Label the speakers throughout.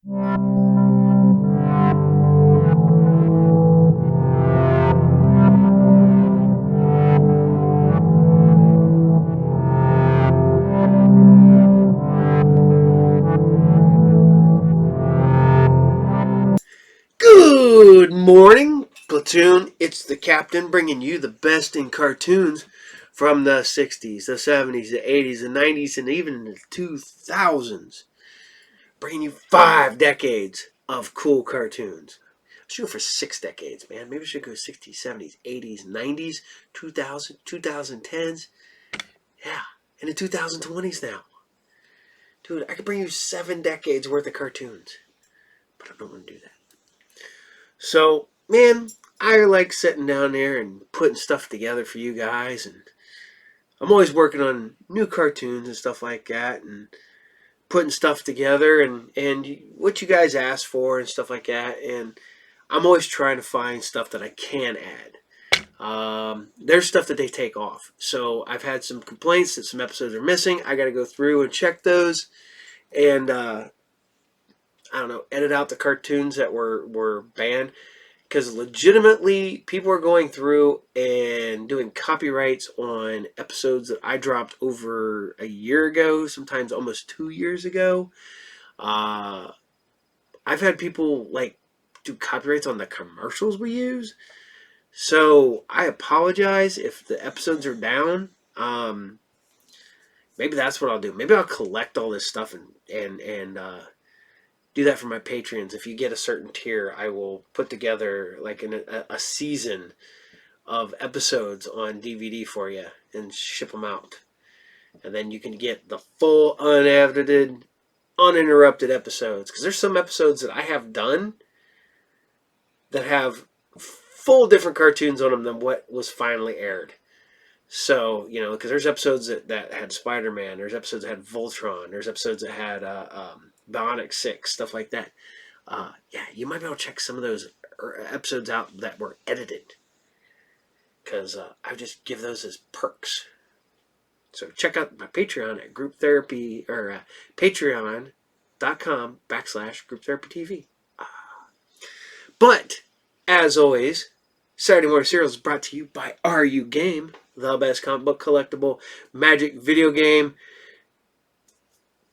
Speaker 1: Good morning, Platoon. It's the Captain bringing you the best in cartoons from the 60s, the 70s, the 80s, the 90s, and even the 2000s. Bringing you 5 decades of cool cartoons. I should go for 6 decades, man. Maybe I should go 60s, 70s, 80s, 90s, 2000, 2010s. Yeah, and the 2020s now. Dude, I could bring you 7 decades worth of cartoons. But I don't want to do that. So, man, I like sitting down there and putting stuff together for you guys, and I'm always working on new cartoons and stuff like that, and putting stuff together, and what you guys ask for and stuff like that, and I'm always trying to find stuff that I can add. There's stuff that they take off, so I've had some complaints that some episodes are missing. I got to go through and check those, and I don't know, edit out the cartoons that were banned, because legitimately people are going through and doing copyrights on episodes that I dropped over a year ago, sometimes almost 2 years ago. I've had people like do copyrights on the commercials we use, so I apologize if the episodes are down. Maybe that's what I'll do. Maybe I'll collect all this stuff and do that for my Patreons. If you get a certain tier, I will put together like a season of episodes on DVD for you and ship them out. And then you can get the full unedited, uninterrupted episodes. Because there's some episodes that I have done that have full different cartoons on them than what was finally aired. So, you know, because there's episodes that had Spider-Man, there's episodes that had Voltron, there's episodes that had Bionic 6, stuff like that. Yeah, you might be able to check some of those episodes out that were edited, because I just give those as perks. So check out my Patreon at group therapy, or patreon.com/grouptherapytv. But as always, Saturday Morning Cereals is brought to you by RU Game, the best comic book collectible magic video game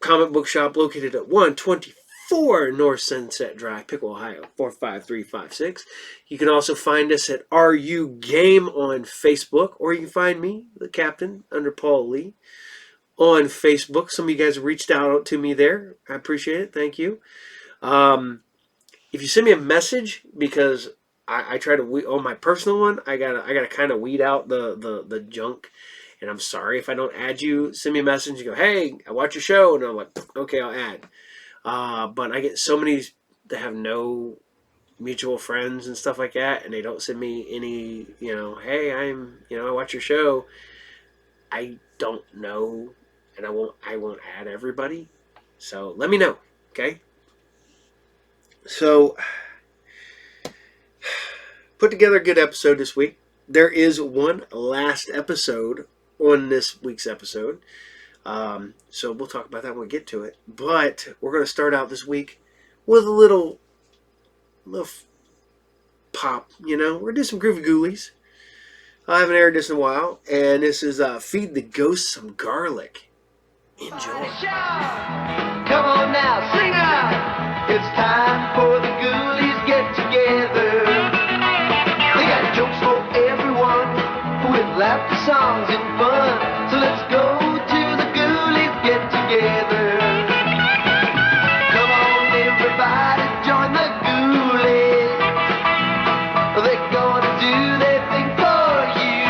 Speaker 1: comic book shop located at 124 North Sunset Drive, Pickle, Ohio 45356. You can also find us at RU Game on Facebook, or you can find me, the Captain, under Paul Lee, on Facebook. Some of you guys have reached out to me there. I appreciate it. Thank you. If you send me a message, because I try to on my personal one, I gotta kind of weed out the junk. And I'm sorry if I don't add you. Send me a message and go, hey, I watch your show. And I'm like, okay, I'll add. But I get so many that have no mutual friends and stuff like that. And they don't send me any, hey, I watch your show. I don't know. And I won't add everybody. So let me know. Okay. So put together a good episode this week. There is one last episode on this week's episode. So we'll talk about that when we get to it. But we're going to start out this week with a little pop, We're going to do some groovy Ghoulies. I haven't aired this in a while. And this is Feed the Ghost Some Garlic. Enjoy.
Speaker 2: Come on now, sing out. It's time for the Ghoulies get together. They got jokes for everyone, with laughter, songs, and fun. So let's go to the Ghoulies get together. Come on, everybody, join the Ghoulies. They're gonna do their thing for you.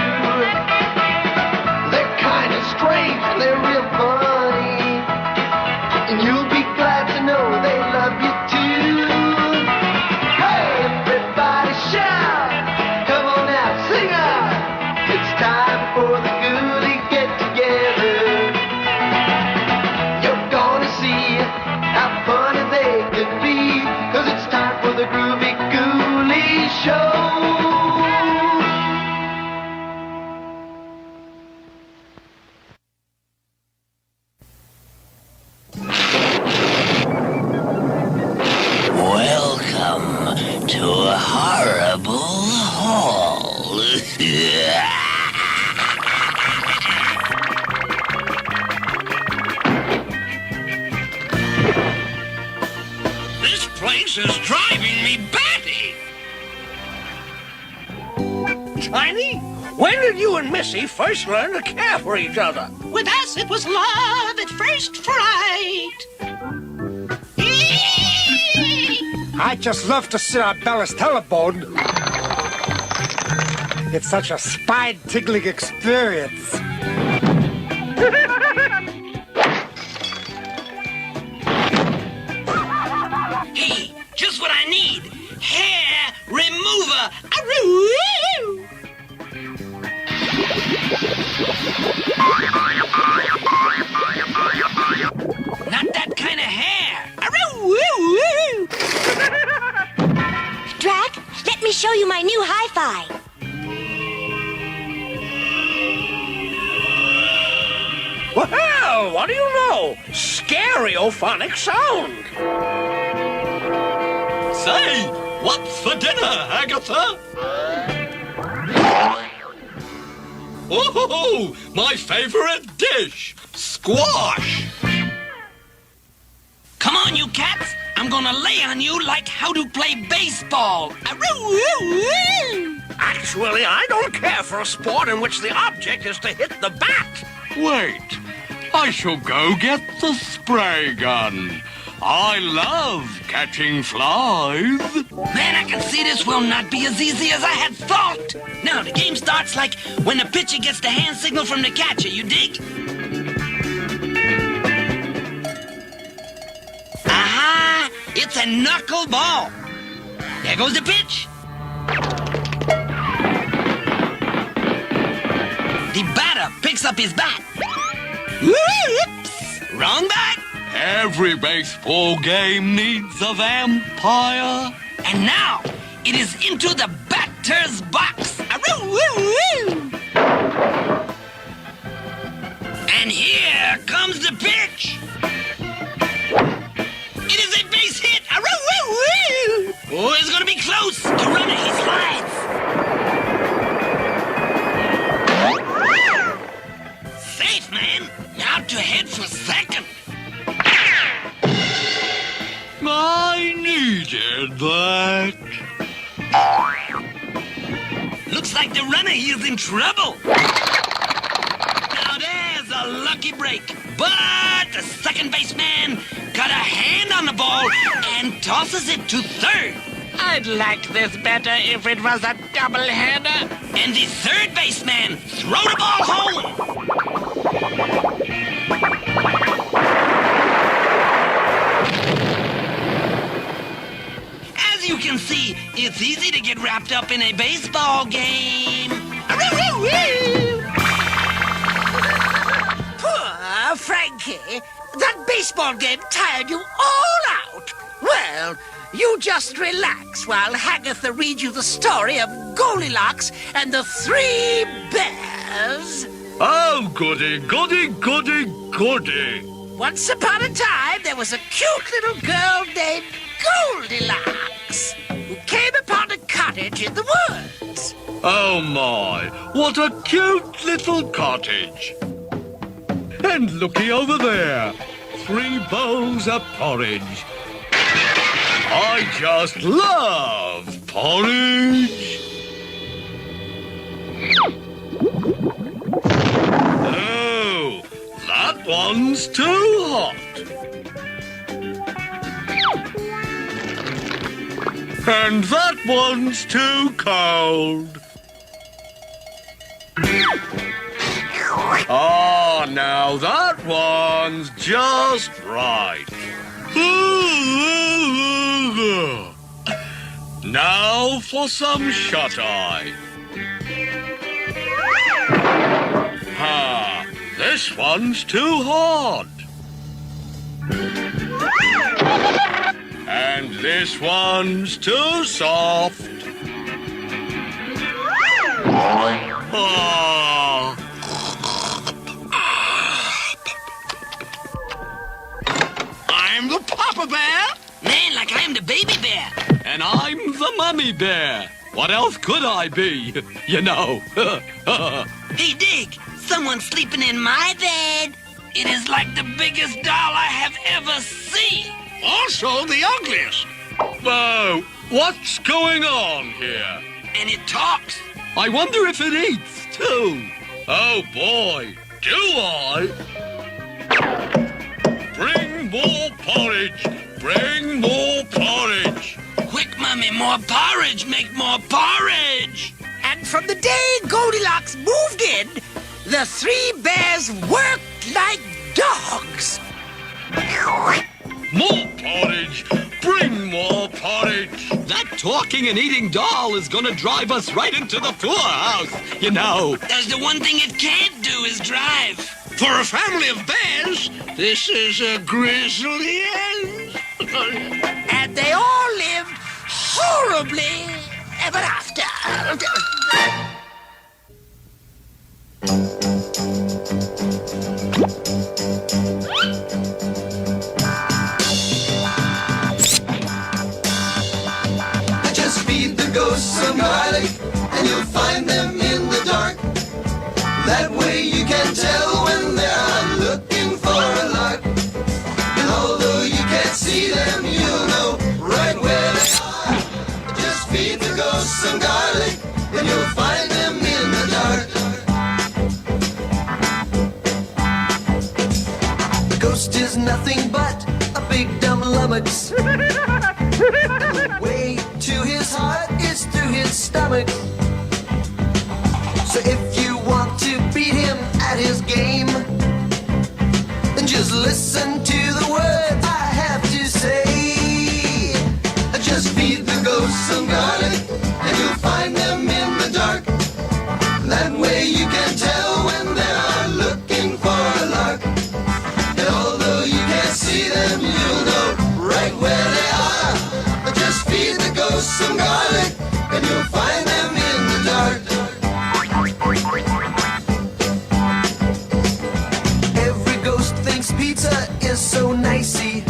Speaker 2: They're kind of strange, they're real funny, and you'll be glad to know they love you too.
Speaker 3: place is driving me batty. Tiny, when did you and Missy first learn to care for each other?
Speaker 4: With us, it was love at first fright.
Speaker 5: I just love to sit on Bella's telephone. It's such a spine-tingling experience.
Speaker 4: Hey, just what I need. Hair remover. Not that kind of hair.
Speaker 6: Drac, let me show you my new hi-fi.
Speaker 3: Well, what do you know? Stereophonic sound.
Speaker 7: Say, what's for dinner, Agatha? Oh, my favorite dish, squash.
Speaker 4: Come on, you cats. I'm gonna lay on you like how to play baseball.
Speaker 3: Actually, I don't care for a sport in which the object is to hit the bat.
Speaker 7: Wait, I shall go get the spray gun. I love catching flies.
Speaker 4: Man, I can see this will not be as easy as I had thought. Now, the game starts like when the pitcher gets the hand signal from the catcher, you dig? Aha! It's a knuckle ball. There goes the pitch. The batter picks up his bat. Whoops! Wrong bat.
Speaker 7: Every baseball game needs a vampire.
Speaker 4: And now, it is into the batter's box. And here comes the pitch. It is a base hit. Oh, it's going to be close. The runner, he slides. Safe, man. Now to head for second.
Speaker 7: I needed that.
Speaker 4: Looks like the runner, he is in trouble. Now there's a lucky break. But the second baseman got a hand on the ball and tosses it to third.
Speaker 8: I'd like this better if it was a doubleheader.
Speaker 4: And the third baseman throw the ball home. As you can see, it's easy to get wrapped up in a baseball game.
Speaker 8: Poor Frankie. That baseball game tired you all out. Well, you just relax while Hagatha reads you the story of Goldilocks and the 3 bears.
Speaker 7: Oh, goody, goody, goody, goody.
Speaker 8: Once upon a time, there was a cute little girl named Goldilocks who came upon a cottage in the woods.
Speaker 7: Oh my, what a cute little cottage. And looky over there, 3 bowls of porridge. I just love porridge. Oh, that one's too hot. And that one's too cold. Ah, now that one's just right. Now for some shut-eye. Ah, this one's too hard. And this one's too soft. Ah.
Speaker 3: I'm the Papa Bear.
Speaker 4: Man, like I'm the baby bear.
Speaker 7: And I'm the mummy bear. What else could I be? You know.
Speaker 4: Hey, Dig, someone's sleeping in my bed. It is like the biggest doll I have ever seen.
Speaker 3: Also the ugliest.
Speaker 7: Whoa, what's going on here?
Speaker 4: And it talks.
Speaker 7: I wonder if it eats, too. Oh, boy, do I? Bring more porridge. Bring more porridge.
Speaker 4: Quick, Mummy, more porridge. Make more porridge.
Speaker 8: And from the day Goldilocks moved in, the three bears worked like dogs.
Speaker 7: More porridge. Bring more porridge. That talking and eating doll is gonna drive us right into the poorhouse, you know.
Speaker 4: There's the one thing it can't do is drive.
Speaker 3: For a family of bears, this is a grisly end.
Speaker 8: And they all lived horribly ever after.
Speaker 2: Just feed the ghosts some garlic, and you'll find them in the dark. That way you can tell when they're out looking for a lark. And although you can't see them, you'll know right where they are. Just feed the ghosts some garlic, and you'll find them in the dark. A ghost is nothing but a big dumb lummox. And the way to his heart is through his stomach. So if you want to beat him at his game, then just listen to the words I have to say. Just feed the ghosts some garlic, and you'll find them in the dark. That way you can tell when they are looking for a lark. And although you can't see them, you'll know right where they are. Just feed the ghosts some garlic, and you'll find them in the dark. Every ghost thinks pizza is so nicey,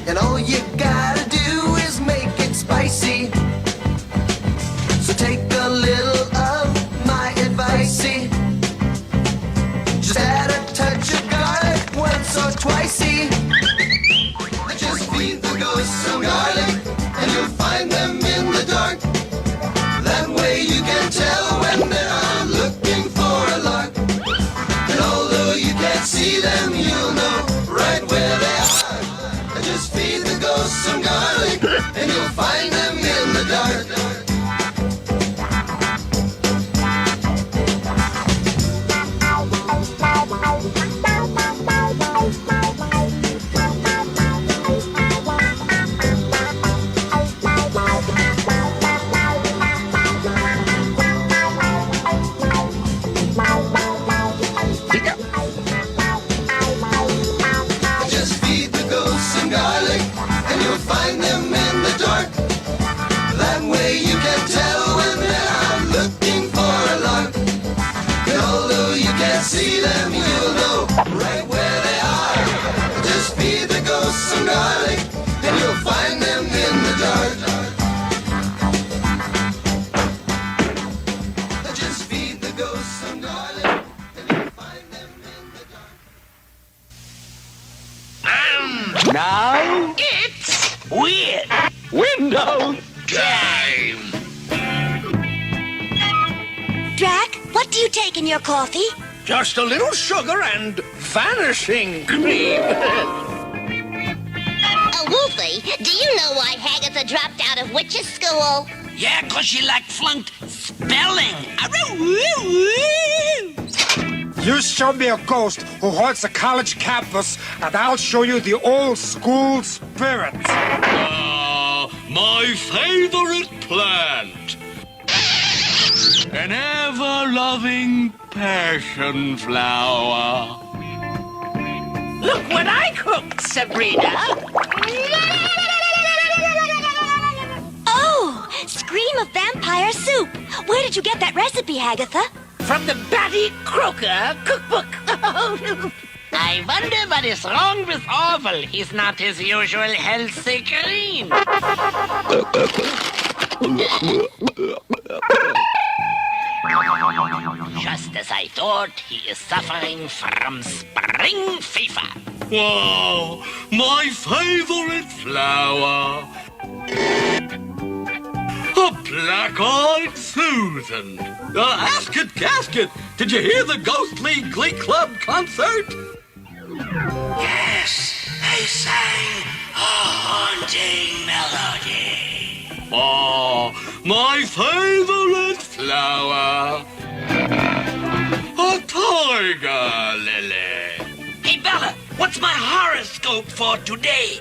Speaker 2: and all you gotta do is make it spicy. So take a little of my advice-y. Just add a touch of garlic once or twicey. Just feed the ghosts some garlic, and you'll find them in the dark. That way you can tell when they are looking for a lark. And although you can't see them, you'll know right where they are. Just feed the ghosts some garlic, and you'll find them in the dark. Just feed the ghosts some garlic, and you'll find them in the dark. That way you can tell when they are looking for a lark. And although you can't see them, you'll know right where they are. Just feed the ghosts some garlic, and you'll find them in the dark. Just feed the ghosts some garlic, and you'll find them in the dark.
Speaker 3: Now,
Speaker 4: It's weird.
Speaker 3: window time.
Speaker 6: Drac, what do you take in your coffee?
Speaker 3: Just a little sugar and vanishing cream.
Speaker 6: Oh, Wolfie, do you know why Hagatha dropped out of witches' school?
Speaker 4: Yeah, 'cause she like flunked spelling.
Speaker 5: You show me a ghost who haunts a college campus, and I'll show you the old school spirit.
Speaker 7: My favorite plant. An ever-loving passion flower.
Speaker 8: Look what I cooked, Sabrina.
Speaker 6: Oh, Scream of Vampire Soup. Where did you get that recipe, Hagatha?
Speaker 8: From the Batty Croker cookbook.
Speaker 4: I wonder what is wrong with Orville. He's not his usual healthy green. Shut Just as I thought, he is suffering from spring fever.
Speaker 7: Wow, my favorite flower. A black-eyed Susan. Asket Gasket, did you hear the ghostly Glee Club concert?
Speaker 4: Yes, they sang a haunting melody.
Speaker 7: Oh, my favorite flower. A tiger lily.
Speaker 4: Hey, Bella, what's my horoscope for today?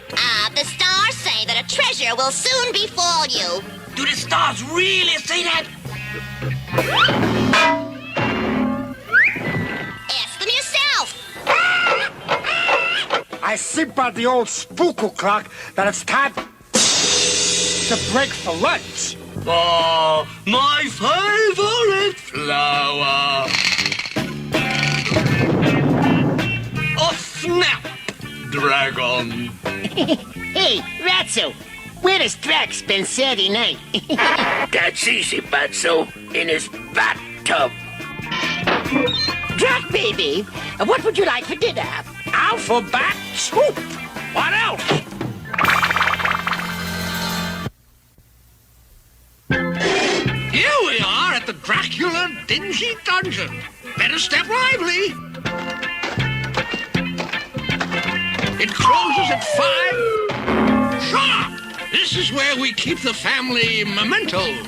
Speaker 6: The stars say that a treasure will soon befall you.
Speaker 4: Do the stars really say that?
Speaker 6: Ask them yourself.
Speaker 5: I see by the old spookle clock that it's time to break for lunch.
Speaker 7: Oh, my favorite flower. A snapdragon.
Speaker 8: Hey, Ratso, where does Drax spend Saturday night?
Speaker 3: That's easy, Batso. In his bathtub.
Speaker 8: Drac, baby, what would you like for dinner?
Speaker 3: Alphabet soup. What else? Here we are at the Dracula Dingy Dungeon. Better step lively. It closes at 5 sharp. This is where we keep the family mementos.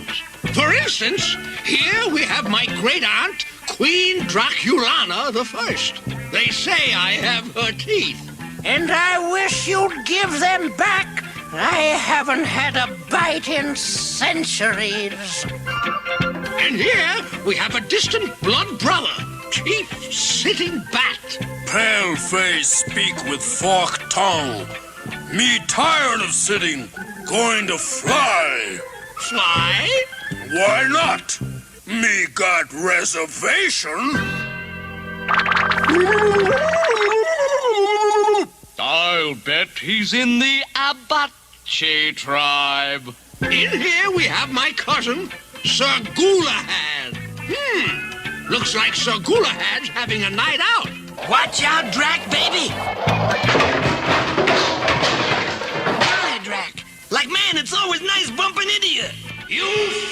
Speaker 3: For instance, here we have my great-aunt, Queen Draculana the First. They say I have her teeth.
Speaker 8: And I wish you'd give them back. I haven't had a bite in centuries.
Speaker 3: And here we have a distant blood brother, Chief Sitting Bat.
Speaker 9: Pale face speak with forked tongue. Me tired of sitting, going to fly.
Speaker 3: Fly?
Speaker 9: Why not? Me got reservation.
Speaker 7: I'll bet he's in the Apache tribe.
Speaker 3: In here we have my cousin, Sir Galahad. Looks like Sir Galahad's having a night out.
Speaker 4: Watch out, Drac, baby. Hi, Drac. Like, man, it's always nice bumping into you.
Speaker 3: You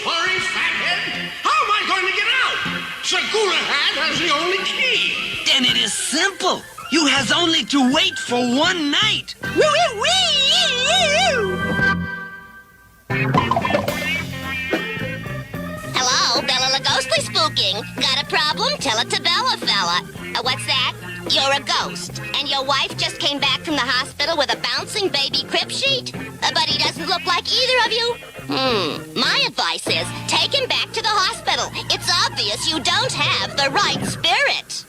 Speaker 3: furry fathead! How am I going to get out? Sir Galahad has the only key.
Speaker 4: Then it is simple. You has only to wait for one night.
Speaker 6: Hello, Bella Ghostly spooking. Got a problem? Tell it to Bella, fella. What's that? You're a ghost, and your wife just came back from the hospital with a bouncing baby crib sheet? But he doesn't look like either of you? My advice is, take him back to the hospital. It's obvious you don't have the right spirit.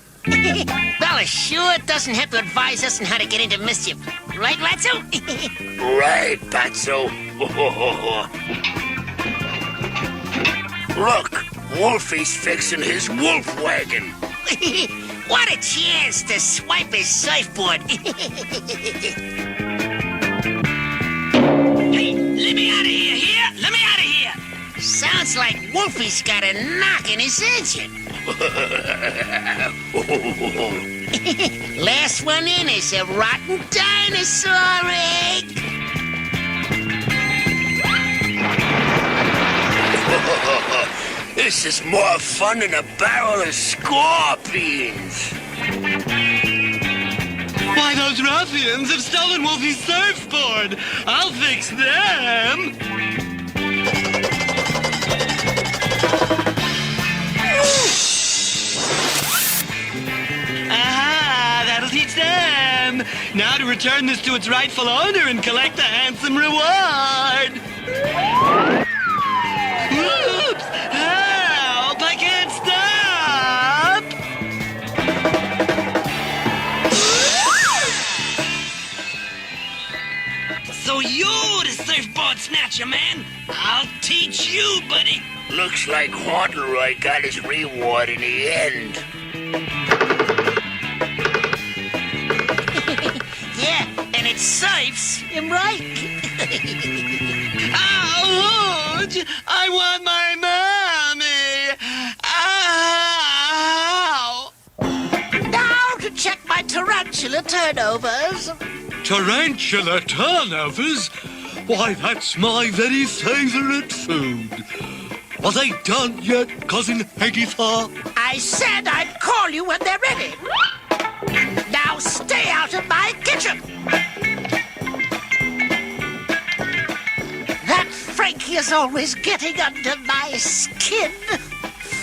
Speaker 8: Bella sure doesn't have to advise us on how to get into mischief. Right, Ratso?
Speaker 3: Right, Batso. Look, Wolfie's fixing his wolf wagon.
Speaker 8: What a chance to swipe his surfboard.
Speaker 4: Hey, let me out of here, Let me out of here.
Speaker 8: Sounds like Wolfie's got a knock in his engine. Last one in is a rotten dinosaur egg.
Speaker 3: This is more fun than a barrel of scorpions.
Speaker 7: Why, those ruffians have stolen Wolfie's surfboard. I'll fix them. Aha, that'll teach them. Now to return this to its rightful owner and collect a handsome reward. Oops! Help! I can't stop!
Speaker 4: So you're the surfboard snatcher, man. I'll teach you, buddy.
Speaker 3: Looks like Fauntleroy got his reward in the end.
Speaker 8: Yeah, and it surfs him right.
Speaker 7: Ouch! I want my mommy! Ah!
Speaker 8: tarantula turnovers.
Speaker 7: Tarantula turnovers? Why, that's my very favorite food. Are they done yet, Cousin Haggitha?
Speaker 8: I said I'd call you when they're ready. Now stay out of my kitchen. That Frankie is always getting under my skin.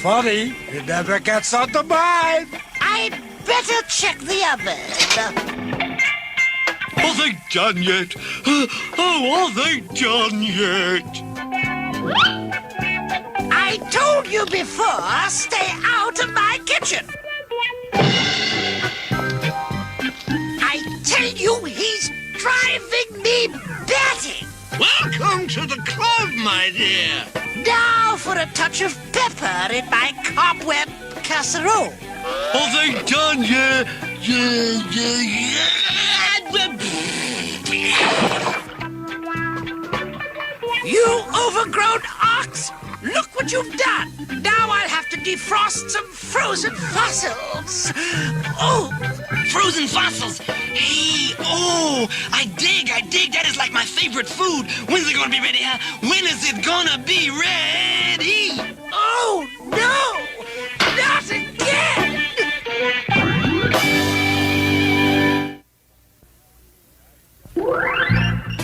Speaker 5: Funny, it never gets under mine.
Speaker 8: I'd better check the oven.
Speaker 7: Are they done yet? Oh, are they done yet?
Speaker 8: I told you before, stay out of my kitchen. I tell you, he's driving me batty.
Speaker 3: Welcome to the club, my dear.
Speaker 8: Now for a touch of pepper in my cobweb casserole.
Speaker 7: Are they done yet?
Speaker 8: You overgrown ox! Look what you've done! Now I'll have to defrost some frozen fossils. Oh,
Speaker 4: Frozen fossils. Hey, oh, I dig. That is like my favorite food. When's it gonna be ready, huh? When is it gonna be ready?
Speaker 8: oh no! Not again!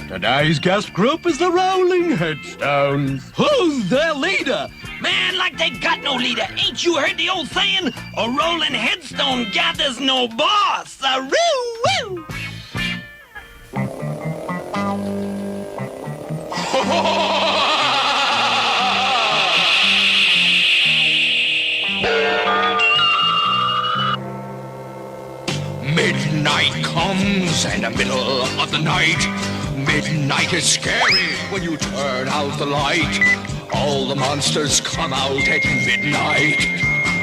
Speaker 7: Today's guest group is the Rolling Headstones. Who's their leader?
Speaker 4: Man, like they got no leader. Ain't you heard the old saying? A rolling headstone gathers no boss. A woo!
Speaker 3: Midnight comes in the middle of the night. Midnight is scary when you turn out the light. All the monsters come out at midnight.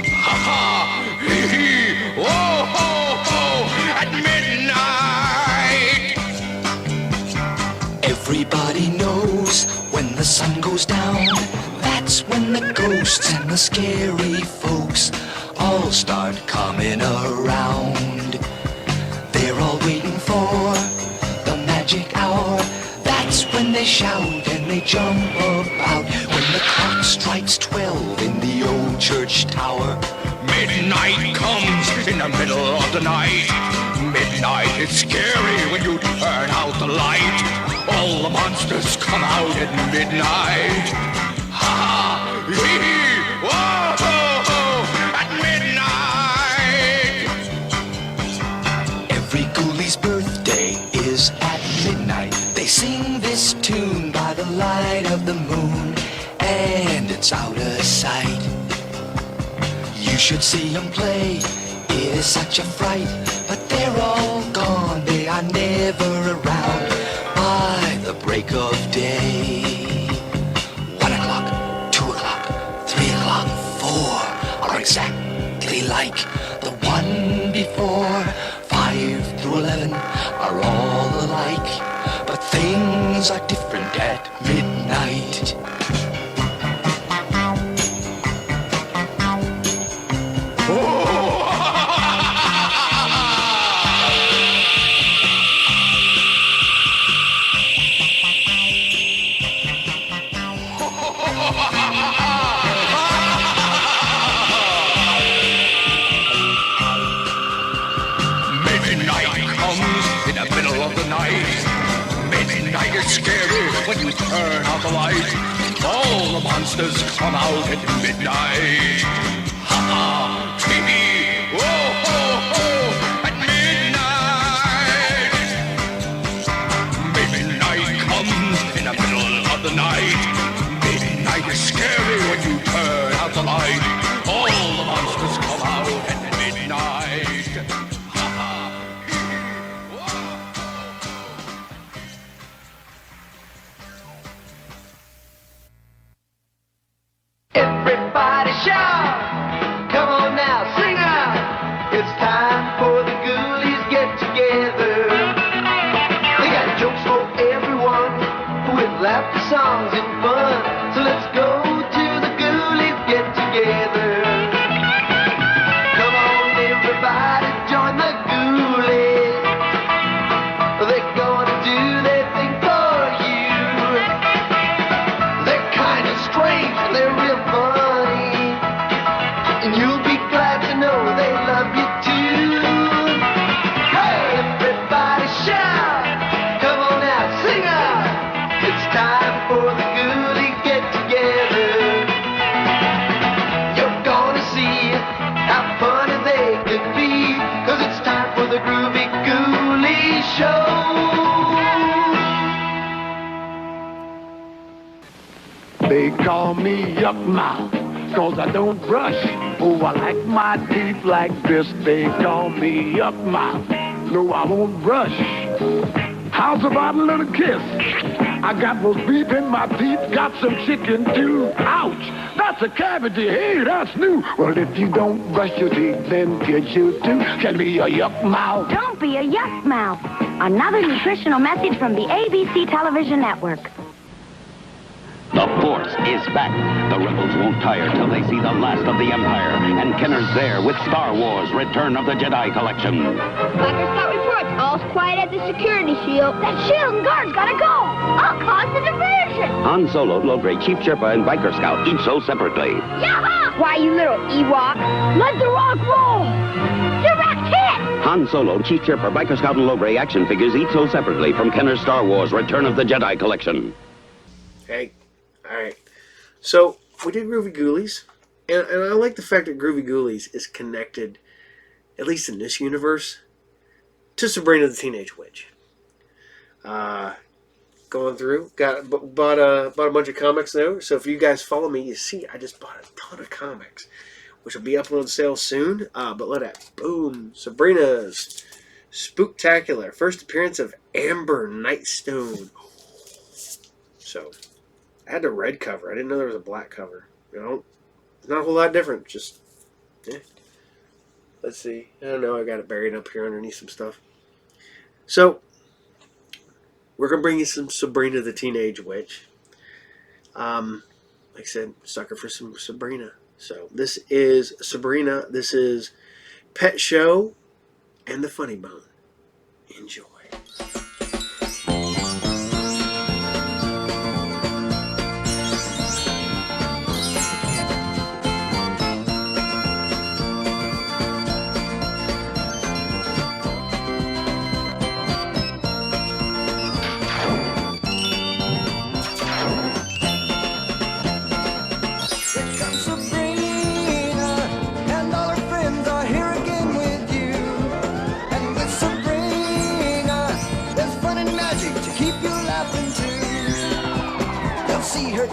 Speaker 3: Ha ha! Hee hee! Whoa ho ho! At midnight!
Speaker 10: Everybody knows when the sun goes down, that's when the ghosts and the scary folks all start coming around. They're all waiting for the magic hour. That's when they shout and they jump about. When the clock strikes 12 in the old church tower.
Speaker 3: Midnight comes in the middle of the night. Midnight is scary when you turn out the light. All the monsters come out at midnight. Ha ha! Hee hee! Whoa ho ho! At midnight!
Speaker 10: Every Ghoulies' birthday is at midnight. They sing this tune by the light of the moon, and it's out of sight. You should see them play, it is such a fright. But they're all gone, they are never around by the break of day. 1 o'clock, 2 o'clock, 3 o'clock, 4 are exactly like the one before. 5 through 11 are all alike, but things are different at midnight.
Speaker 3: Midnight comes in the middle of the night. Midnight is scary when you turn out the light. All the monsters come out at midnight. Ha ha! Hee hee! Whoa ho ho! At midnight! Midnight comes in the middle of the night. Midnight is scary when you turn out the light. All the monsters come out at midnight. Ha ha! Hee hee! Whoa ho ho!
Speaker 2: Everybody shout! Come on now, sing out! It's time for the Ghoulies get together. They got jokes for everyone, with laughter, songs, and fun. So let's go to the Ghoulies get together. Come on, everybody, join the Ghoulies. for the Ghoulies get together. You're gonna see how funny they could be, 'cause it's time for the Groovy Ghoulies show.
Speaker 11: They call me Yuck Mouth, 'cause I don't brush. Oh, I like my teeth like this. They call me Yuck Mouth. No, I won't brush. How's about a little kiss? I got those beef in my teeth, got some chicken too. Ouch, that's a cavity. Hey, that's new. Well, if you don't brush your teeth, then kids you too can be a Yuck Mouth.
Speaker 12: Don't be a Yuck Mouth. Another nutritional message from the ABC television network.
Speaker 13: The Force is back. The rebels won't tire till they see the last of the Empire. And Kenner's there with Star Wars Return of the Jedi Collection.
Speaker 12: Biker Scout reports. All's quiet at the security shield. That shield and guard's gotta go. I'll cause the diversion.
Speaker 13: Han Solo, Logray, Chief Sherpa, and Biker Scout, each sold separately.
Speaker 12: Yaha! Why, you little Ewok. Let the rock roll. Direct hit!
Speaker 13: Han Solo, Chief Sherpa, Biker Scout, and Logray action figures each sold separately from Kenner's Star Wars Return of the Jedi Collection.
Speaker 1: Hey. Alright, so we did Groovy Ghoulies, and I like the fact that Groovy Ghoulies is connected, at least in this universe, to Sabrina the Teenage Witch. Going through, bought a bunch of comics though, so if you guys follow me, you see I just bought a ton of comics, which will be up on sale soon, but look at that, boom, Sabrina's Spooktacular, first appearance of Amber Nightstone. So... I had the red cover. I didn't know there was a black cover. You know, it's not a whole lot different. Just, yeah. Let's see. I don't know. I got it buried up here underneath some stuff. So, we're going to bring you some Sabrina the Teenage Witch. Like I said, sucker for some Sabrina. So, this is Sabrina. This is Pet Show and the Funny Bone. Enjoy.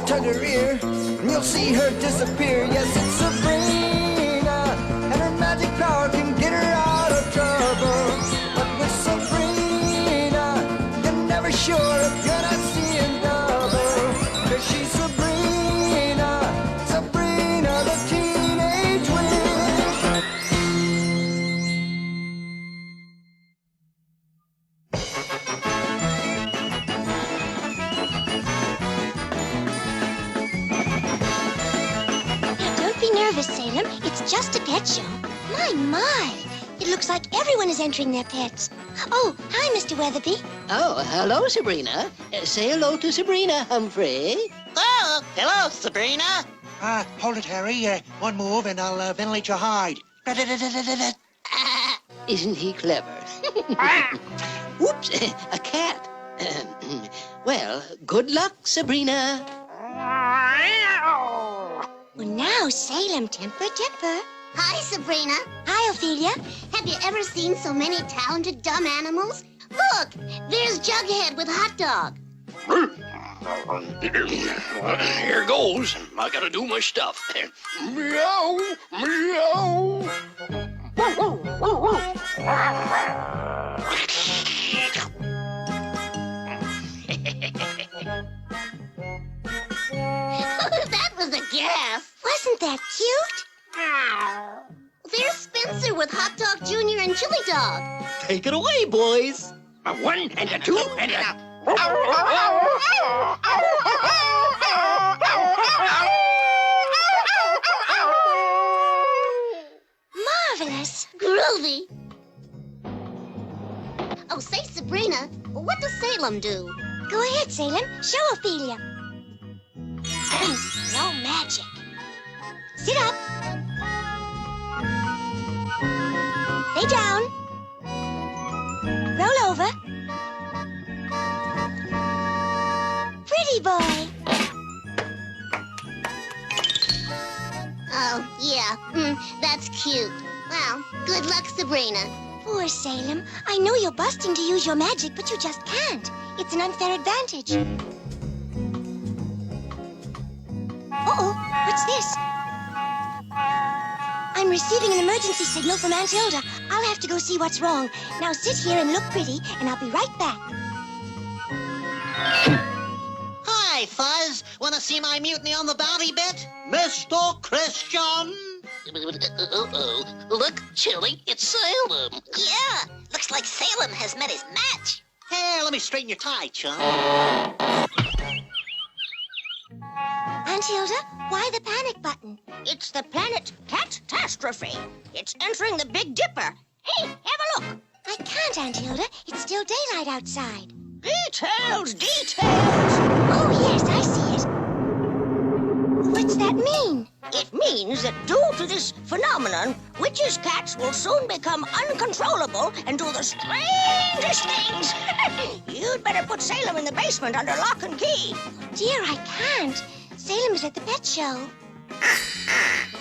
Speaker 10: Tug her ear, and you'll see her disappear. Yes, it's Sabrina, and her magic power can get her out of trouble. But with Sabrina, you're never sure if you're not seeing double. 'Cause she's Sabrina, Sabrina the Teenage Witch.
Speaker 6: Salem, it's just a pet show. My. It looks like everyone is entering their pets. Oh, hi, Mr. Weatherby.
Speaker 14: Oh, hello, Sabrina. Say hello to Sabrina, Humphrey.
Speaker 15: Oh, hello, Sabrina.
Speaker 8: Hold it, Harry. One move and I'll ventilate your hide.
Speaker 14: Isn't he clever? Whoops, a cat. Well, good luck, Sabrina.
Speaker 6: Well, now, Salem, temper. Hi, Sabrina. Hi, Ophelia. Have you ever seen so many talented dumb animals? Look, there's Jughead with Hot Dog.
Speaker 3: Here goes. I gotta do my stuff. Meow, meow.
Speaker 6: That was a gas. Wasn't that cute? There's Spencer with Hot Dog Jr. and Chili Dog.
Speaker 14: Take it away, boys.
Speaker 3: A 1 and a 2 and a...
Speaker 6: Marvelous. Groovy. Oh, say, Sabrina, what does Salem do? Go ahead, Salem. Show Ophelia. No magic. Sit up. Lay down. Roll over. Pretty boy. Oh, yeah. That's cute. Well, good luck, Sabrina.
Speaker 12: Poor Salem. I know you're busting to use your magic, but you just can't. It's an unfair advantage. Uh-oh, what's this? I'm receiving an emergency signal from Aunt Hilda. I'll have to go see what's wrong. Now sit here and look pretty, and I'll be right back.
Speaker 15: Hi, Fuzz. Want to see my mutiny on the bounty bit? Mr. Christian?
Speaker 6: Uh-oh. Look, Chili, it's Salem. Yeah, looks like Salem has met his match.
Speaker 15: Here, let me straighten your tie, chum.
Speaker 12: Aunt Hilda, why the panic button?
Speaker 16: It's the planet Catastrophe. It's entering the Big Dipper. Hey, have a look.
Speaker 12: I can't, Aunt Hilda. It's still daylight outside.
Speaker 16: Details, details.
Speaker 12: Oh, yes, I see it. What's that mean?
Speaker 16: It means that due to this phenomenon, witches' cats will soon become uncontrollable and do the strangest things. You'd better put Salem in the basement under lock and key.
Speaker 12: Dear, I can't. Salem is at the pet show.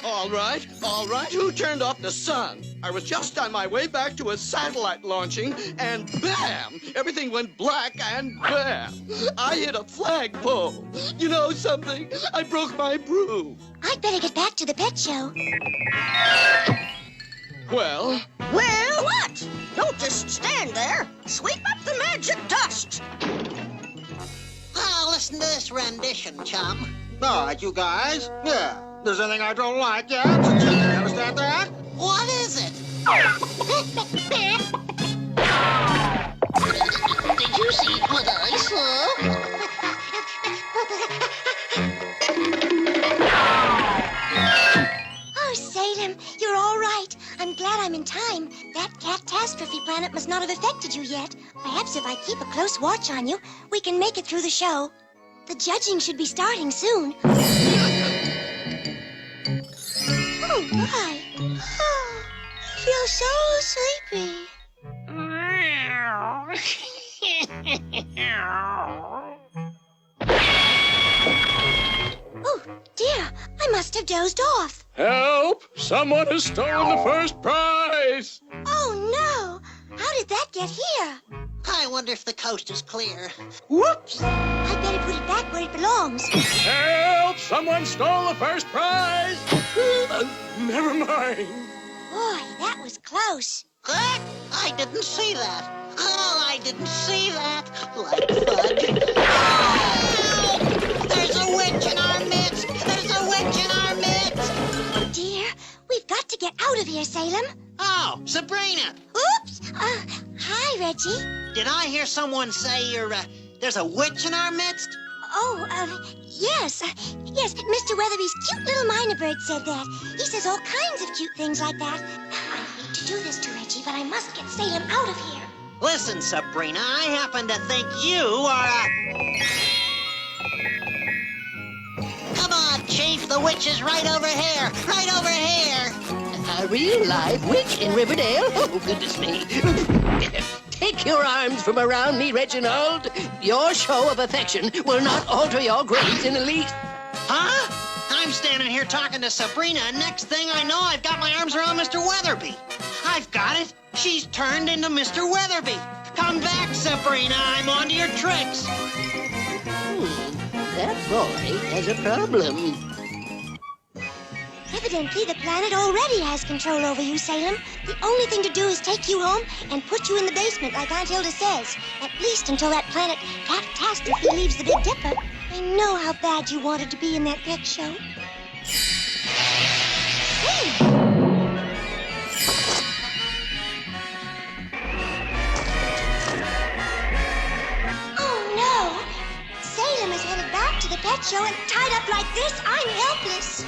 Speaker 7: All right. Who turned off the sun? I was just on my way back to a satellite launching, and bam! Everything went black, and bam! I hit a flagpole. You know something? I broke my broom.
Speaker 12: I'd better get back to the pet show.
Speaker 7: Well,
Speaker 16: what? Don't just stand there. Sweep up the magic dust.
Speaker 15: Oh, listen to this rendition, chum.
Speaker 17: All right, you guys. Yeah. There's anything I don't like yet? You understand that?
Speaker 15: What is it?
Speaker 6: Did you see what I saw?
Speaker 12: Oh, Salem, you're all right. I'm glad I'm in time. That catastrophe planet must not have affected you yet. Perhaps if I keep a close watch on you, we can make it through the show. The judging should be starting soon. Oh, my. Oh, I feel so sleepy. Oh, dear. I must have dozed off.
Speaker 9: Help! Someone has stolen the first prize!
Speaker 12: Oh, no. How did that get here?
Speaker 15: I wonder if the coast is clear.
Speaker 12: Whoops. I'd better put it back where it belongs.
Speaker 9: Help! Someone stole the first prize! Never mind.
Speaker 12: Boy, that was close.
Speaker 15: What? I didn't see that. Oh, I didn't see that. Like fudge. Oh! There's a witch in our midst! There's a witch in our midst!
Speaker 12: Oh, dear. We've got to get out of here, Salem.
Speaker 15: Oh, Sabrina!
Speaker 12: Oops. Hi, Reggie.
Speaker 15: Did I hear someone say there's a witch in our midst?
Speaker 12: Oh, yes. Yes, Mr. Weatherby's cute little minor bird said that. He says all kinds of cute things like that. I hate to do this to Reggie, but I must get Salem out of here.
Speaker 15: Listen, Sabrina, I happen to think you are Come on, Chief, the witch is right over here! Right over here!
Speaker 14: A real live witch in Riverdale? Oh, goodness me. Take your arms from around me, Reginald. Your show of affection will not alter your grace in the least.
Speaker 15: Huh? I'm standing here talking to Sabrina, and next thing I know, I've got my arms around Mr. Weatherby. I've got it. She's turned into Mr. Weatherby. Come back, Sabrina. I'm onto your tricks.
Speaker 14: That boy has a problem.
Speaker 12: Evidently, the planet already has control over you, Salem. The only thing to do is take you home and put you in the basement like Aunt Hilda says. At least until that planet catastrophe leaves the Big Dipper. I know how bad you wanted to be in that pet show. Hey! Oh, no! Salem is headed back to the pet show and tied up like this, I'm helpless.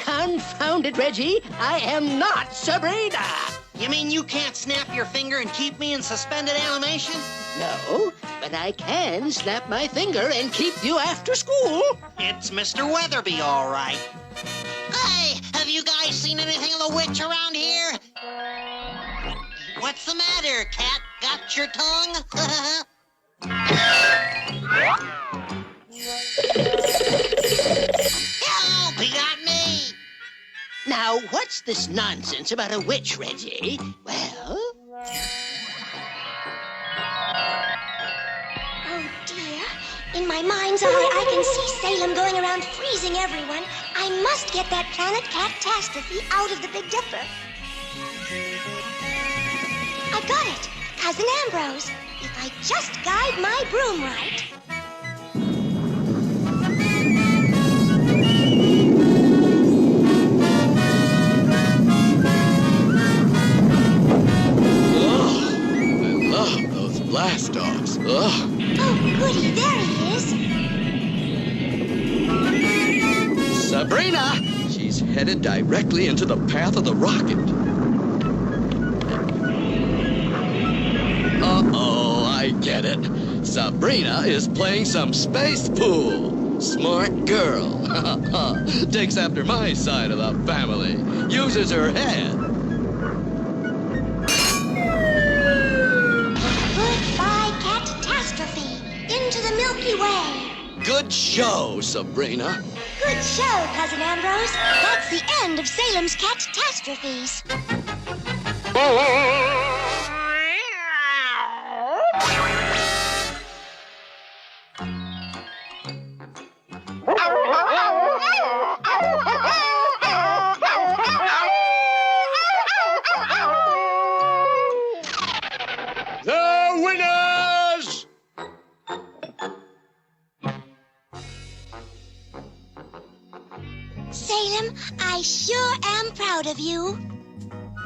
Speaker 14: Confound it, Reggie. I am not Sabrina.
Speaker 15: You mean you can't snap your finger and keep me in suspended animation?
Speaker 14: No, but I can snap my finger and keep you after school.
Speaker 15: It's Mr. Weatherby, all right. Hey, have you guys seen anything of the witch around here? What's the matter, cat? Got your tongue? Help! He got me!
Speaker 14: what's this nonsense about a witch, Reggie? Well...
Speaker 12: Oh, dear. In my mind's eye, I can see Salem going around freezing everyone. I must get that planet catastrophe out of the Big Dipper. I've got it. Cousin Ambrose. If I just guide my broom right.
Speaker 7: Blast offs. Ugh.
Speaker 12: Oh, goody, there he is.
Speaker 7: Sabrina! She's headed directly into the path of the rocket. Uh-oh, I get it. Sabrina is playing some space pool. Smart girl. Takes after my side of the family. Uses her head.
Speaker 12: Into the Milky Way.
Speaker 7: Good show, Sabrina.
Speaker 12: Good show, Cousin Ambrose. That's the end of Salem's catastrophes.
Speaker 7: The winners!
Speaker 12: Salem, I sure am proud of you.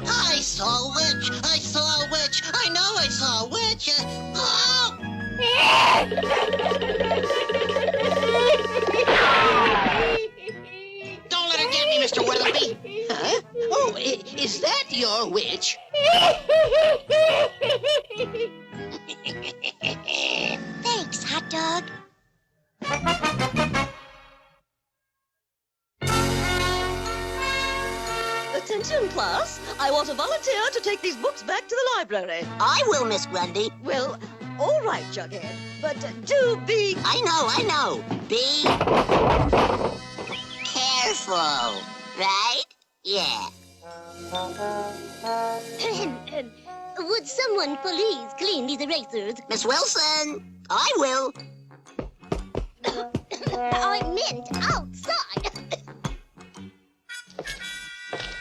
Speaker 15: I saw a witch. I saw a witch. I know I saw a witch. Oh! Don't let her get me, Mr. Weatherby.
Speaker 14: Huh? Oh, is that your witch?
Speaker 12: Thanks, hot dog.
Speaker 18: Attention, class. I want a volunteer to take these books back to the library.
Speaker 16: I will, Miss Grundy.
Speaker 18: Well, all right, Jughead. But do be...
Speaker 16: I know. Be... careful, right? Yeah.
Speaker 12: Would someone please clean these erasers?
Speaker 16: Miss Wilson, I will.
Speaker 12: I meant outside.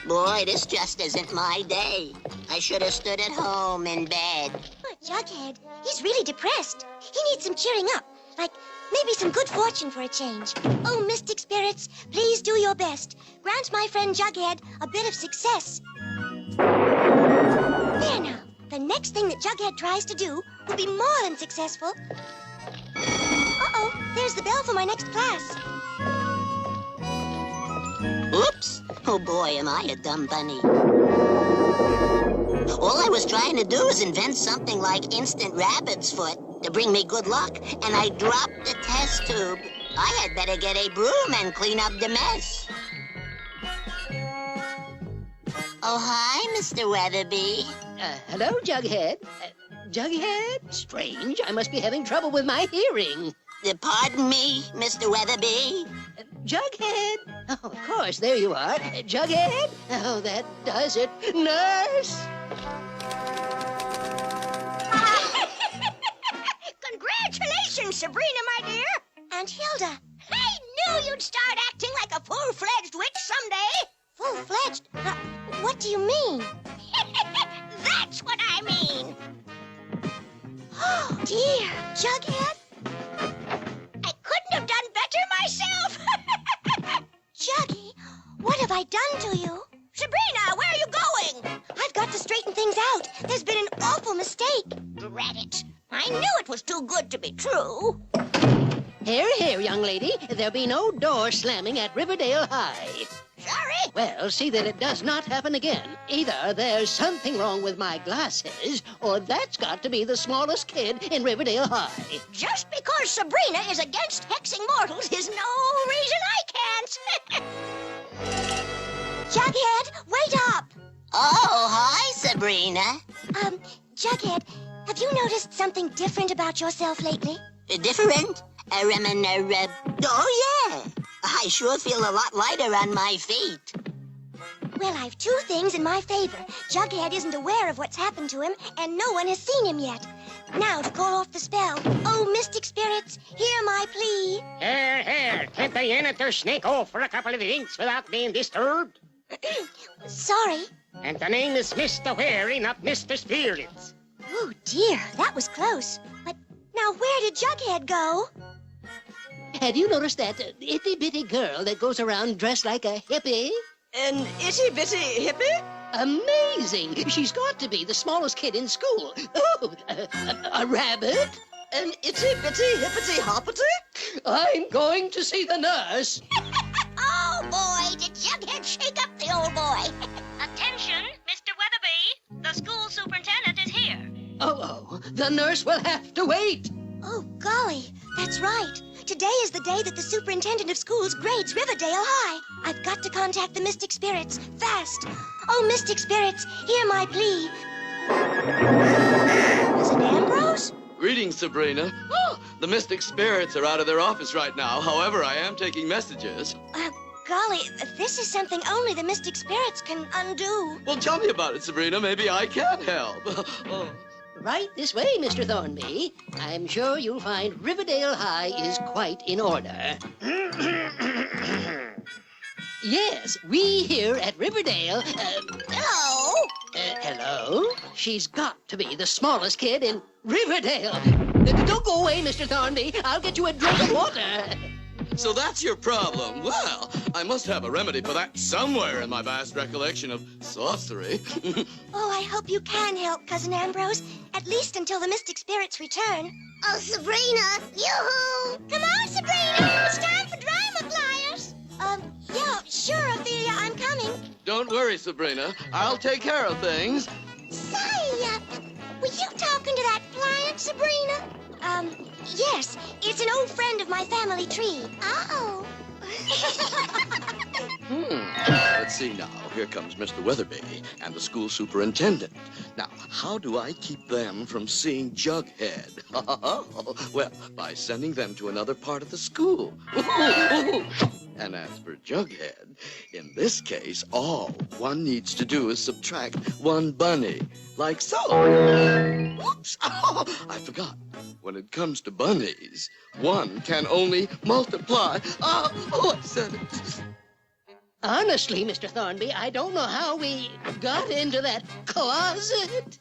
Speaker 16: Boy, this just isn't my day. I should have stood at home in bed.
Speaker 12: Poor Jughead. He's really depressed. He needs some cheering up. Like, maybe some good fortune for a change. Oh, mystic spirits, please do your best. Grant my friend Jughead a bit of success. There now. The next thing that Jughead tries to do will be more than successful. Uh-oh, there's the bell for my next class.
Speaker 16: Oops. Oh, boy, am I a dumb bunny. All I was trying to do was invent something like instant rabbit's foot to bring me good luck, and I dropped the test tube. I had better get a broom and clean up the mess. Oh, hi, Mr. Weatherby.
Speaker 14: Hello, Jughead. Jughead? Strange. I must be having trouble with my hearing.
Speaker 16: Pardon me, Mr. Weatherby?
Speaker 14: Jughead? Oh, of course, there you are. Jughead? Oh, that does it. Nurse!
Speaker 16: Congratulations, Sabrina, my dear.
Speaker 12: And Hilda.
Speaker 16: I knew you'd start acting like a full-fledged witch someday.
Speaker 12: Full-fledged? What do you mean?
Speaker 16: That's what I mean.
Speaker 12: Oh, dear. Jughead?
Speaker 16: I couldn't have done better myself.
Speaker 12: Juggy, what have I done to you?
Speaker 16: Sabrina, where are you going?
Speaker 12: I've got to straighten things out. There's been an awful mistake.
Speaker 16: Drat it. I knew it was too good to be true.
Speaker 14: Here, here, young lady. There'll be no door slamming at Riverdale High.
Speaker 16: Sorry?
Speaker 14: Well, see that it does not happen again. Either there's something wrong with my glasses, or that's got to be the smallest kid in Riverdale High.
Speaker 16: Just because Sabrina is against hexing mortals is no reason I can't.
Speaker 12: Jughead, wait up!
Speaker 16: Oh, hi, Sabrina.
Speaker 12: Jughead, have you noticed something different about yourself lately?
Speaker 16: Different? Oh, yeah. I sure feel a lot lighter on my feet.
Speaker 12: Well, I've two things in my favor. Jughead isn't aware of what's happened to him, and no one has seen him yet. Now to call off the spell. Oh, mystic spirits, hear my plea.
Speaker 19: Here. Can't they in at their snake off for a couple of drinks without being disturbed?
Speaker 12: Sorry.
Speaker 19: And the name is Mr. Wary, not Mr. Spirits.
Speaker 12: Oh, dear, that was close. But now where did Jughead go?
Speaker 14: Have you noticed that itty-bitty girl that goes around dressed like a hippie?
Speaker 18: An itty-bitty hippie?
Speaker 14: Amazing! She's got to be the smallest kid in school. Oh, a rabbit?
Speaker 18: An itty-bitty hippity-hoppity?
Speaker 14: I'm going to see the nurse.
Speaker 6: Oh, boy, did Jughead shake up the old boy.
Speaker 20: Attention, Mr. Weatherby. The school superintendent is here.
Speaker 14: Oh, the nurse will have to wait.
Speaker 12: Oh, golly, that's right. Today is the day that the superintendent of schools grades Riverdale High. I've got to contact the mystic spirits, fast. Oh, mystic spirits, hear my plea. Is it Ambrose?
Speaker 7: Greetings, Sabrina. The mystic spirits are out of their office right now. However, I am taking messages.
Speaker 12: Golly, this is something only the mystic spirits can undo.
Speaker 7: Well, tell me about it, Sabrina. Maybe I can help.
Speaker 14: Right this way, Mr. Thornby. I'm sure you'll find Riverdale High is quite in order. Yes, we here at Riverdale...
Speaker 6: Hello?
Speaker 14: Hello? She's got to be the smallest kid in Riverdale. Don't go away, Mr. Thornby. I'll get you a drink of water.
Speaker 7: So that's your problem. Well, I must have a remedy for that somewhere in my vast recollection of sorcery.
Speaker 12: Oh, I hope you can help, Cousin Ambrose. At least until the mystic spirits return.
Speaker 6: Oh, Sabrina, yoo-hoo!
Speaker 12: Come on, Sabrina! It's time for drama pliers. Yeah, sure, Ophelia, I'm coming.
Speaker 7: Don't worry, Sabrina. I'll take care of things.
Speaker 12: Say, were you talking to that pliant, Sabrina? Yes. It's an old friend of my family tree. Oh.
Speaker 7: Let's see now. Here comes Mr. Weatherby and the school superintendent. Now, how do I keep them from seeing Jughead? Well, by sending them to another part of the school. And as for Jughead, in this case, all one needs to do is subtract one bunny, like so. Whoops! Oh, I forgot. When it comes to bunnies, one can only multiply. I said it.
Speaker 14: Honestly, Mr. Thornby, I don't know how we got into that closet.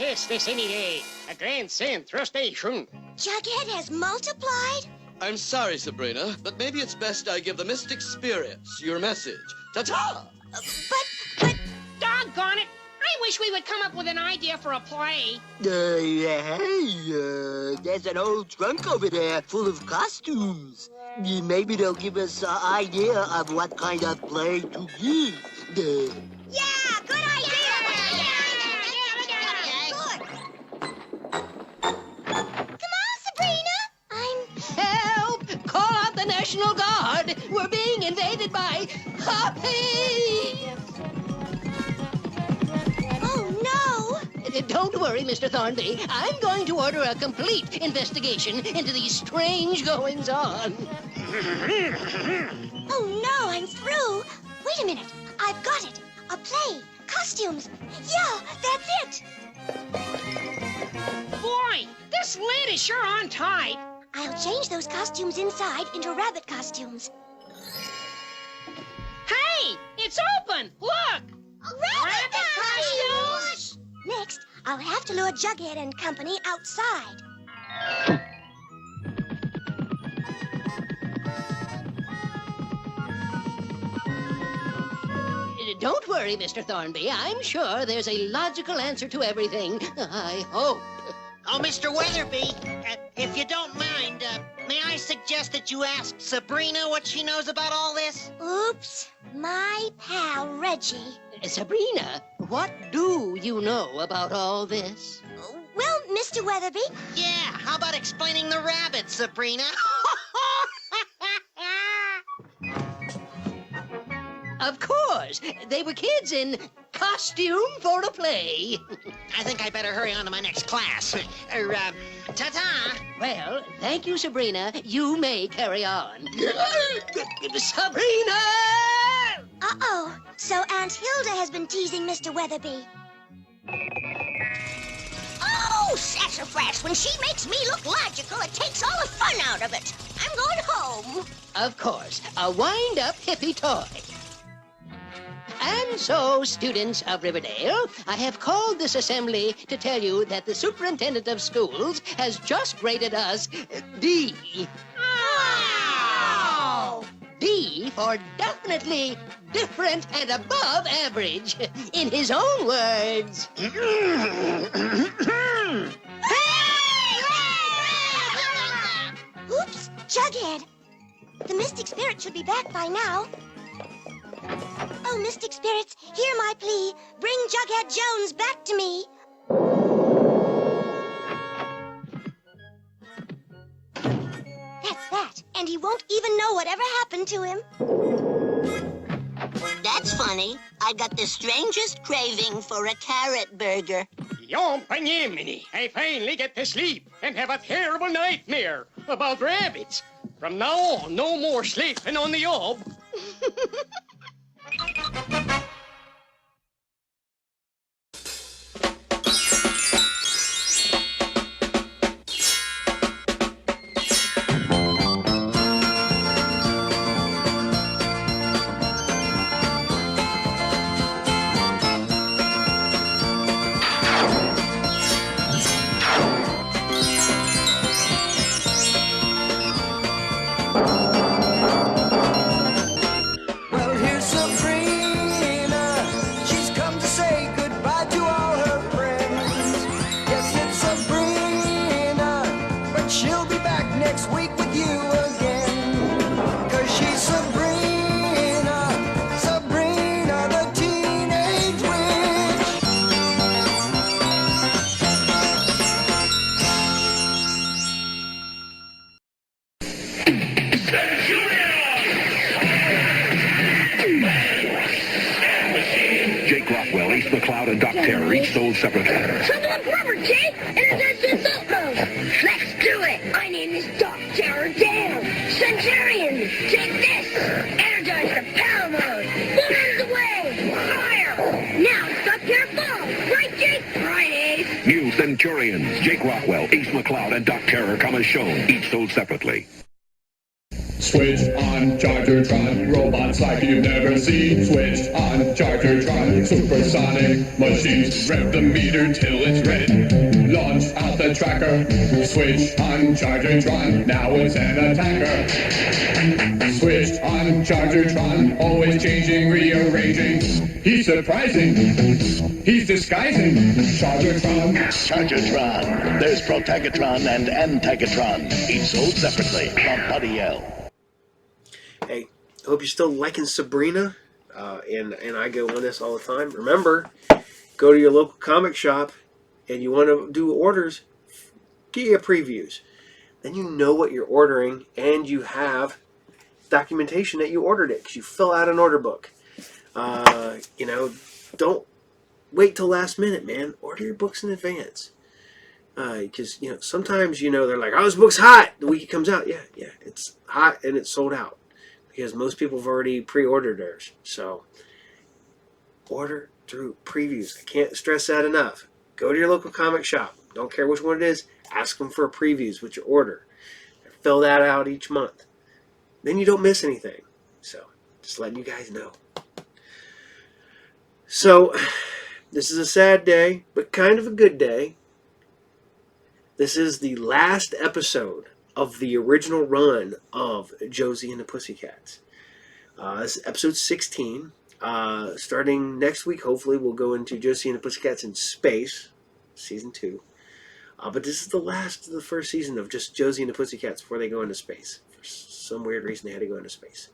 Speaker 19: If this any day, a grand central station.
Speaker 12: Jughead has multiplied?
Speaker 7: I'm sorry, Sabrina, but maybe it's best I give the mystic spirits your message. Ta-ta!
Speaker 12: But...
Speaker 19: Doggone it! I wish we would come up with an idea for a play.
Speaker 21: There's an old trunk over there full of costumes. Maybe they'll give us an idea of what kind of play to give.
Speaker 12: Yeah, good idea! Come on, Sabrina!
Speaker 14: Help! Call out the National Guard! We're being invaded by puppies!
Speaker 12: Oh, no!
Speaker 14: Don't worry, Mr. Thornby. I'm going to order a complete investigation into these strange goings-on.
Speaker 12: Oh, no, I'm through. Wait a minute. I've got it. A play. Costumes. Yeah, that's it.
Speaker 19: Boy, this lid is sure on tight.
Speaker 12: I'll change those costumes inside into rabbit costumes.
Speaker 19: Hey, it's open. Look.
Speaker 12: Rabbit costumes! Next, I'll have to lure Jughead and company outside.
Speaker 14: Don't worry, Mr. Thornby. I'm sure there's a logical answer to everything. I hope.
Speaker 15: Oh, Mr. Weatherby, if you don't mind, may I suggest that you ask Sabrina what she knows about all this?
Speaker 12: Oops, my pal Reggie.
Speaker 14: Sabrina, what do you know about all this?
Speaker 12: Well, Mr. Weatherby...
Speaker 15: Yeah, how about explaining the rabbits, Sabrina?
Speaker 14: Of course. They were kids in costume for a play.
Speaker 15: I think I better hurry on to my next class. Ta-ta!
Speaker 14: Well, thank you, Sabrina. You may carry on. Sabrina!
Speaker 12: Uh-oh. So Aunt Hilda has been teasing Mr. Weatherby.
Speaker 16: Oh, sassafras, when she makes me look logical, it takes all the fun out of it. I'm going home.
Speaker 14: Of course, a wind-up hippie toy. And so, students of Riverdale, I have called this assembly to tell you that the superintendent of schools has just graded us D.
Speaker 16: Oh!
Speaker 14: D for definitely different and above average. In his own words.
Speaker 12: Oops, Jughead. The Mystic Spirit should be back by now. Oh, Mystic Spirits, hear my plea. Bring Jughead Jones back to me. That's that, and he won't even know whatever happened to him.
Speaker 16: That's funny. I got the strangest craving for a carrot burger.
Speaker 19: Yon Panyemini, I finally get to sleep and have a terrible nightmare about rabbits. From now on, no more sleeping on the job.
Speaker 10: Well, here's Sabrina. She's come to say goodbye to all her friends. Yes, it's Sabrina, but she'll be back next week with you again. 'Cause she's Sabrina, Sabrina the Teenage Witch.
Speaker 5: Jake Rockwell, Ace McCloud, and Doc Terror each sold separately.
Speaker 22: Trouble up rubber, Jake! Energize this utmost! Let's do it! My name is Doc Terror Dale! Centurion! Take this! Energize the power mode! Balloons away! Fire! Now stop your ball! Right, Jake? Right, Ace!
Speaker 5: New Centurions, Jake Rockwell, Ace McCloud, and Doc Terror come as shown, each sold separately.
Speaker 23: Switch on Chargertron, robots like you've never seen. Switch on Chargertron, supersonic machines. Rev the meter till it's red. Launch out the tracker. Switch on Chargertron, now it's an attacker. Switch on Chargertron, always changing, rearranging. He's surprising. He's disguising. Chargertron.
Speaker 24: Chargertron. There's Protagatron and Antagatron, each sold separately from Buddy L.
Speaker 1: Hey, I hope you're still liking Sabrina, and I go on this all the time. Remember, go to your local comic shop, and you want to do orders, get your previews. Then you know what you're ordering, and you have documentation that you ordered it, because you fill out an order book. Don't wait till last minute, man. Order your books in advance. Because, sometimes, they're like, oh, this book's hot the week it comes out. Yeah, it's hot, and it's sold out. Because most people have already pre-ordered theirs. So, order through previews. I can't stress that enough. Go to your local comic shop. Don't care which one it is. Ask them for previews with your order. Fill that out each month. Then you don't miss anything. So, just letting you guys know. So, this is a sad day, but kind of a good day. This is the last episode of the original run of Josie and the Pussycats. This is episode 16. Starting next week, hopefully, we'll go into Josie and the Pussycats in Space, season 2. But this is the last of the first season of just Josie and the Pussycats before they go into space. For some weird reason, they had to go into space.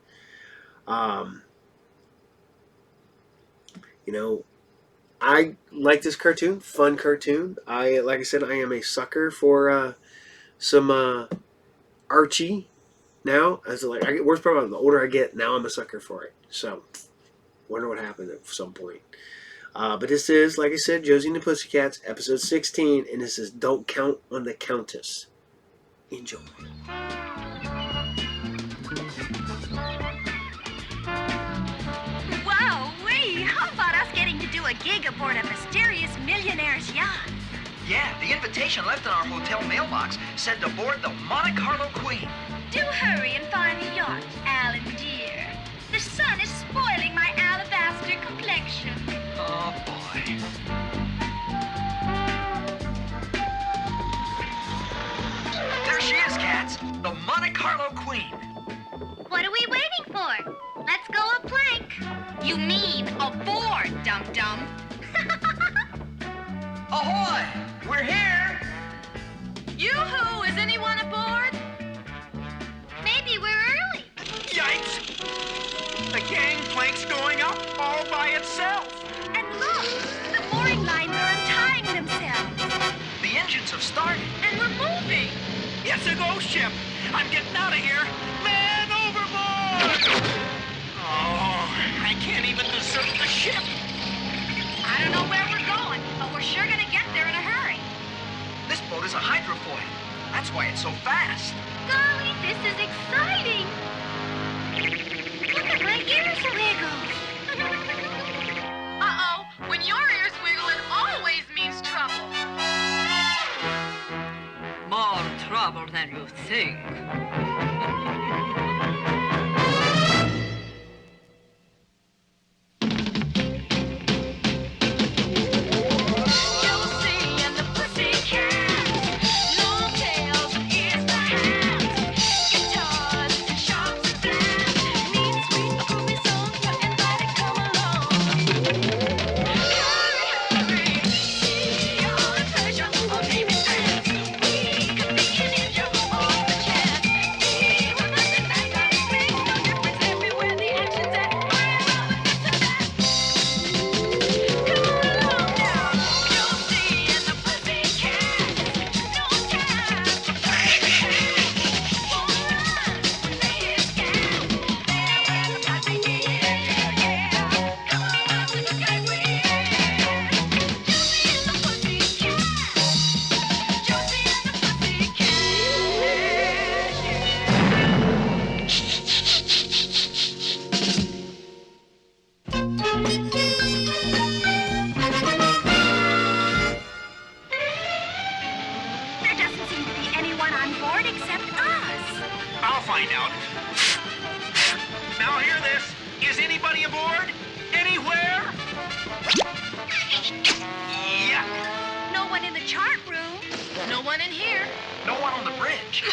Speaker 1: I like this cartoon, fun cartoon. Like I said, I am a sucker for some Archie now. I get worse problem. The older I get, now I'm a sucker for it. So, wonder what happened at some point. But this is, like I said, Josie and the Pussycats, episode 16, and this is Don't Count on the Countess. Enjoy.
Speaker 2: Wow-wee! How about us getting to do a gig aboard a mysterious millionaire's yacht?
Speaker 4: Yeah, the invitation left in our hotel mailbox said to board the Monte Carlo Queen.
Speaker 2: Do hurry and find the yacht, Alan dear. The sun is spoiling my alabaster complexion.
Speaker 4: Oh, boy. There she is, cats. The Monte Carlo Queen.
Speaker 2: What are we waiting for? Let's go a plank. You mean aboard, dum-dum.
Speaker 4: Ahoy! We're here!
Speaker 2: Yoo-hoo! Is anyone aboard? Maybe we're early.
Speaker 4: Yikes! The gangplank's going up all by itself.
Speaker 2: And look! The mooring lines are untying themselves.
Speaker 4: The engines have started.
Speaker 2: And we're moving.
Speaker 4: It's a ghost ship. I'm getting out of here. Man overboard! Oh, I can't even desert the ship.
Speaker 2: I don't know where we're going, but we're sure gonna get there in a hurry.
Speaker 4: This boat is a hydrofoil. That's why it's so fast.
Speaker 2: Golly, this is exciting. Look at my ears wiggle. Uh-oh, when your ears wiggle, it always means trouble.
Speaker 11: More trouble than you think.
Speaker 4: find out. Now hear this. Is anybody aboard? Anywhere? Yuck.
Speaker 2: No one in the chart room. No one in here.
Speaker 4: No one on the bridge.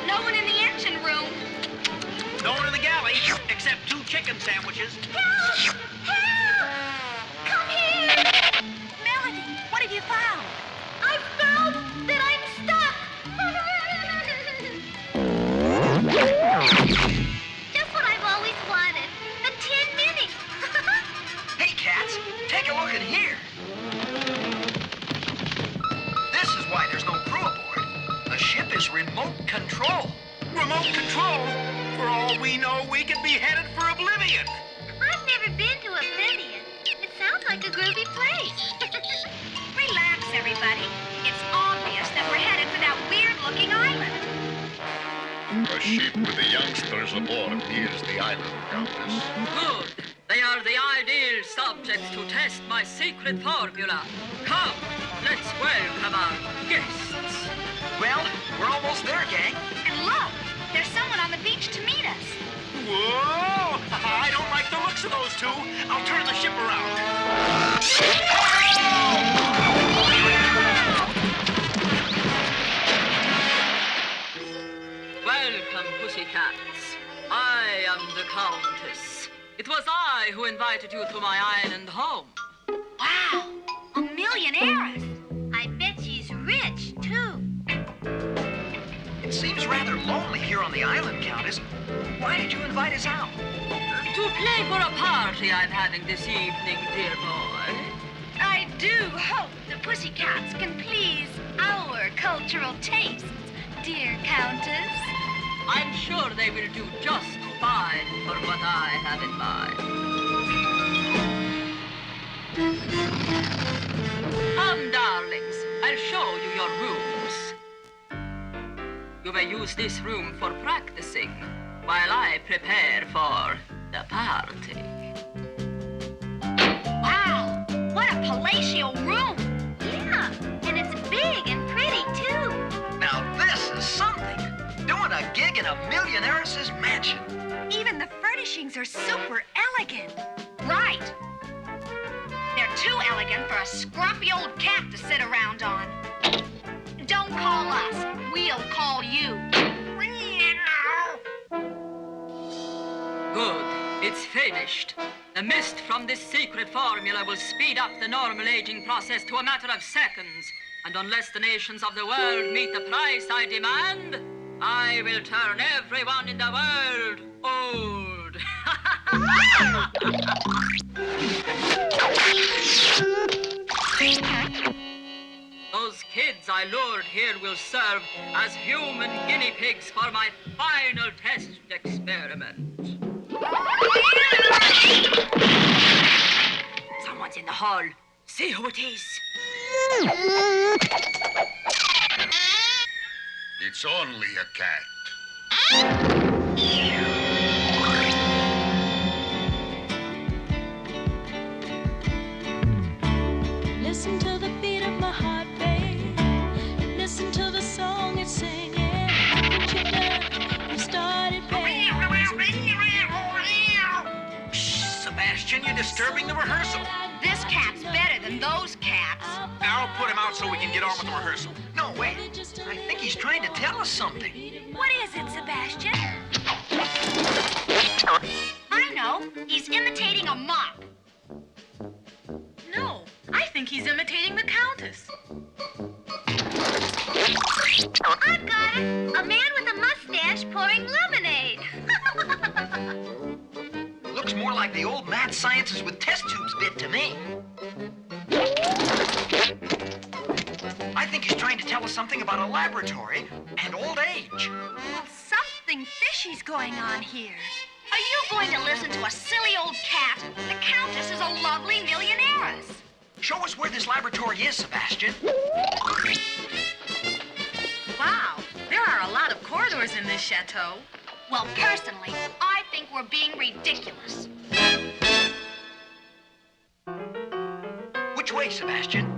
Speaker 2: No one in the engine room.
Speaker 4: No one in the galley, except 2 chicken sandwiches.
Speaker 2: Help! Help! Come here! Melody, what have you found? I found that I'm stuck! Just what I've always wanted. The Tin Mini.
Speaker 4: Hey, cats, take a look in here. This is why there's no crew aboard. The ship is remote control. Remote control? For all we know, we could be headed for oblivion.
Speaker 2: I've never been to Oblivion. It sounds like a groovy place. Relax, everybody. It's obvious that we're headed for that weird-looking island.
Speaker 13: The ship with the youngsters aboard is the island, Countess.
Speaker 11: Good. They are the ideal subjects to test my secret formula. Come, let's welcome our guests.
Speaker 4: Well, we're almost there, gang.
Speaker 2: And look, there's someone on the beach to meet us.
Speaker 4: Whoa! I don't like the looks of those two. I'll turn the ship around.
Speaker 11: Welcome, pussycats. I am the Countess. It was I who invited you to my island home.
Speaker 2: Wow, a millionaire. I bet she's rich, too.
Speaker 4: It seems rather lonely here on the island, Countess. Why did you invite us out?
Speaker 11: To play for a party I'm having this evening, dear boy.
Speaker 2: I do hope the pussycats can please our cultural tastes, dear Countess.
Speaker 11: I'm sure they will do just fine for what I have in mind. Come, darlings, I'll show you your rooms. You may use this room for practicing while I prepare for the party.
Speaker 2: Wow, what a palatial room. Yeah, and it's big and pretty, too.
Speaker 4: Now this is something. Doing a gig in a millionaire's mansion.
Speaker 2: Even the furnishings are super elegant. Right. They're too elegant for a scruffy old cat to sit around on. Don't call us. We'll call you.
Speaker 11: Good. It's finished. The mist from this secret formula will speed up the normal aging process to a matter of seconds. And unless the nations of the world meet the price I demand, I will turn everyone in the world old. Those kids I lured here will serve as human guinea pigs for my final test experiment. Someone's in the hall. See who it is.
Speaker 13: It's only a cat.
Speaker 3: Listen to the beat of my heart, babe. Listen to the song it's singing. What you done? You started playing.
Speaker 4: Shh, Sebastian, you're disturbing the rehearsal.
Speaker 2: This cat's better than those cats.
Speaker 4: I'll put him out so we can get on with the rehearsal. No, wait. I think he's trying to tell us something.
Speaker 2: What is it, Sebastian? I know. He's imitating a mop.
Speaker 8: No, I think he's imitating the Countess.
Speaker 2: I've got it. A man with a mustache pouring lemonade.
Speaker 4: Looks more like the old mad sciences with test tubes bit to me. I think he's trying to tell us something about a laboratory and old age.
Speaker 2: Well, something fishy's going on here. Are you going to listen to a silly old cat? The Countess is a lovely millionairess.
Speaker 4: Show us where this laboratory is, Sebastian.
Speaker 8: Wow, there are a lot of corridors in this chateau.
Speaker 2: Well, personally, I think we're being ridiculous.
Speaker 4: Which way, Sebastian?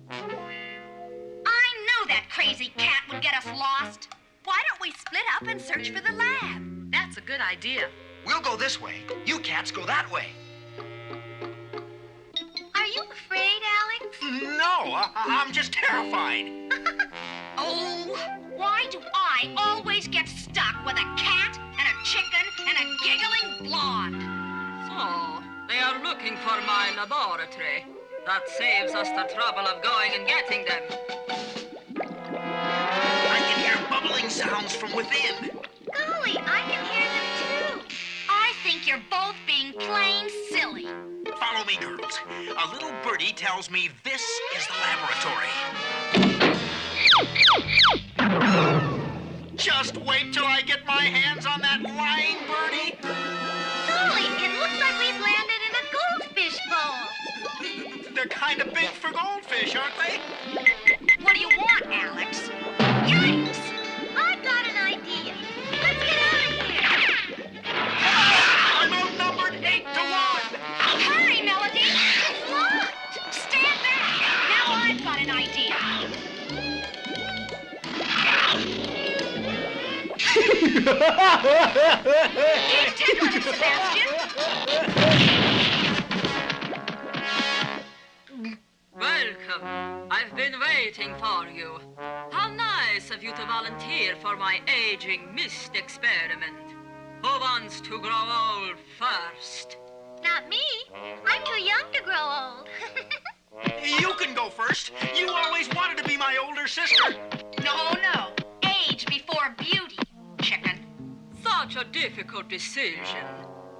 Speaker 2: I knew that crazy cat would get us lost. Why don't we split up and search for the lab?
Speaker 8: That's a good idea.
Speaker 4: We'll go this way. You cats go that way.
Speaker 2: Are you afraid, Alex?
Speaker 4: No, I'm just terrified.
Speaker 2: Oh, why do I always get stuck with a cat and a chicken and a giggling blonde?
Speaker 11: So, they are looking for my laboratory. That saves us the trouble of going and getting them.
Speaker 4: I can hear bubbling sounds from within.
Speaker 2: Golly, I can hear them too. I think you're both being plain silly.
Speaker 4: Follow me, girls. A little birdie tells me this is the laboratory. Just wait till I get my hands on that lying birdie.
Speaker 2: Golly, it looks like we've landed in a goldfish bowl.
Speaker 4: They're kind of big for goldfish, aren't they?
Speaker 2: What do you want, Alex? Yikes! I've got an idea. Let's get out of here.
Speaker 4: I'm outnumbered 8-1.
Speaker 2: Hurry, Melody. It's locked. Stand back. Now I've got an idea. Keep tickling him, Sebastian.
Speaker 11: Welcome. I've been waiting for you. How nice of you to volunteer for my aging mist experiment. Who wants to grow old first?
Speaker 2: Not me. I'm too young to grow old.
Speaker 4: You can go first. You always wanted to be my older sister.
Speaker 2: No. Age before beauty, chicken.
Speaker 11: Such a difficult decision.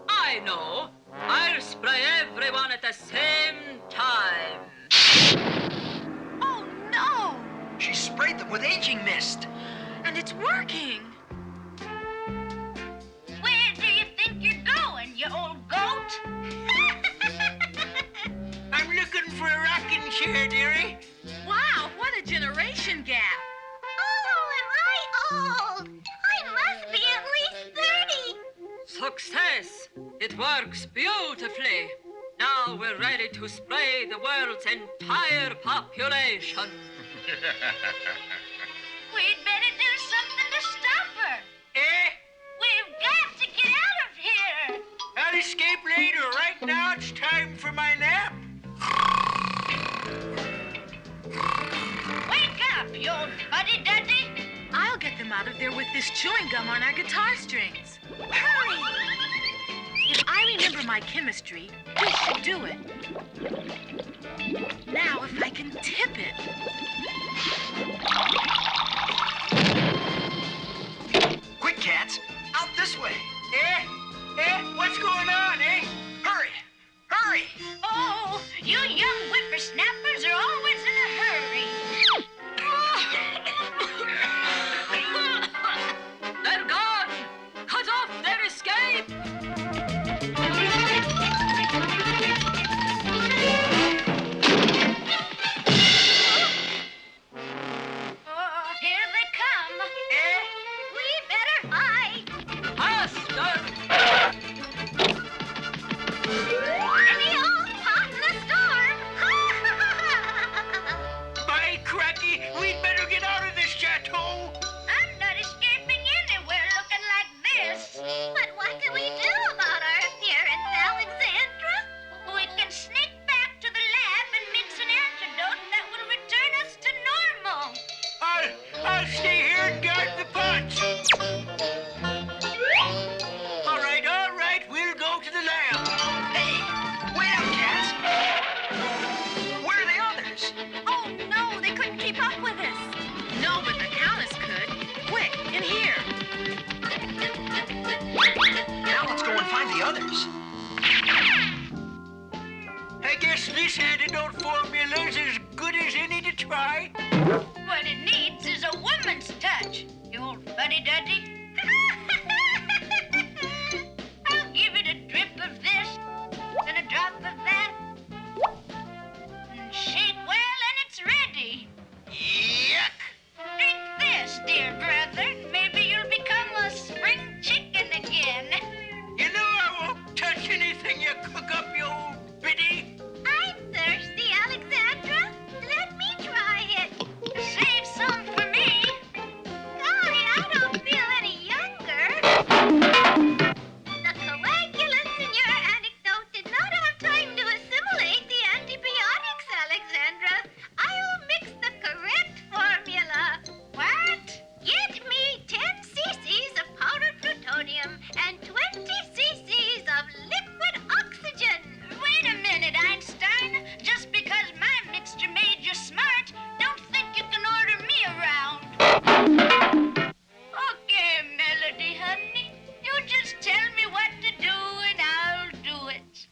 Speaker 11: I know. I'll spray everyone at the same time.
Speaker 2: Oh, no.
Speaker 4: She sprayed them with aging mist.
Speaker 8: And it's working.
Speaker 2: Where do you think you're going, you old goat?
Speaker 4: I'm looking for a rocking chair, dearie.
Speaker 8: Wow, what a generation gap.
Speaker 2: Oh, am I old. I must be at least 30.
Speaker 11: Success! It works beautifully. Now we're ready to spray the world's entire population.
Speaker 2: We'd better do something to stop her.
Speaker 4: Eh?
Speaker 2: We've got to get out of here.
Speaker 4: I'll escape later. Right now, it's time for my nap.
Speaker 2: Wake up, you old fuddy-duddy.
Speaker 8: I'll get them out of there with this chewing gum on our guitar strings.
Speaker 2: Hurry.
Speaker 8: If I remember my chemistry, we should do it. Now, if I can tip it.
Speaker 4: Quick, cats. Out this way. What's going on, eh? Hurry. Hurry.
Speaker 2: Oh, you young whippersnappers are always in a hurry.
Speaker 11: They're gone! Cut off their escape!
Speaker 2: Here they come. We better hide.
Speaker 11: Faster!
Speaker 2: Any old pot in the storm.
Speaker 4: By cracky, we'd better get out of this chateau.
Speaker 2: I'm not escaping anywhere looking like this. But what can we do about our appearance, Alexandra? We can sneak back to the lab and mix an antidote that will return us to normal.
Speaker 4: I'll stay here and guard the pots. All right, we'll go to the lab. Hey, wait up, cats. Where are the others?
Speaker 8: Oh, no, they couldn't keep up with us. No, but the Countess could. Quick, in here.
Speaker 4: Now let's go and find the others. I guess this antidote formula's as good as any to try.
Speaker 2: What it needs is a woman's touch, you old fuddy-duddy. I'll give it a drip of this, then a drop of that. And shake well and it's ready.
Speaker 4: Yuck!
Speaker 2: Drink this, dear brother. Maybe you'll become a spring chicken again.
Speaker 4: You know I won't touch anything you cook up, you old biddy.
Speaker 2: I'm thirsty, Alexandra. Let me try it. Save some for me. Golly, I don't feel any younger. The coagulants in your anecdote did not have time to assimilate the antibiotics, Alexandra. I'll mix the correct formula. What? Get me 10 cc's of powdered plutonium and 20 cc's of liquid oxygen. Wait a minute, Einstein. Just because my mixture made you smart, don't think you can order me around. Okay, Melody, honey. You just tell me what to do and I'll do it.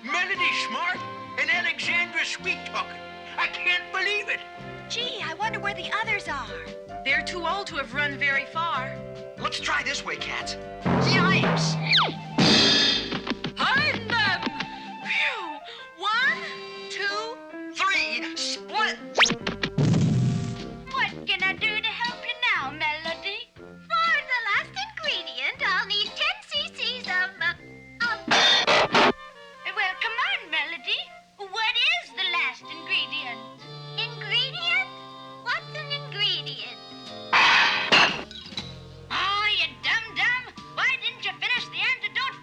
Speaker 4: Melody's smart and Alexandra sweet-talking. I can't believe it.
Speaker 8: Gee, I wonder where the others are. They're too old to have run very far.
Speaker 4: Let's try this way, cats. Yikes!
Speaker 11: Find them!
Speaker 8: Phew! 1, 2,
Speaker 4: 3, split!
Speaker 2: What can I do to help you now, Melody? For the last ingredient, I'll need 10 cc's of... Well, come on, Melody. What is the last ingredient? Ingredient? What's an ingredient? Oh, you dum-dum! Why didn't you finish the antidote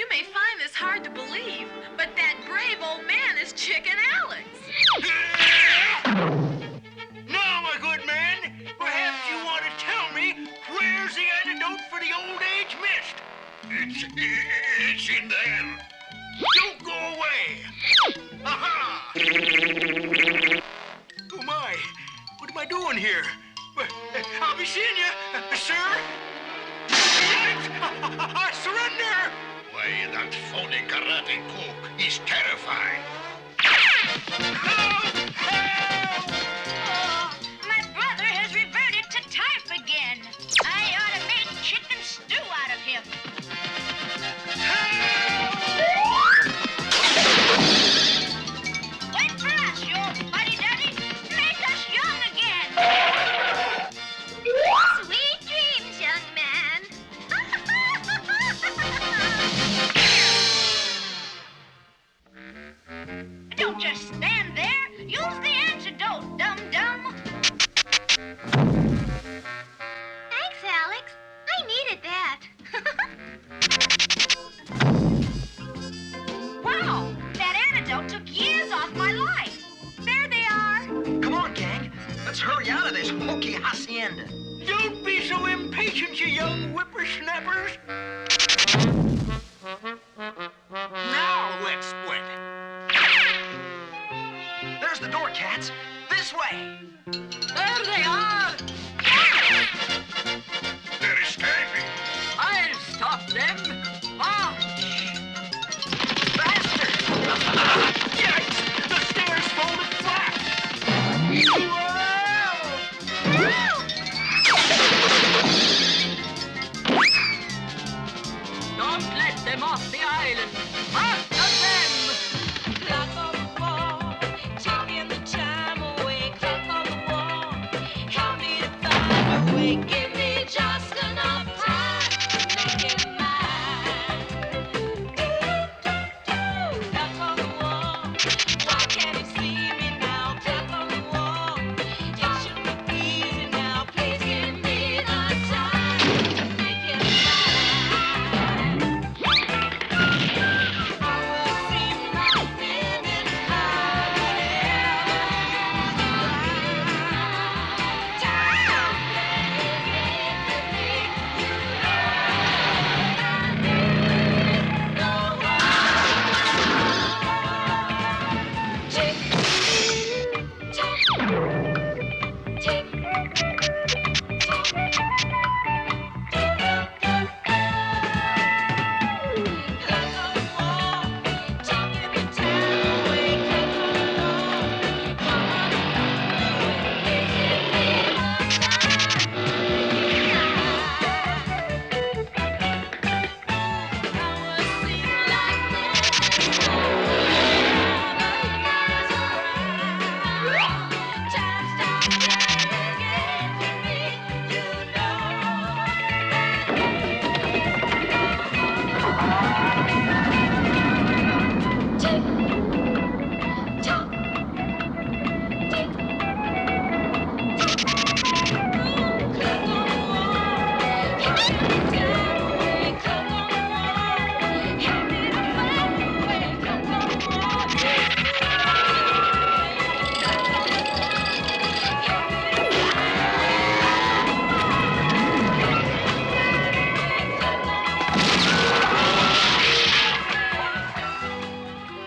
Speaker 8: You may find this hard to believe, but that brave old man is Chicken Alex.
Speaker 4: Now, my good man, perhaps you want to tell me where's the antidote for the old age mist? It's in there. Don't go away. Aha! Oh, my. What am I doing here? I'll be seeing you, sir. I surrender!
Speaker 13: Why, that phony karate cook, he's terrified.
Speaker 2: My brother has reverted to type again. I ought to make chicken stew out of him. Wait for us, you fuddy-duddy. Make us young again. Sweet dreams, young man. Don't just stand there. Use the antidote, dum-dum. Thanks, Alex. I needed that. Wow, that antidote took years off my life. There they are.
Speaker 4: Come on, gang. Let's hurry out of this hokey hacienda. Don't be so impatient, you young whippersnappers. Now let's split. There's the door, cats. This way.
Speaker 11: There they are!
Speaker 13: They're escaping.
Speaker 11: I'll stop them! March!
Speaker 4: Faster! Yikes! The stairs folded flat!
Speaker 11: Don't let them off the island! After them!
Speaker 3: Clock on the wall, ticking the time away. Clock on the wall, help me to find a way. Give me just enough time to make it mine. Clock on the wall, why can't you see me now? Clock on the wall, it should be easy now. Please give me the time to make it mine.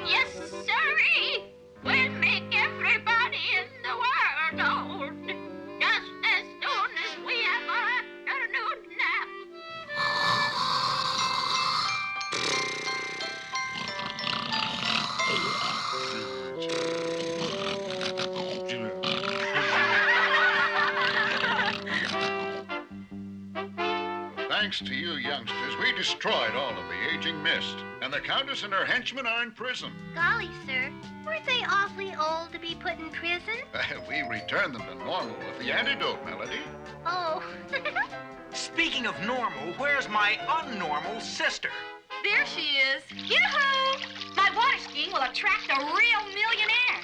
Speaker 2: Yes, sirree. We'll make everybody in the world old. Just as soon as we have our afternoon nap.
Speaker 13: Thanks to you youngsters, we destroyed all of the aging mist, and the Countess and her henchmen are in prison.
Speaker 2: Golly, sir, weren't they awfully old to be put in prison?
Speaker 13: We returned them to normal with the antidote, Melody.
Speaker 2: Oh.
Speaker 4: Speaking of normal, where's my unnormal sister?
Speaker 8: There she is.
Speaker 2: Yoo-hoo! My water skiing will attract a real millionaire.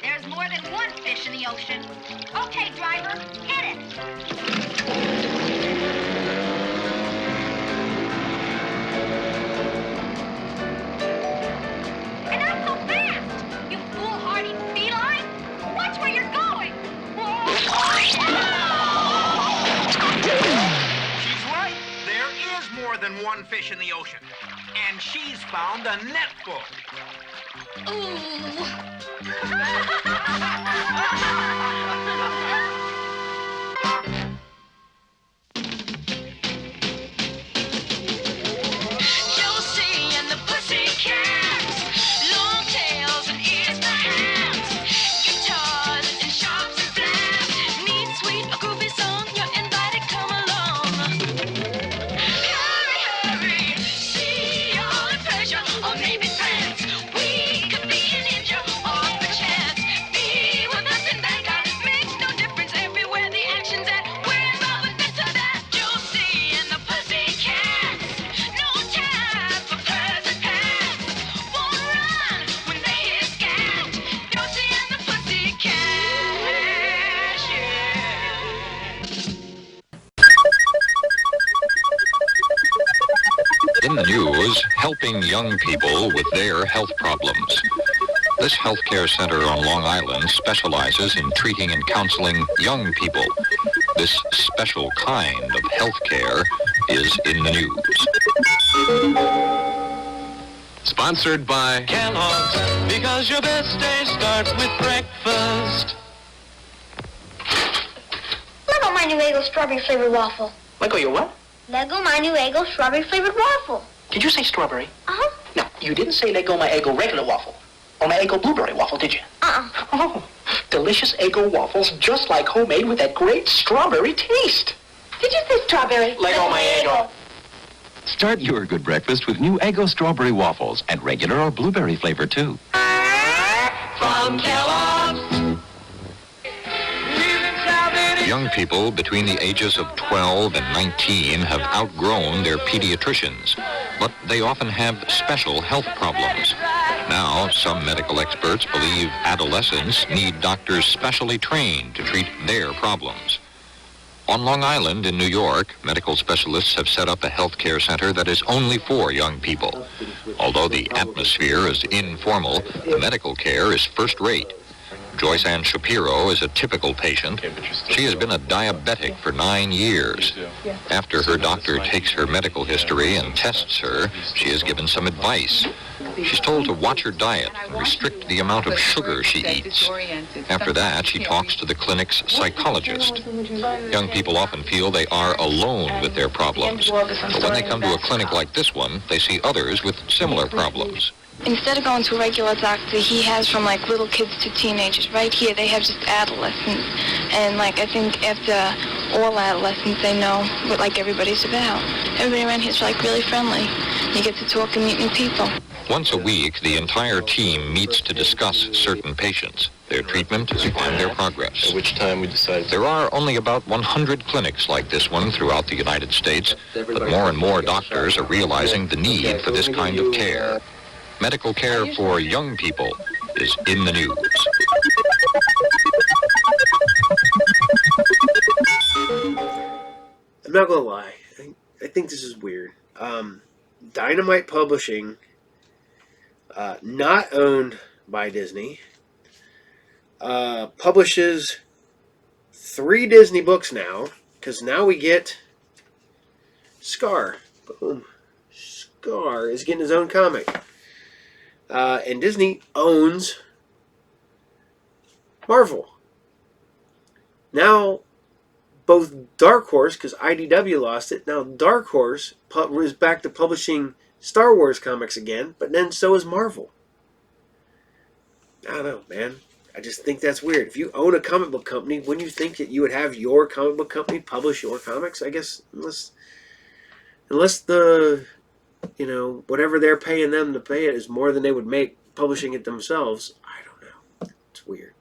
Speaker 2: There's more than one fish in the ocean. Okay, driver, hit it.
Speaker 4: fish in the ocean. And she's found a net full.
Speaker 3: Josie and the Pussycats, long tails and ears for hands, guitars and sharps and flats, neat, sweet, a groovy song. You're invited, come along. Hurry, hurry, see all the pleasure, or maybe friends. We could be an ninja or perchance be with us in Bangkok. Makes no difference everywhere the action's at. We're involved with this or that. Josie and the Pussycats. No time for present past. Won't run when they hear scat. Josie and the Pussycats, yeah.
Speaker 9: In the news, helping young people with their health problems. This healthcare center on Long Island specializes in treating and counseling young people. This special kind of healthcare is in the news. Sponsored by
Speaker 17: Kellogg's, because your best day starts with breakfast.
Speaker 12: Lego my new Eggo strawberry flavored waffle.
Speaker 18: Lego your what?
Speaker 12: Lego my new Eggo strawberry flavored waffle.
Speaker 18: Did you say strawberry?
Speaker 12: Uh-huh.
Speaker 18: No, you didn't say Lego my Eggo regular waffle. Or my Eggo blueberry waffle, did you?
Speaker 12: Uh-uh.
Speaker 18: Oh, delicious Eggo waffles just like homemade with that great strawberry taste.
Speaker 12: Did you say strawberry?
Speaker 18: Lego my Eggo.
Speaker 20: Start your good breakfast with new Eggo strawberry waffles and regular or blueberry flavor too.
Speaker 17: From Kellogg's.
Speaker 9: Young people between the ages of 12 and 19 have outgrown their pediatricians, but they often have special health problems. Now, some medical experts believe adolescents need doctors specially trained to treat their problems. On Long Island in New York, medical specialists have set up a healthcare center that is only for young people. Although the atmosphere is informal, the medical care is first-rate. Joyce Ann Shapiro is a typical patient. She has been a diabetic for 9 years. After her doctor takes her medical history and tests her, she is given some advice. She's told to watch her diet and restrict the amount of sugar she eats. After that, she talks to the clinic's psychologist. Young people often feel they are alone with their problems. But when they come to a clinic like this one, they see others with similar problems.
Speaker 25: Instead of going to a regular doctor, he has from like little kids to teenagers. Right here, they have just adolescents. And like I think after all adolescents, they know what like everybody's about. Everybody around here is like really friendly. You get to talk and meet new people.
Speaker 9: Once a week, the entire team meets to discuss certain patients, their treatment, and their progress. At which time we decided. There are only about 100 clinics like this one throughout the United States, but more and more doctors are realizing the need for this kind of care. Medical care for young people is in the news.
Speaker 1: I'm not gonna lie. I think this is weird. Dynamite Publishing, not owned by Disney, publishes 3 Disney books now, because now we get Scar. Boom. Scar is getting his own comic. And Disney owns Marvel. Now, both Dark Horse, because IDW lost it, now Dark Horse is back to publishing Star Wars comics again, but then so is Marvel. I don't know, man. I just think that's weird. If you own a comic book company, wouldn't you think that you would have your comic book company publish your comics? I guess, unless the, whatever they're paying them to pay it is more than they would make publishing it themselves. I don't know. It's weird.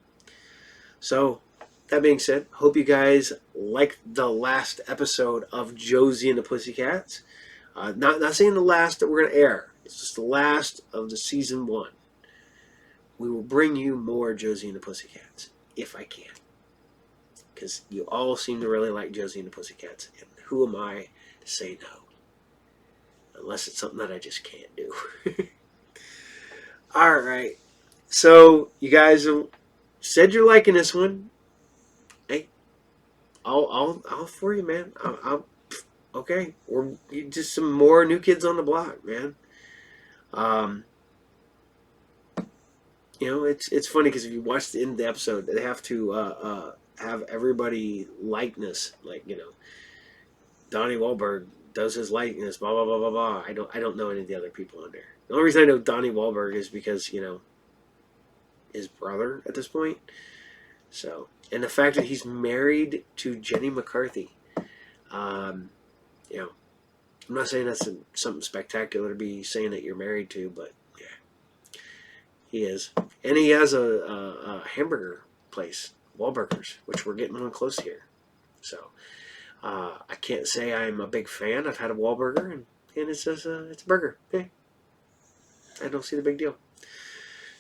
Speaker 1: So, that being said, hope you guys liked the last episode of Josie and the Pussycats. Not saying the last that we're going to air. It's just the last of the season 1. We will bring you more Josie and the Pussycats, if I can. Because you all seem to really like Josie and the Pussycats. And who am I to say no? Unless it's something that I just can't do. Alright. So, you guys said you're liking this one. Hey, all for you, man. Okay, or just some more New Kids on the Block, man. You know, it's funny because if you watch the end of the episode, they have to have everybody likeness, like, you know, Donnie Wahlberg does his likeness, blah blah blah blah blah. I don't know any of the other people on there. The only reason I know Donnie Wahlberg is because, you know, his brother at this point. So, and the fact that he's married to Jenny McCarthy. You know, I'm not saying that's something spectacular to be saying that you're married to, but yeah, he is. And he has a hamburger place, Wahlburgers, which we're getting one close here. So, I can't say I'm a big fan. I've had a Wahlburger, and it's just it's a burger. Okay. I don't see the big deal.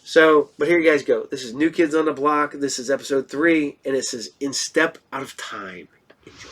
Speaker 1: So, but here you guys go. This is New Kids on the Block. This is episode 3, and it says In Step Out of Time. Enjoy.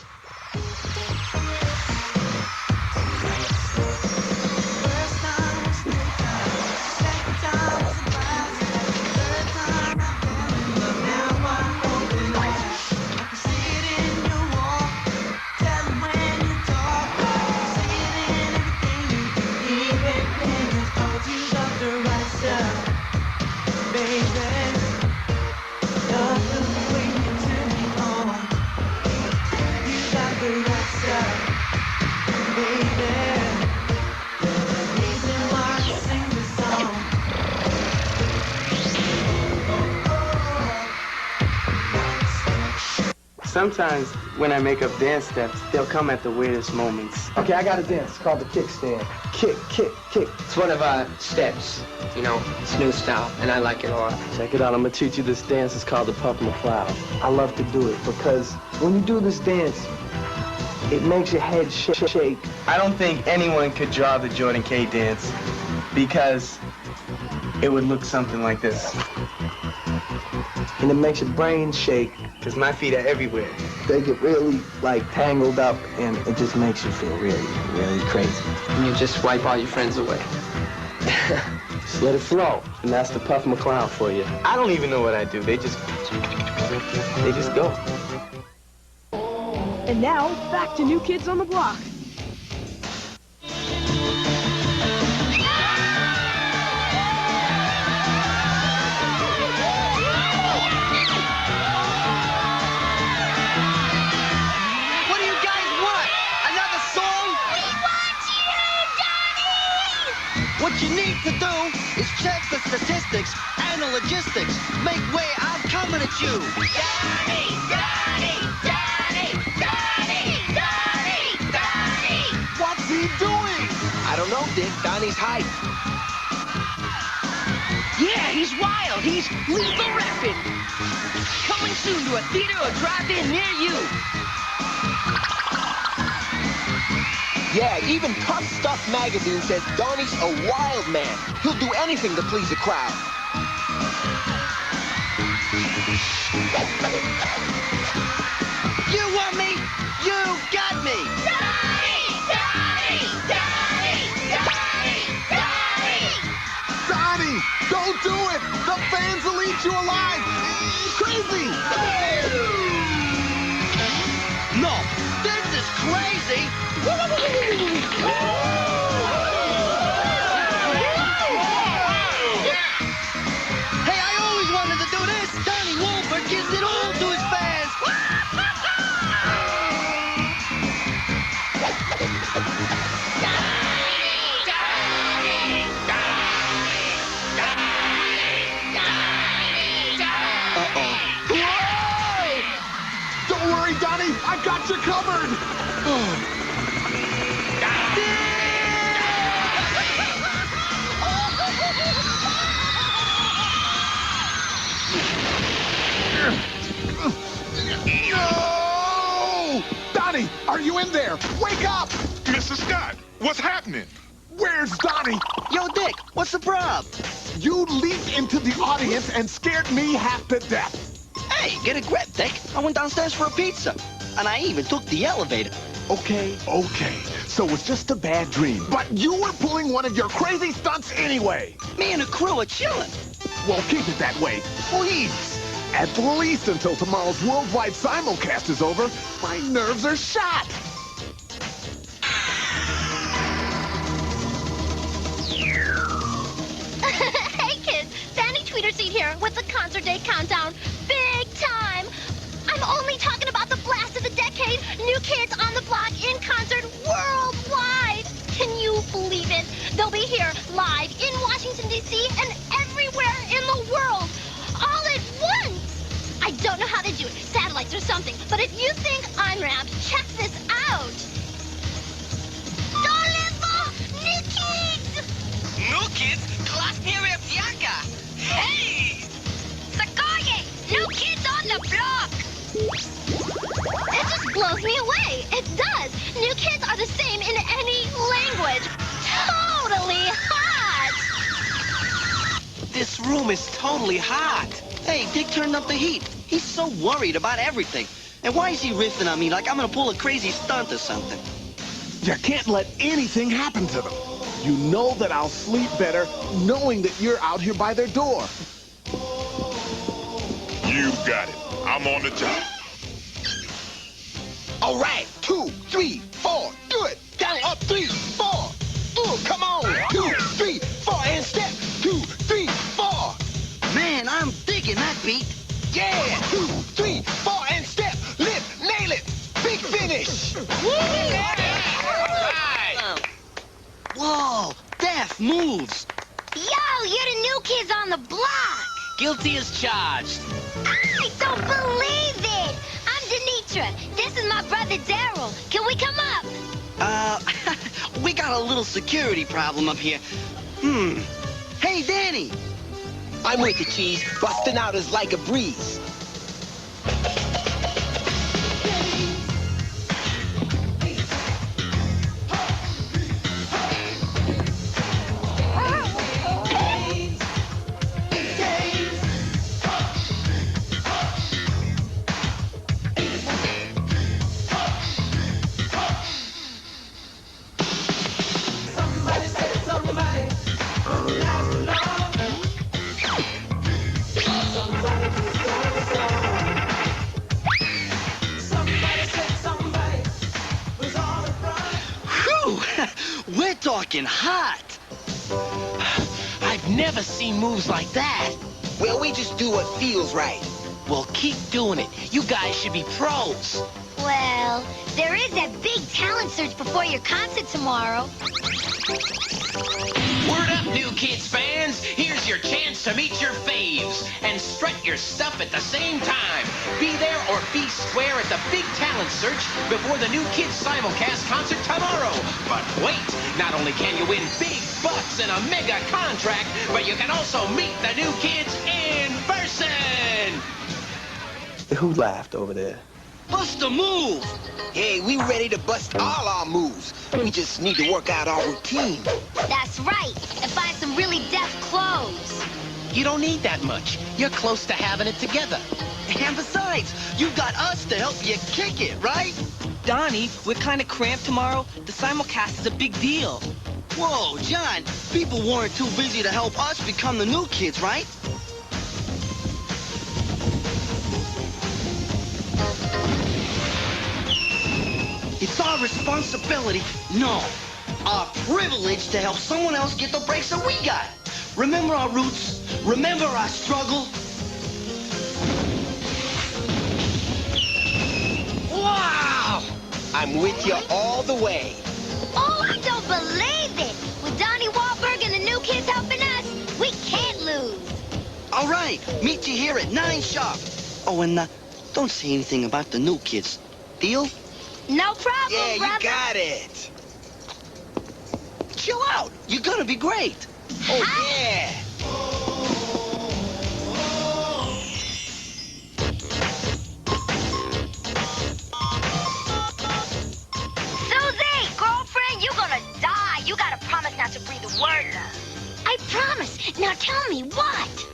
Speaker 6: Sometimes when I make up dance steps, they'll come at the weirdest moments.
Speaker 7: Okay, I got a dance. It's called the kickstand. Kick, kick, kick.
Speaker 6: It's one of our steps, you know, it's new style, and I like it a lot.
Speaker 7: Check it out. I'm gonna teach you this dance. It's called the Puff McCloud. I love to do it because when you do this dance, it makes your head shake.
Speaker 6: I don't think anyone could draw the Jordan K dance because it would look something like this.
Speaker 7: And it makes your brain shake.
Speaker 6: Because my feet are everywhere.
Speaker 7: They get really, like, tangled up, and it just makes you feel really, really crazy.
Speaker 6: And you just wipe all your friends away.
Speaker 7: Just let it flow. And that's the Puff McCloud for you.
Speaker 6: I don't even know what I do. They just go.
Speaker 14: And now, back to New Kids on the Block.
Speaker 15: What you need to do is check the statistics and the logistics. Make way, I'm coming at you. Donnie, Donnie, Donnie, Donnie, Donnie, Donnie. What's he doing? I don't know, Dick. Donnie's hype.
Speaker 22: Yeah, he's wild. He's lethal rapping. Coming soon to a theater or drive-in near you.
Speaker 15: Yeah, even Tough Stuff magazine says Donnie's a wild man. He'll do anything to please a crowd.
Speaker 22: You want me? You got me.
Speaker 15: Donnie! Donnie! Donnie! Donnie! Donnie! Donnie! Don't do it! The fans will eat you alive! Crazy!
Speaker 22: No, this is crazy. Hey, I always wanted to do this. Donnie Wahlberg gives it all to his fans.
Speaker 15: Uh-oh. Whoa! Don't worry, Donnie. I got you covered.
Speaker 23: No! Donnie, are you in there? Wake up! Mr. Scott, what's happening? Where's Donnie?
Speaker 15: Yo, Dick, what's the prob?
Speaker 23: You leaped into the audience and scared me half to death.
Speaker 15: Hey, get a grip, Dick. I went downstairs for a pizza. And I even took the elevator.
Speaker 23: Okay. So it's just a bad dream. But you were pulling one of your crazy stunts anyway.
Speaker 15: Me and the crew are chilling.
Speaker 23: Well, keep it that way, please. At least until tomorrow's worldwide simulcast is over, my nerves are shot.
Speaker 5: with the concert day countdown. Big time! I'm only talking about the blast of the decade. New Kids on the Block in concert worldwide. Can you believe it? They'll be here live in Washington, D.C. and everywhere in the world. All at once. I don't know how they do it, satellites or something. But if you think I'm rapt, check this out. New Kids!
Speaker 15: New Kids? Klasnere Psiaka! Hey!
Speaker 5: Sakoye! New Kids on the Block! It just blows me away. It does. New Kids are the same in any language. Totally hot!
Speaker 15: This room is totally hot. Hey, Dick turned up the heat. He's so worried about everything. And why is he riffing on me like I'm gonna pull a crazy stunt or something?
Speaker 10: You can't let anything happen to them. You know that I'll sleep better knowing that you're out here by their door.
Speaker 23: You got it. I'm on the job.
Speaker 10: All right, 2, 3, 4, do it. Down, up, 3, 4. Ooh, come on. 2, 3, 4, and step. 2, 3, 4.
Speaker 15: Man, I'm digging that beat.
Speaker 10: Yeah, 2, 3, 4, and step. Lift, nail it. Big finish.
Speaker 15: Whoa, Def moves.
Speaker 5: Yo, you're the New Kids on the Block.
Speaker 15: Guilty as charged.
Speaker 5: I don't believe it. I'm Denitra. This is my brother Daryl. Can we come up?
Speaker 15: We got a little security problem up here. Hey, Danny.
Speaker 7: I'm with you, Cheese. Busting out is like a breeze.
Speaker 15: We're talking hot. I've never seen moves like that.
Speaker 7: Well, we just do what feels right.
Speaker 15: Well, keep doing it. You guys should be pros.
Speaker 5: Well, there is that big talent search before your concert tomorrow.
Speaker 16: Word up, New Kids fans. Here's your chance to meet your faves and strut your stuff at the same time. Be there or be square at the big talent search before the New Kids simulcast concert tomorrow. But wait, not only can you win big bucks and a mega contract, but you can also meet the New Kids in person.
Speaker 7: Who laughed over there?
Speaker 15: Bust a move!
Speaker 7: Hey, we ready to bust all our moves. We just need to work out our routine.
Speaker 5: That's right. And buy some really deft clothes.
Speaker 16: You don't need that much. You're close to having it together.
Speaker 15: And besides, you got us to help you kick it, right?
Speaker 19: Donnie, we're kind of cramped tomorrow. The simulcast is a big deal.
Speaker 15: Whoa, John, people weren't too busy to help us become the New Kids, right? It's our responsibility, no, our privilege to help someone else get the breaks that we got. Remember our roots, remember our struggle.
Speaker 7: Wow! I'm with you all the way.
Speaker 5: Oh, I don't believe it. With Donnie Wahlberg and the New Kids helping us, we can't lose.
Speaker 15: All right, meet you here at 9 sharp. Oh, and don't say anything about the New Kids. Deal?
Speaker 5: No problem,
Speaker 7: yeah,
Speaker 5: brother.
Speaker 7: You got it.
Speaker 15: Chill out. You're gonna be great.
Speaker 7: Oh, yeah.
Speaker 5: Susie, girlfriend, you're gonna die. You gotta promise not to breathe a word, love. I promise. Now tell me what?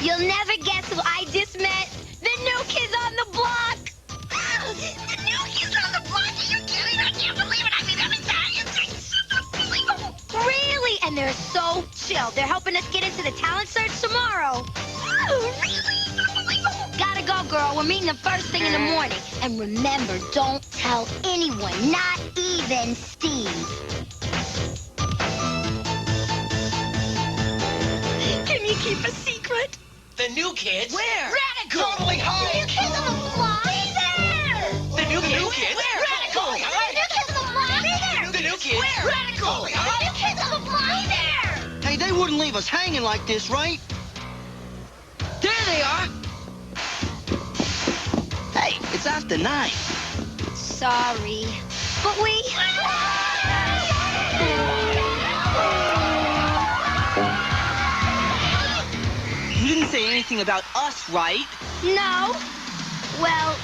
Speaker 5: You'll never guess who I just met. The New Kids on the Block. The New Kids on the Block? Are you kidding? I can't believe it. I mean, I'm Italian. It's unbelievable. Really? And they're so chill. They're helping us get into the talent search tomorrow. Oh, really? Unbelievable. Gotta go, girl. We're meeting them first thing in the morning. And remember, don't tell anyone, not even Steve.
Speaker 19: Can you keep a secret?
Speaker 15: The
Speaker 16: the new kids.
Speaker 19: Where?
Speaker 16: Radical.
Speaker 10: Totally high.
Speaker 5: The new kids on the block? Be there!
Speaker 16: The new kids.
Speaker 5: Where?
Speaker 16: Radical.
Speaker 5: The new kids on the block? Be there!
Speaker 16: The new kids.
Speaker 5: Where?
Speaker 16: Radical.
Speaker 5: The new kids on the block? Be there!
Speaker 15: Hey, they wouldn't leave us hanging like this, right?
Speaker 19: There they are.
Speaker 15: Hey, it's after 9.
Speaker 5: Sorry. But we...
Speaker 19: You didn't say anything about us, right?
Speaker 5: No. Well,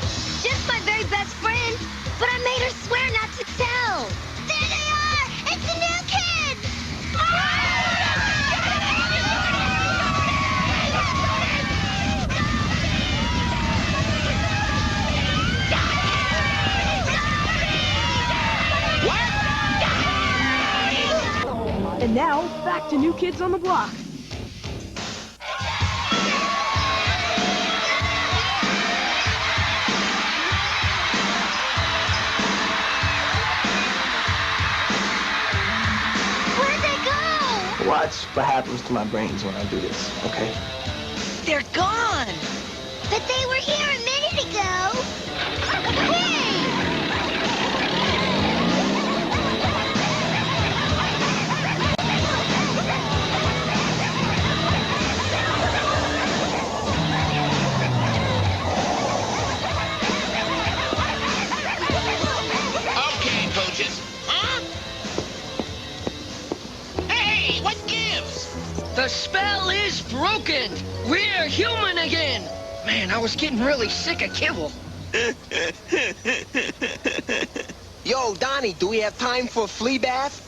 Speaker 5: just my very best friend. But I made her swear not to tell. There they are! It's the new kids!
Speaker 14: And now, back to New Kids on the Block.
Speaker 5: Where'd they go?
Speaker 7: Watch what happens to my brains when I do this, okay?
Speaker 19: They're gone.
Speaker 5: But they were here a minute ago. Hey!
Speaker 16: Okay, coaches. Huh? Hey, what gives?
Speaker 8: The spell is broken. We're human again. Man, I was getting really sick of kibble.
Speaker 10: Yo, Donnie, do we have time for a flea bath?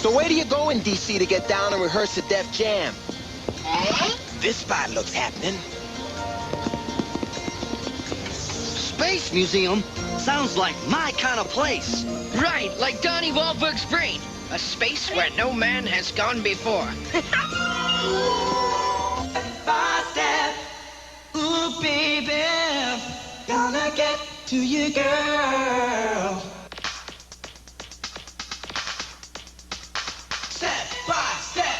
Speaker 10: So where do you go in D.C. to get down and rehearse the Def Jam? This spot looks happening.
Speaker 15: Space Museum? Sounds like my kind of place.
Speaker 8: Right, like Donnie Wahlberg's brain. A space where no man has gone before.
Speaker 15: By step, ooh baby, gonna get to you, girl. Step by step.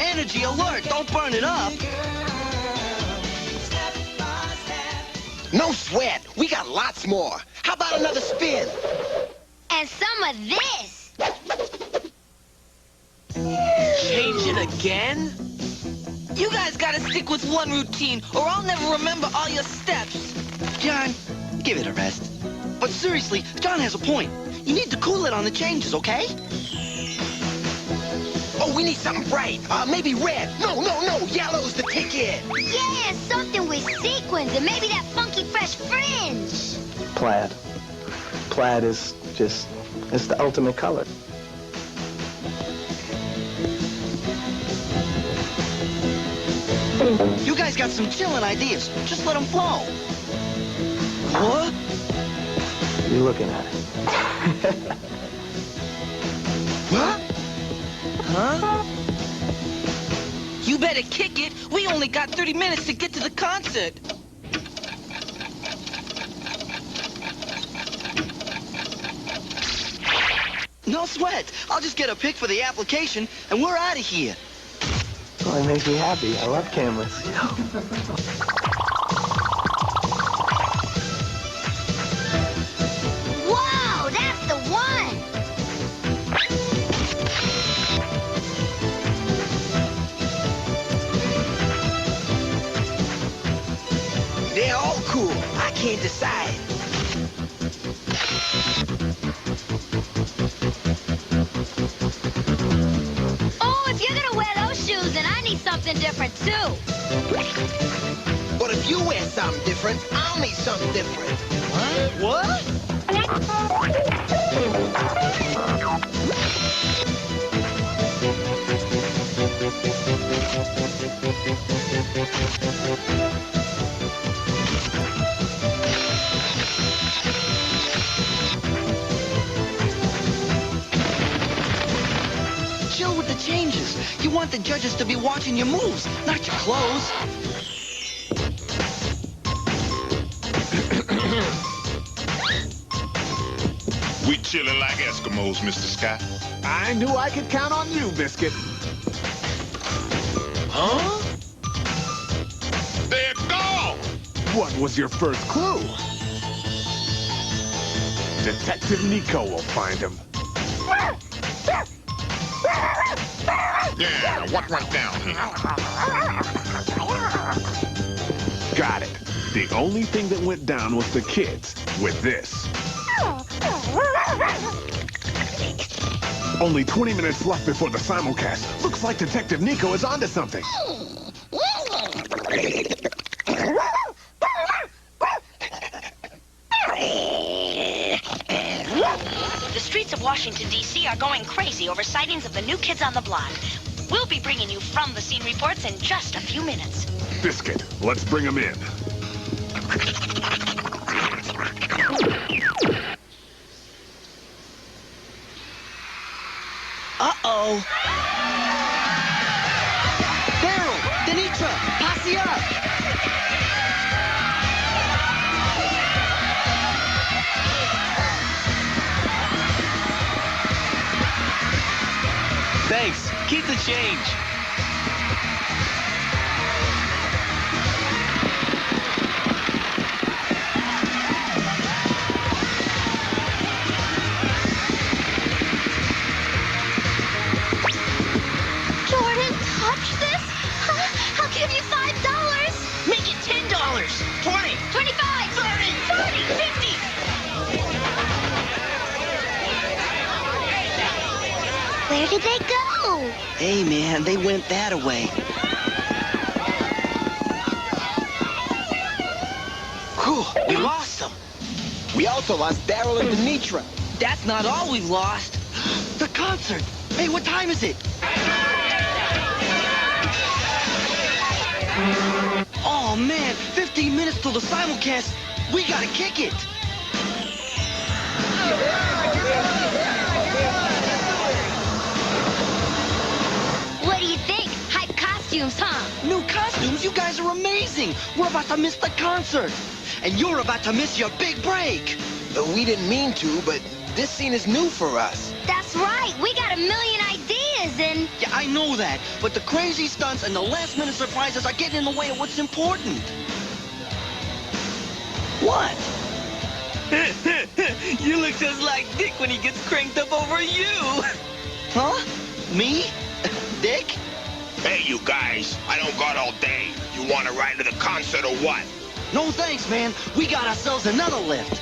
Speaker 15: Energy alert! Don't burn it up!
Speaker 10: No sweat. We got lots more. How about another spin?
Speaker 5: And some of this.
Speaker 19: Change it again? You guys gotta stick with one routine, or I'll never remember all your steps.
Speaker 15: John, give it a rest. But seriously, John has a point. You need to cool it on the changes, okay?
Speaker 10: Oh, we need something bright. Maybe red. No. Yellow's the ticket.
Speaker 5: Yeah, something with sequins and maybe that funky fresh fringe.
Speaker 7: Plaid. Plaid is just, it's the ultimate color.
Speaker 15: You guys got some chillin' ideas. Just let them flow. What?
Speaker 7: You're looking at it.
Speaker 15: What?
Speaker 19: Huh? You better kick it. We only got 30 minutes to get to the concert.
Speaker 15: No sweat. I'll just get a pic for the application, and we're out of here.
Speaker 7: It makes me happy. I love cameras.
Speaker 5: Whoa, that's the one!
Speaker 15: They're all cool. I can't decide.
Speaker 5: Oh, if you're gonna wear those shoes, then I need something different too.
Speaker 15: But if you wear something different, I'll need something different. What? Chill with the changes. You want the judges to be watching your moves, not your clothes.
Speaker 2: We chillin' like Eskimos, Mr. Scott.
Speaker 11: I knew I could count on you, Biscuit.
Speaker 2: Huh? They're gone!
Speaker 11: What was your first clue? Detective Nico will find him.
Speaker 2: Yeah, what went down here?
Speaker 11: Got it. The only thing that went down was the kids with this. Only 20 minutes left before the simulcast. Looks like Detective Nico is onto something.
Speaker 13: The streets of Washington, D.C. are going crazy over sightings of the new kids on the block. We'll be bringing you from the scene reports in just a few minutes.
Speaker 11: Biscuit, let's bring him in.
Speaker 15: Uh-oh. Daryl, Denitra, posse up.
Speaker 6: Thanks. Keep the change.
Speaker 5: Jordan, touch this? I'll give you $5.
Speaker 13: Make it $10. 20.
Speaker 5: 25.
Speaker 13: 30.
Speaker 5: 40.
Speaker 13: 50.
Speaker 5: Where did they go?
Speaker 15: Hey, man, they went that away. Whew, we lost them.
Speaker 10: We also lost Daryl and Denitra.
Speaker 15: That's not all we've lost. The concert. Hey, what time is it? Oh, man, 15 minutes till the simulcast. We gotta kick it.
Speaker 5: What do you think? Hype costumes, huh?
Speaker 15: New costumes? You guys are amazing. We're about to miss the concert. And you're about to miss your big break.
Speaker 10: We didn't mean to, but this scene is new for us.
Speaker 5: That's right. We got a million ideas and...
Speaker 15: Yeah, I know that. But the crazy stunts and the last-minute surprises are getting in the way of what's important. What?
Speaker 19: You look just like Dick when he gets cranked up over you.
Speaker 15: Huh? Me? Dick?
Speaker 2: Hey, you guys, I don't got all day. You want to ride to the concert or what?
Speaker 15: No thanks, man. We got ourselves another lift.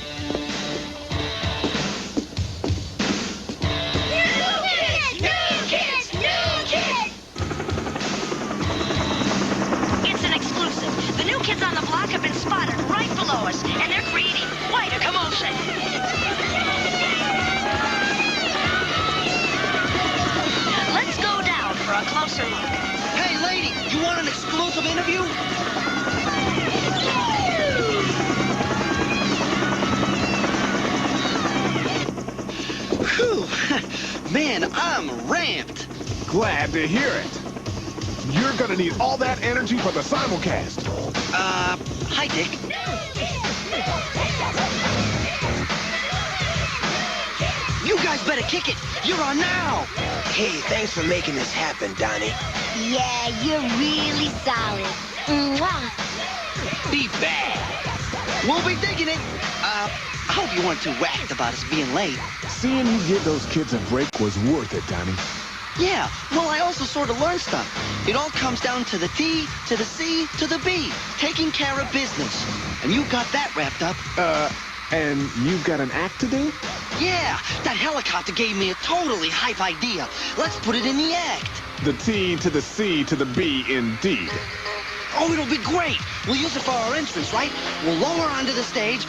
Speaker 13: It's an exclusive. The new kids on the block have been spotted right below us, and they're creating quite a commotion. Let's go down for a closer look.
Speaker 15: Hey, lady, you want an exclusive interview? Whew. Man, I'm ramped.
Speaker 11: Glad to hear it. You're gonna need all that energy for the simulcast.
Speaker 15: Hi, Dick. You guys better kick it. You're on now.
Speaker 10: Hey, thanks for making this happen, Donnie.
Speaker 5: Yeah, you're really solid. Mwah.
Speaker 15: Be bad. We'll be digging it. I hope you weren't too whacked about us being late.
Speaker 11: Seeing you give those kids a break was worth it, Donnie.
Speaker 15: Yeah, well, I also sort of learned stuff. It all comes down to the T, to the C, to the B. Taking care of business. And you got that wrapped up.
Speaker 11: And you've got an act to do?
Speaker 15: Yeah, that helicopter gave me a totally hype idea. Let's put it in the act.
Speaker 11: The T to the C to the B, indeed.
Speaker 15: Oh, it'll be great. We'll use it for our entrance, right? We'll lower onto the stage,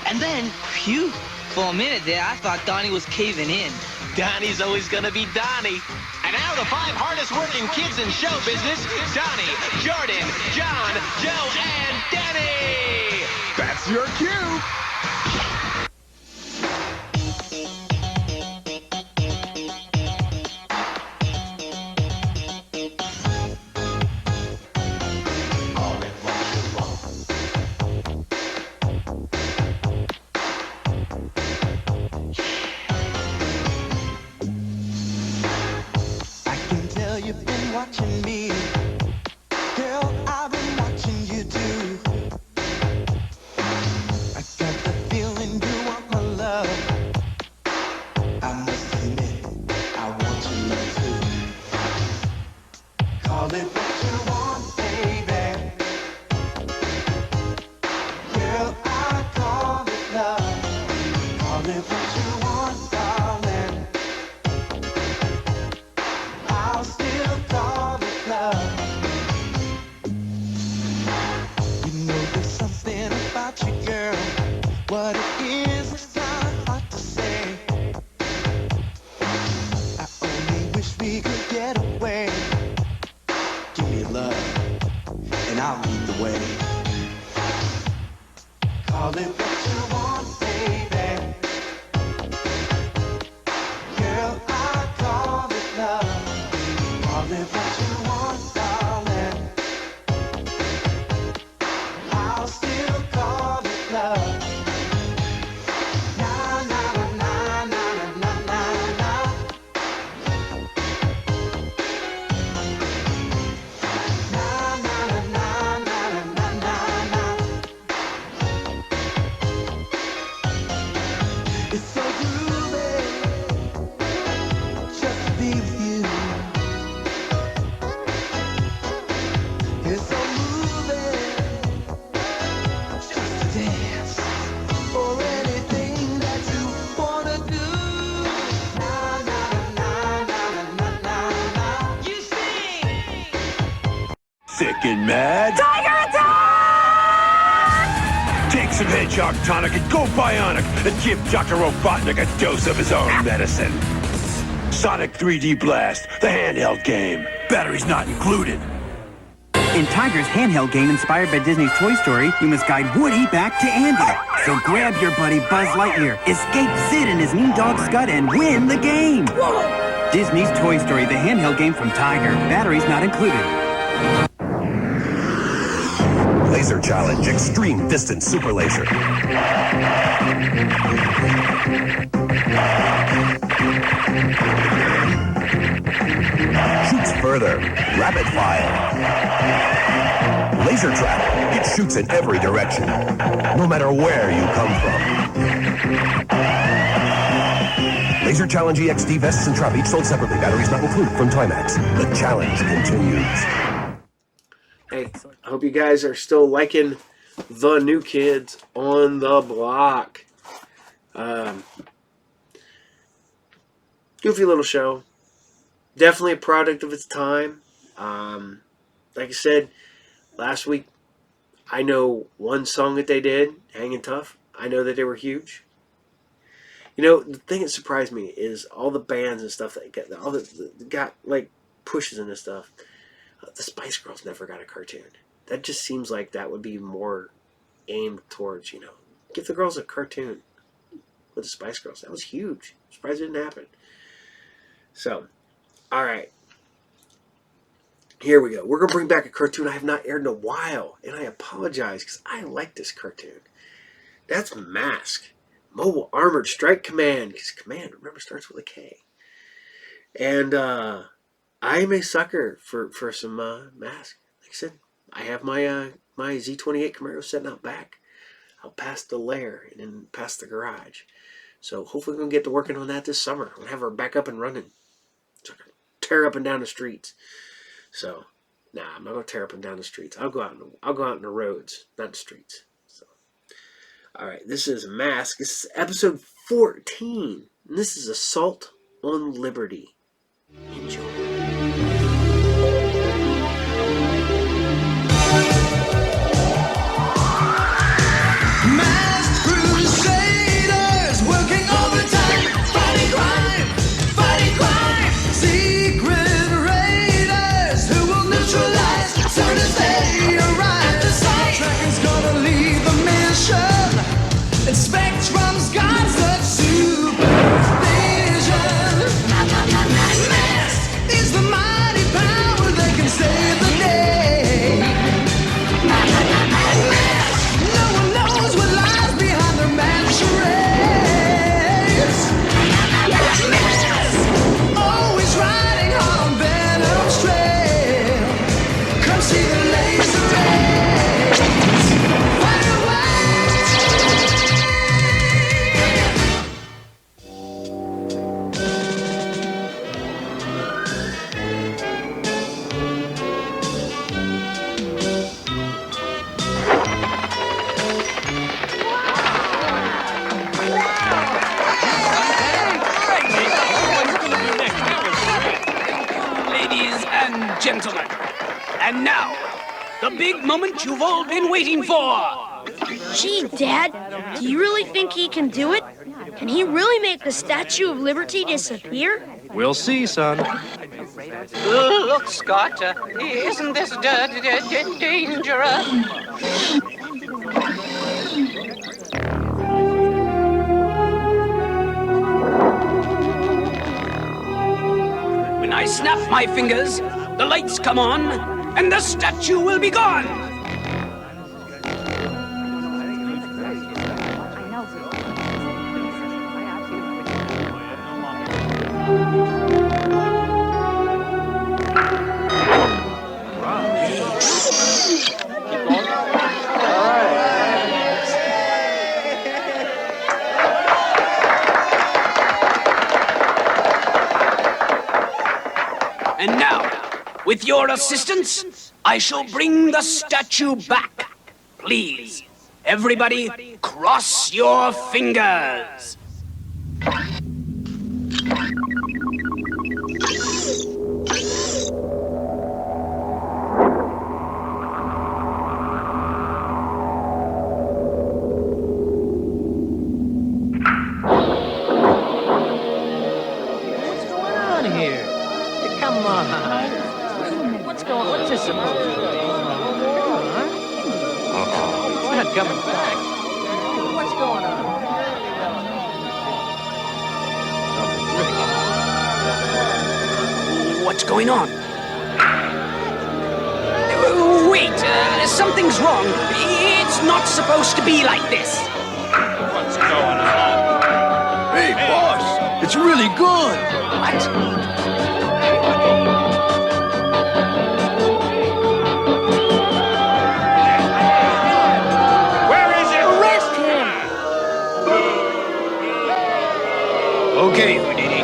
Speaker 15: and then...
Speaker 19: Phew. For a minute there, I thought Donnie was caving in.
Speaker 16: Donnie's always gonna be Donnie. And now the 5 hardest working kids in show business, Donnie, Jordan, John, Joe, and Danny.
Speaker 11: That's your cue.
Speaker 15: You've been watching me. Girl, I've been watching you too. I got the feeling you want my love. I must admit, I want your love too. Call it what you want, baby. Girl, I call it love. Call it what you want, darling. I'll still call it love. You know there's something about you, girl. What it is, it's kinda hard to say. I only wish we could get away. Give me love, and I'll lead the way. Call it what you want, baby. Girl, I call it love. Call it what you want, darling. I'll still call it love. Na na na na na na na. Na na na na na na na. It's so groovy just to be with you. It's so moving just to dance or anything that you wanna do. Na na na na na na na. You sing.
Speaker 23: Sick and mad?
Speaker 22: Tiger attack!
Speaker 23: Take some hedgehog tonic and go bionic and give Dr. Robotnik a dose of his own medicine. Sonic 3D Blast, the handheld game. Batteries not included.
Speaker 3: In Tiger's handheld game inspired by Disney's Toy Story, you must guide Woody back to Andy. So grab your buddy Buzz Lightyear, escape Sid and his mean dog Scud, and win the game. Disney's Toy Story, the handheld game from Tiger. Batteries not included.
Speaker 23: Laser Challenge Extreme Distance Super Laser. Shoots further. Rapid fire. Laser trap. It shoots in every direction, no matter where you come from. Laser Challenge EXD vests and trap each sold separately. Batteries not included from Timex. The challenge continues.
Speaker 1: Hey, I hope you guys are still liking the New Kids on the Block. Goofy little show. Definitely a product of its time. Like I said last week, I know one song that they did, Hangin' Tough. I know that they were huge. You know, the thing that surprised me is all the bands and stuff that got like pushes and this stuff. The Spice Girls never got a cartoon. That just seems like that would be more aimed towards, you know, give the girls a cartoon with the Spice Girls. That was huge. I'm surprised it didn't happen. So, all right. Here we go. We're going to bring back a cartoon I have not aired in a while. And I apologize because I like this cartoon. That's Mask. Mobile Armored Strike Command. Because Command, remember, starts with a K. And I'm a sucker for some masks. Like I said, I have my my Z28 Camaro sitting out back. I'll pass the lair and then past the garage. So hopefully we can get to working on that this summer. We'll have her back up and running. So I can tear up and down the streets. So, nah, I'm not gonna tear up and down the streets. I'll go out in the roads, not the streets. So, all right, this is Mask. This is episode 14. And this is Assault on Liberty. Enjoy.
Speaker 4: Spectrum's got such supervision. Mask is the mighty power that can save the day. Mask, no one knows what lies behind their mad charades. Mask, always riding on Venom's trail. Come see the laser rays. Fire away.
Speaker 12: Ladies and gentlemen, and now, the big moment you've all been waiting for.
Speaker 14: Gee, Dad, do you really think he can do it? Can he really make the Statue of Liberty disappear?
Speaker 18: We'll see, son.
Speaker 8: Look, Scott, isn't this dangerous?
Speaker 12: When I snap my fingers, the lights come on, and the statue will be gone. And now, with your assistance, I shall bring the statue back. Please, everybody, cross your fingers.
Speaker 8: What's this supposed to be? It's not coming back. What's going on?
Speaker 12: What's going on? Wait, something's wrong. It's not supposed to be like this.
Speaker 8: What's going on?
Speaker 4: Hey, boss, it's really good.
Speaker 12: What? Okay, Houdini.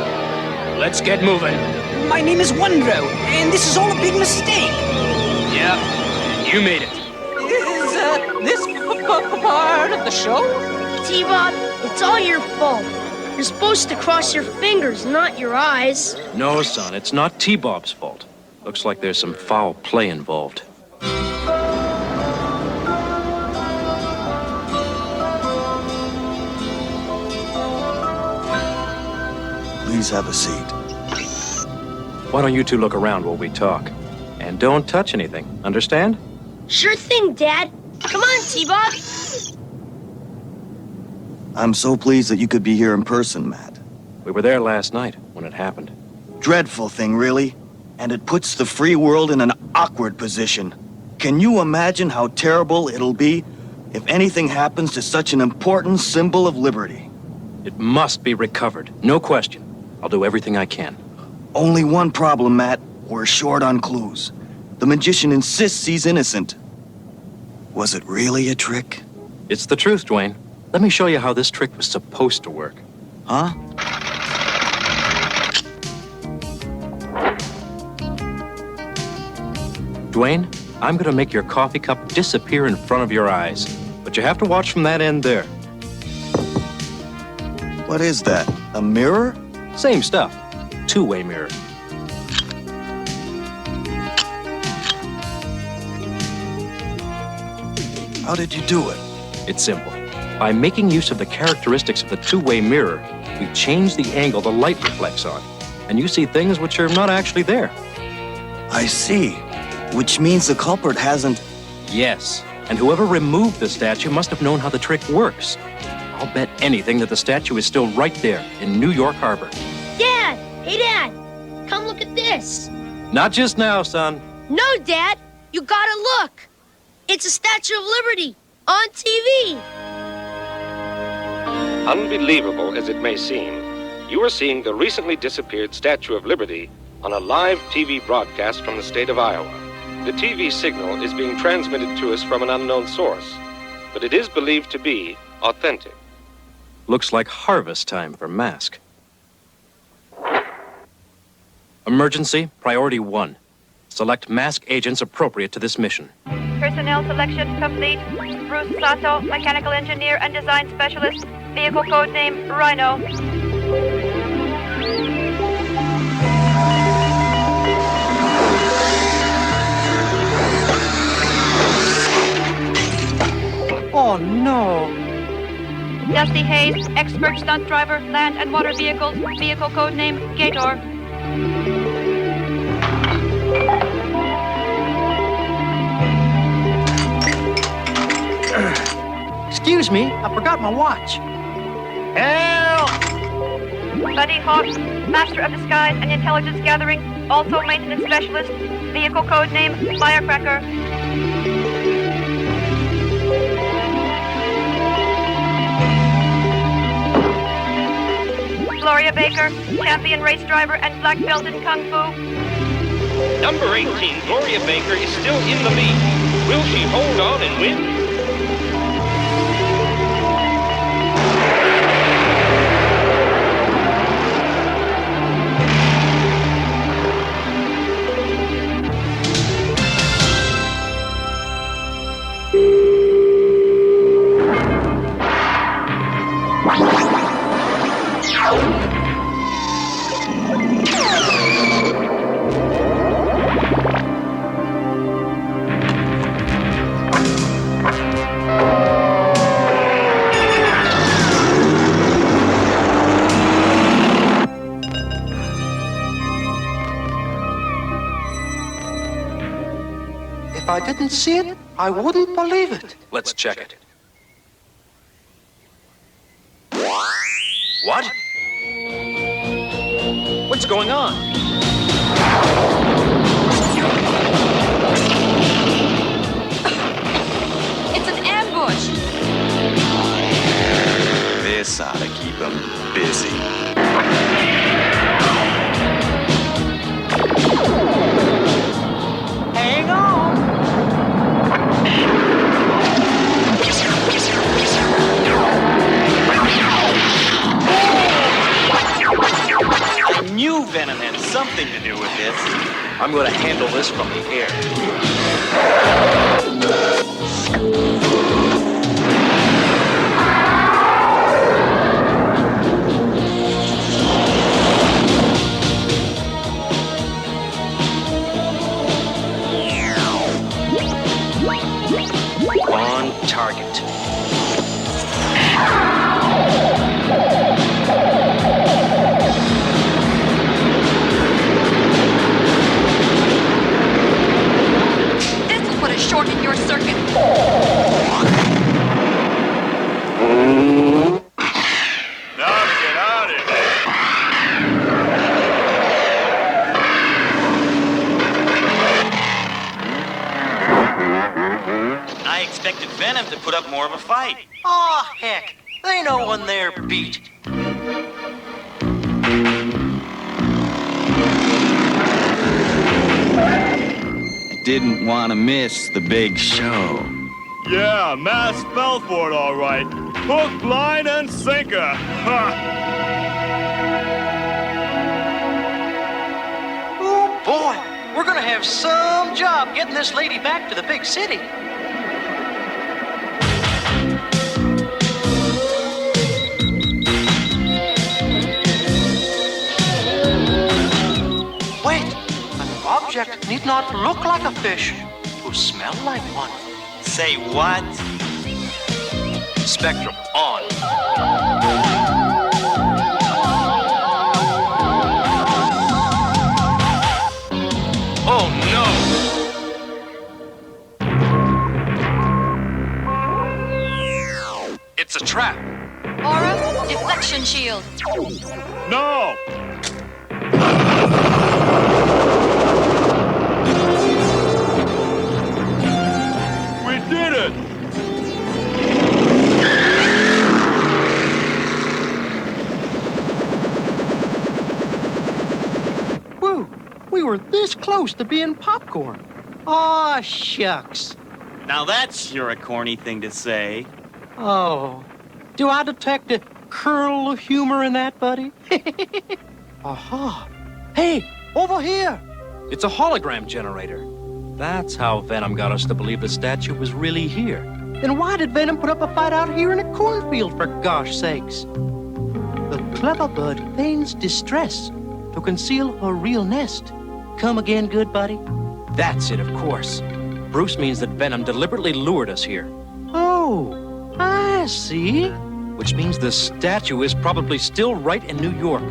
Speaker 12: Let's get moving. My name is Wondro, and this is all a big mistake. Yeah, you made it.
Speaker 8: Is this part of the show?
Speaker 14: T-Bob, it's all your fault. You're supposed to cross your fingers, not your eyes.
Speaker 18: No, son, it's not T-Bob's fault. Looks like there's some foul play involved.
Speaker 4: Please have a seat.
Speaker 18: Why don't you two look around while we talk? And don't touch anything, understand?
Speaker 14: Sure thing, Dad. Come on, T-Bob.
Speaker 4: I'm so pleased that you could be here in person, Matt.
Speaker 18: We were there last night when it happened.
Speaker 4: Dreadful thing, really. And it puts the free world in an awkward position. Can you imagine how terrible it'll be if anything happens to such an important symbol of liberty?
Speaker 18: It must be recovered, no question. I'll do everything I can.
Speaker 4: Only one problem, Matt. We're short on clues. The magician insists he's innocent. Was it really a trick?
Speaker 18: It's the truth, Dwayne. Let me show you how this trick was supposed to work.
Speaker 4: Huh?
Speaker 18: Dwayne, I'm gonna make your coffee cup disappear in front of your eyes. But you have to watch from that end there.
Speaker 4: What is that? A mirror?
Speaker 18: Same stuff. Two-way mirror.
Speaker 4: How did you do it?
Speaker 18: It's simple. By making use of the characteristics of the two-way mirror, we change the angle the light reflects on, and you see things which are not actually there.
Speaker 4: I see. Which means the culprit hasn't...
Speaker 18: Yes, and whoever removed the statue must have known how the trick works. I'll bet anything that the statue is still right there in New York Harbor.
Speaker 14: Dad! Hey, Dad! Come look at this.
Speaker 18: Not just now, son.
Speaker 14: No, Dad! You gotta look! It's a Statue of Liberty on TV!
Speaker 17: Unbelievable as it may seem, you are seeing the recently disappeared Statue of Liberty on a live TV broadcast from the state of Iowa. The TV signal is being transmitted to us from an unknown source, but it is believed to be authentic.
Speaker 18: Looks like harvest time for Mask. Emergency, priority 1. Select Mask agents appropriate to this mission.
Speaker 20: Personnel selection complete. Bruce Sato, mechanical engineer and design specialist. Vehicle code name Rhino.
Speaker 12: Oh, no.
Speaker 20: Dusty Hayes, expert stunt driver, land and water vehicles. Vehicle code name Gator.
Speaker 12: Excuse me, I forgot my watch.
Speaker 20: Help! Buddy Hawk, master of disguise and intelligence gathering, also maintenance specialist. Vehicle code name Firecracker. Gloria Baker, champion race driver and black belt in Kung Fu.
Speaker 17: Number 18, Gloria Baker, is still in the lead. Will she hold on and win?
Speaker 12: If I didn't see it, I wouldn't believe it.
Speaker 18: Let's check it. What? What's going on?
Speaker 20: It's an ambush.
Speaker 4: This ought to keep him busy.
Speaker 12: Hang on.
Speaker 4: I knew Venom had something to do with this.
Speaker 18: I'm going to handle this from the air. On target.
Speaker 20: This will put a short in your circuit.
Speaker 10: Now to get out of here.
Speaker 4: I expected Venom to put up more of a fight.
Speaker 12: Aw, heck. They know when they're beat.
Speaker 4: didn't want to miss the big show.
Speaker 7: Yeah, Mass fell for it all right. Hook, line, and sinker. Ha!
Speaker 9: Oh, boy. We're gonna have some job getting this lady back to the big city. Wait, an object need not look like a fish to smell like one.
Speaker 4: Say what?
Speaker 9: Spectrum on.
Speaker 12: Oh no! It's a trap.
Speaker 20: Aura, deflection shield.
Speaker 7: No! We did it!
Speaker 9: Whew, we were this close to being popcorn. Aw, shucks.
Speaker 4: Now that's sure a corny thing to say.
Speaker 9: Oh, do I detect a curl of humor in that, buddy? Aha. Hey, over here.
Speaker 18: It's a hologram generator. That's how Venom got us to believe the statue was really here.
Speaker 9: Then why did Venom put up a fight out here in a cornfield, for gosh sakes? The clever bird feigns distress to conceal her real nest. Come again, good buddy?
Speaker 18: That's it, of course. Bruce means that Venom deliberately lured us here.
Speaker 9: Oh, I see.
Speaker 18: Which means the statue is probably still right in New York.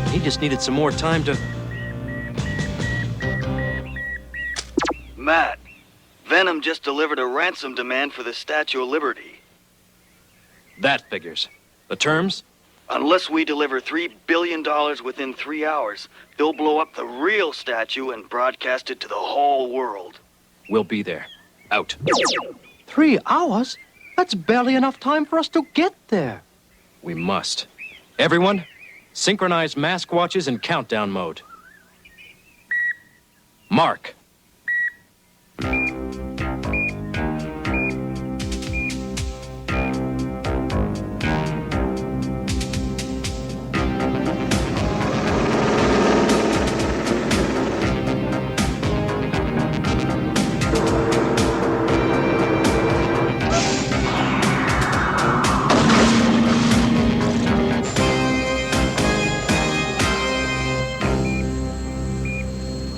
Speaker 18: He just needed some more time to...
Speaker 4: Matt, Venom just delivered a ransom demand for the Statue of Liberty.
Speaker 18: That figures. The terms?
Speaker 4: Unless we deliver $3 billion within 3 hours, they'll blow up the real statue and broadcast it to the whole world.
Speaker 18: We'll be there. Out.
Speaker 9: 3 hours? That's barely enough time for us to get there.
Speaker 18: We must. Everyone, synchronize mask watches in countdown mode. Mark.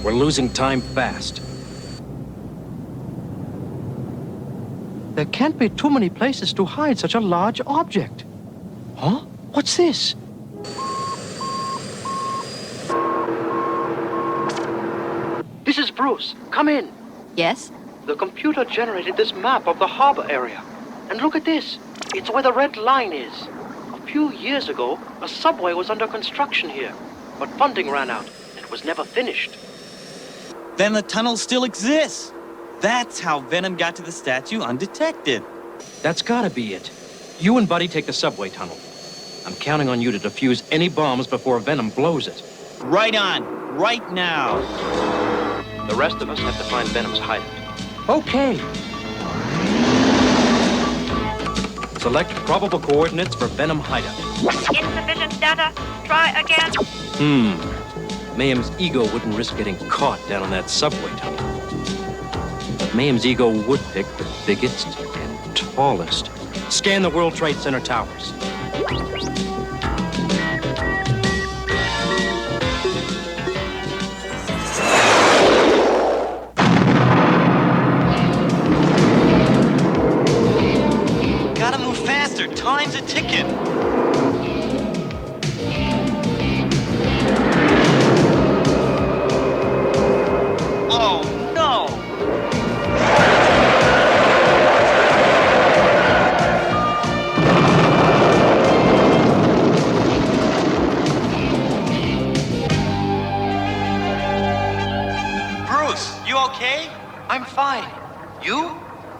Speaker 18: We're losing time fast.
Speaker 9: There can't be too many places to hide such a large object. Huh? What's this? This is Bruce. Come in.
Speaker 20: Yes?
Speaker 9: The computer generated this map of the harbor area. And look at this. It's where the red line is. A few years ago, a subway was under construction here. But funding ran out. It was never finished.
Speaker 4: Then the tunnel still exists. That's how Venom got to the statue undetected.
Speaker 18: That's gotta be it. You and Buddy take the subway tunnel. I'm counting on you to defuse any bombs before Venom blows it.
Speaker 4: Right on. Right now.
Speaker 18: The rest of us have to find Venom's hideout.
Speaker 9: Okay.
Speaker 18: Select probable coordinates for Venom hideout.
Speaker 20: Insufficient data. Try again.
Speaker 18: Mayhem's ego wouldn't risk getting caught down in that subway tunnel. But Mayhem's ego would pick the biggest and tallest. Scan the World Trade Center towers.
Speaker 4: Gotta move faster. Time's a ticking. Oh, no! Bruce, you okay?
Speaker 9: I'm fine. You?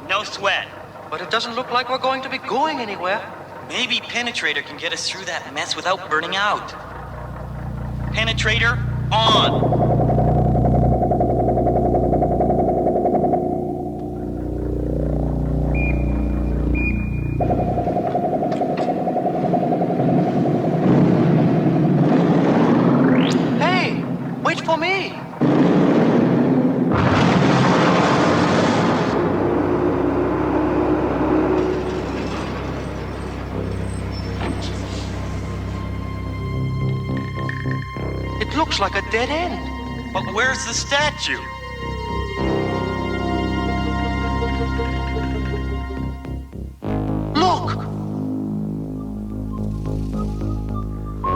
Speaker 4: No sweat.
Speaker 9: But it doesn't look like we're going to be going anywhere.
Speaker 4: Maybe Penetrator can get us through that mess without burning out. Penetrator, on!
Speaker 9: looks like a dead end.
Speaker 3: But where's the statue?
Speaker 9: Look!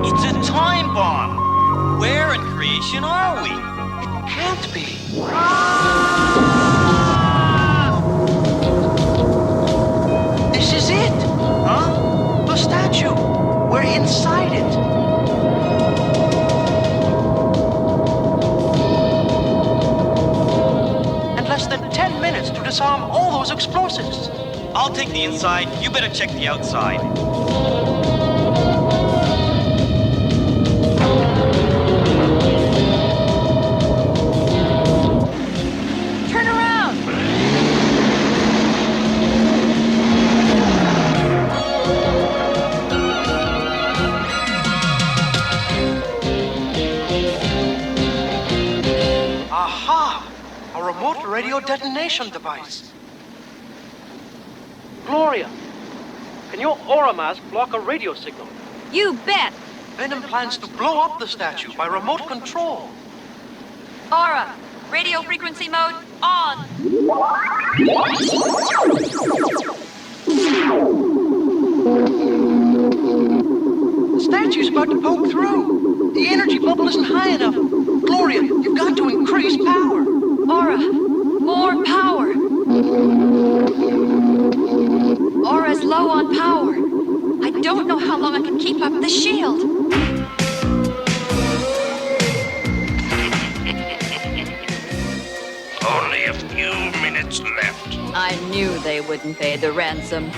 Speaker 3: It's a time bomb. Where in creation are we?
Speaker 9: It can't be. This is it!
Speaker 3: Huh?
Speaker 9: The statue! We're inside it! And less than 10 minutes to disarm all those explosives.
Speaker 3: I'll take the inside. You better check the outside.
Speaker 20: Turn around!
Speaker 9: Aha! A remote radio detonation device. Gloria, can your aura mask block a radio signal?
Speaker 20: You bet!
Speaker 9: Venom plans to blow up the statue by remote control.
Speaker 20: Aura, radio frequency mode on!
Speaker 9: The statue's about to poke through. The energy bubble isn't high enough. Gloria, you've got to increase power.
Speaker 20: Aura, more power! Aura's low on power. I don't know how long I can keep up the shield.
Speaker 2: Only a few minutes left.
Speaker 20: I knew they wouldn't pay the ransom.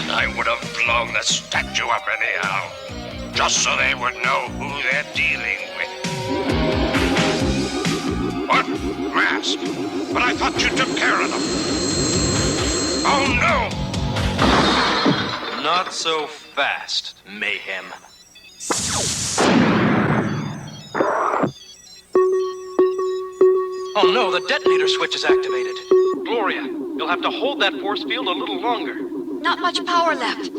Speaker 2: I would have blown the statue up anyhow, just so they would know who they're dealing with. What? Mask? But I thought you took care of them. Oh, no!
Speaker 3: Not so fast, Mayhem.
Speaker 9: Oh no, the detonator switch is activated. Gloria, you'll have to hold that force field a little longer.
Speaker 20: Not much power left.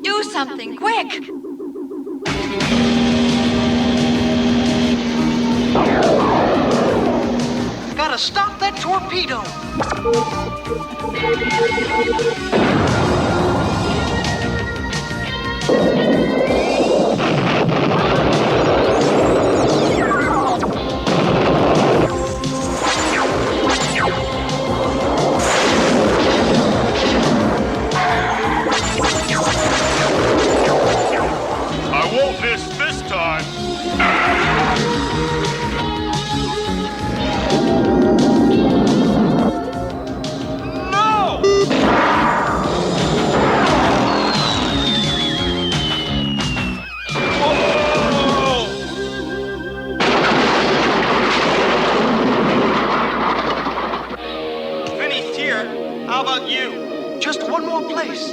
Speaker 20: Do something, quick!
Speaker 9: Gotta stop that torpedo!
Speaker 7: I won't miss this time.
Speaker 3: Finished here. How about you?
Speaker 9: Just one more place.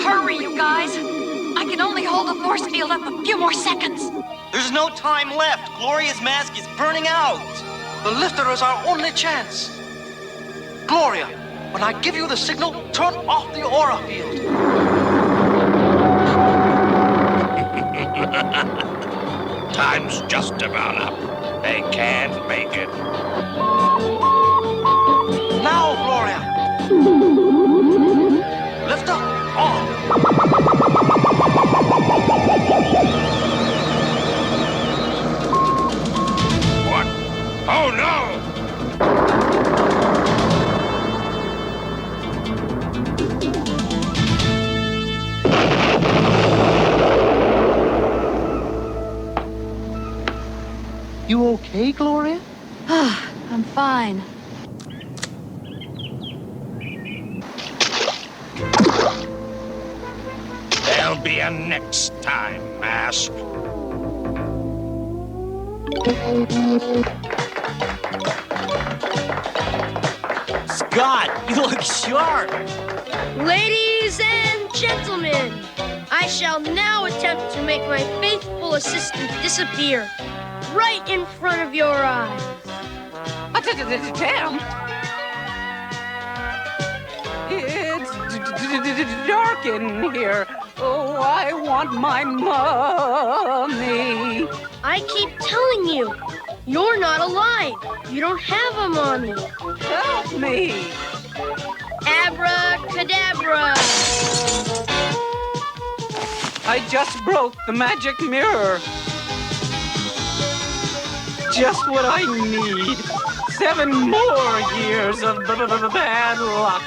Speaker 20: Hurry, you guys! I can only hold the force field up a few more seconds.
Speaker 3: There's no time left. Gloria's mask is burning out.
Speaker 9: The lifter is our only chance. Gloria, when I give you the signal, turn off the aura field.
Speaker 2: Time's just about up. They can't make it.
Speaker 9: Now, Gloria. Lift up. On.
Speaker 2: What? Oh, no!
Speaker 9: You okay, Gloria?
Speaker 20: I'm fine.
Speaker 2: There'll be a next time, Mask.
Speaker 3: Scott, you look sharp.
Speaker 14: Ladies and gentlemen, I shall now attempt to make my faithful assistant disappear right in front of your eyes.
Speaker 19: Damn! It's
Speaker 12: dark in here. Oh, I want my mommy.
Speaker 14: I keep telling you, you're not alive. You don't have a mommy.
Speaker 12: Help me.
Speaker 14: Abracadabra.
Speaker 12: I just broke the magic mirror. Just what I need. 7 more years of bad luck.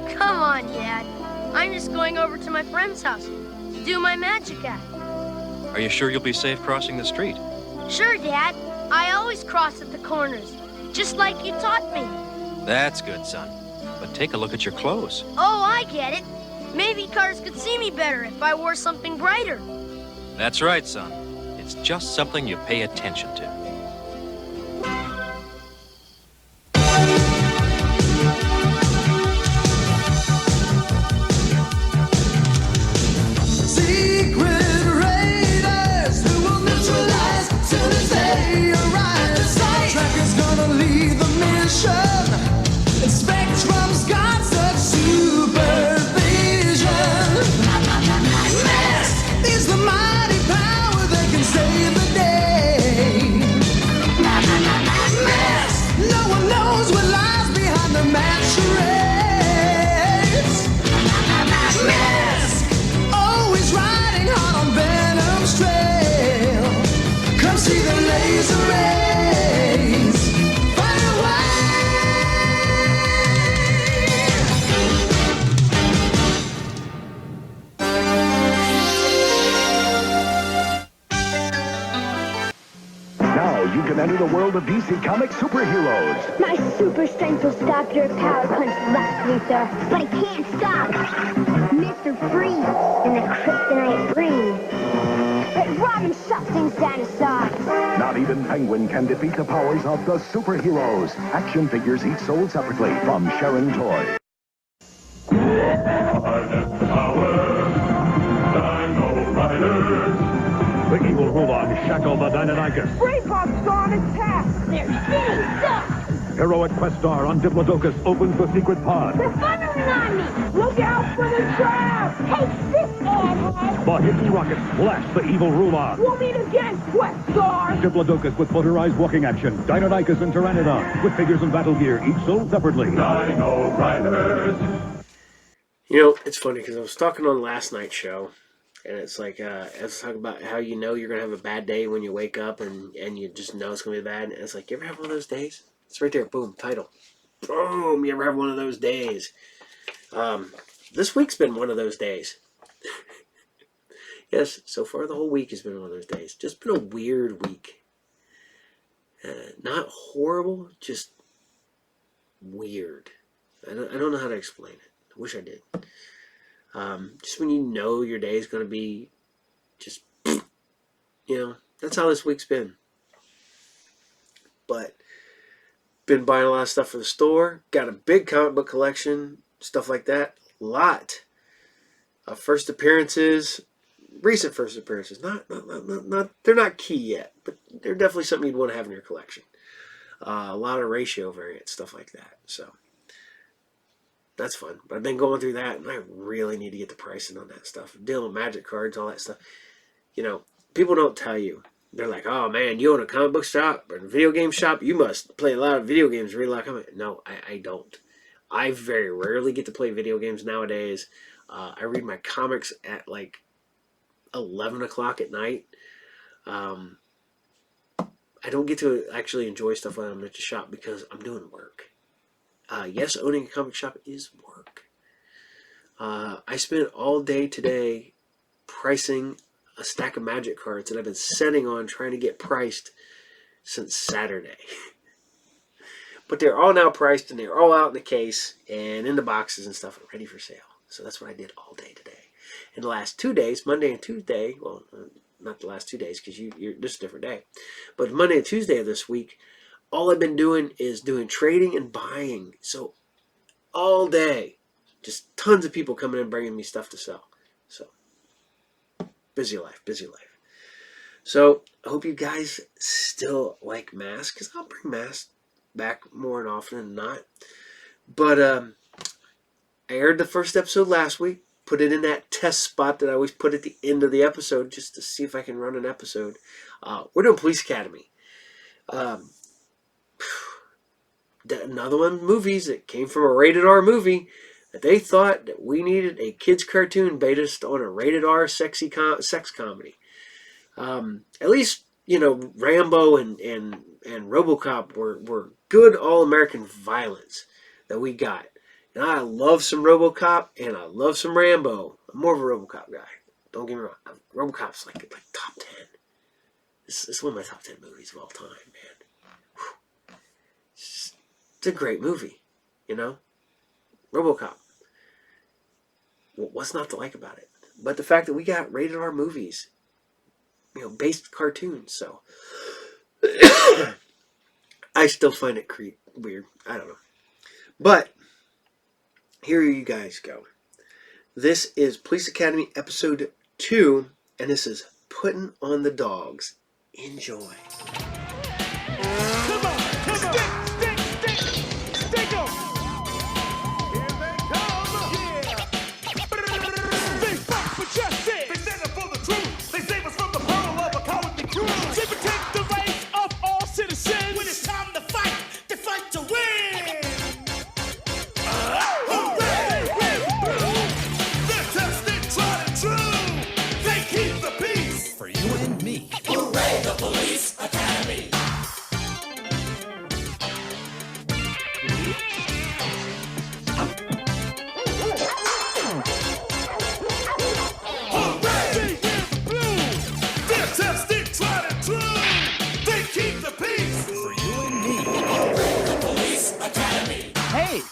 Speaker 14: Come on, Dad. I'm just going over to my friend's house to do my magic act.
Speaker 18: Are you sure you'll be safe crossing the street?
Speaker 14: Sure, Dad. I always cross at the corners, just like you taught me.
Speaker 18: That's good, son. But take a look at your clothes.
Speaker 14: Oh, I get it. Maybe cars could see me better if I wore something brighter.
Speaker 18: That's right, son. It's just something you pay attention to.
Speaker 15: Secret raiders who will neutralize soon as they arrive. Tracker's gonna lead the mission, and Spectrum's got such supervision. Mask is the mighty power that can save the day. Mask, no one knows what lies behind the mad charades. Mask, always riding hard on Venom's trail. Come see the laser rays. Fire away.
Speaker 11: Now you can enter the world of DC Comics superheroes.
Speaker 22: My super strength will stop your power punch last, Luther. But it can't stop Mr. Freeze and the kryptonite breeze. But Robin shut things down aside.
Speaker 11: Not even Penguin can defeat the powers of the superheroes. Action figures each sold separately from Sharon Toy. The evil Rulon shackle the Deinonychus.
Speaker 22: Brainbob's on attack. They're sitting stuck.
Speaker 11: Heroic Questar on Diplodocus opens the secret pod.
Speaker 22: They're thundering on me. Look out for the trap. Take this, airhead.
Speaker 11: The hidden rockets blast the evil Rulon.
Speaker 22: We'll meet again, Questar.
Speaker 11: Diplodocus with motorized walking action. Deinonychus and Pteranodon with figures and battle gear, each sold separately. Dino Riders.
Speaker 1: You know, it's funny because I was talking on last night's show, and it's like, I was talking about how you know you're going to have a bad day when you wake up and you just know it's going to be bad. And it's like, you ever have one of those days? It's right there. Boom. Title. Boom. You ever have one of those days? This week's been one of those days. Yes, so far the whole week has been one of those days. Just been a weird week. Not horrible, just weird. I don't know how to explain it. I wish I did. Just when you know your day is going to be just, that's how this week's been. But been buying a lot of stuff for the store. Got a big comic book collection, stuff like that. A lot of first appearances, recent first appearances. Not they're not key yet, but they're definitely something you'd want to have in your collection. A lot of ratio variants, stuff like that. So that's fun. But I've been going through that, and I really need to get the pricing on that stuff. Dealing with magic cards, all that stuff. People don't tell you. They're like, oh man, you own a comic book shop or a video game shop? You must play a lot of video games, read a lot of comics. No, I don't. I very rarely get to play video games nowadays. I read my comics at like 11 o'clock at night. I don't get to actually enjoy stuff when I'm at the shop because I'm doing work. Yes, owning a comic shop is work. I spent all day today pricing a stack of magic cards that I've been sitting on trying to get priced since Saturday. But they're all now priced and they're all out in the case and in the boxes and stuff and ready for sale. So that's what I did all day today. In the last 2 days, Monday and Tuesday, well, not the last 2 days because you're just a different day. But Monday and Tuesday of this week, all I've been doing is doing trading and buying. So all day, Just tons of people coming in bringing me stuff to sell. So, busy life, busy life. So, I hope you guys still like masks, because I'll bring masks back more and often than not. But I aired the first episode last week, put it in that test spot that I always put at the end of the episode just to see if I can run an episode. We're doing Police Academy. Another one, movies that came from a rated R movie that they thought that we needed a kids cartoon based on a rated R sex comedy. At least, you know, Rambo and RoboCop were good all-American violence that we got. And I love some RoboCop and I love some Rambo. I'm more of a RoboCop guy. Don't get me wrong. RoboCop's like top 10. This is one of my top 10 movies of all time, man. It's a great movie, you know? RoboCop. What's not to like about it? But the fact that we got rated R movies, you know, based cartoons, so I still find it weird. I don't know. But here you guys go. This is Police Academy episode 2, and this is Putting on the Dogs. Enjoy.
Speaker 6: Come on! Stick 'em! Here they come! Yeah! They fight for justice! They stand up for the truth! They save us from the peril of a cowardly crew! They protect the rights of all citizens! When it's time to fight to win! Hooray! They're tested, tried and true! They keep the peace!
Speaker 13: For you and me.
Speaker 6: Hooray, the Police Academy!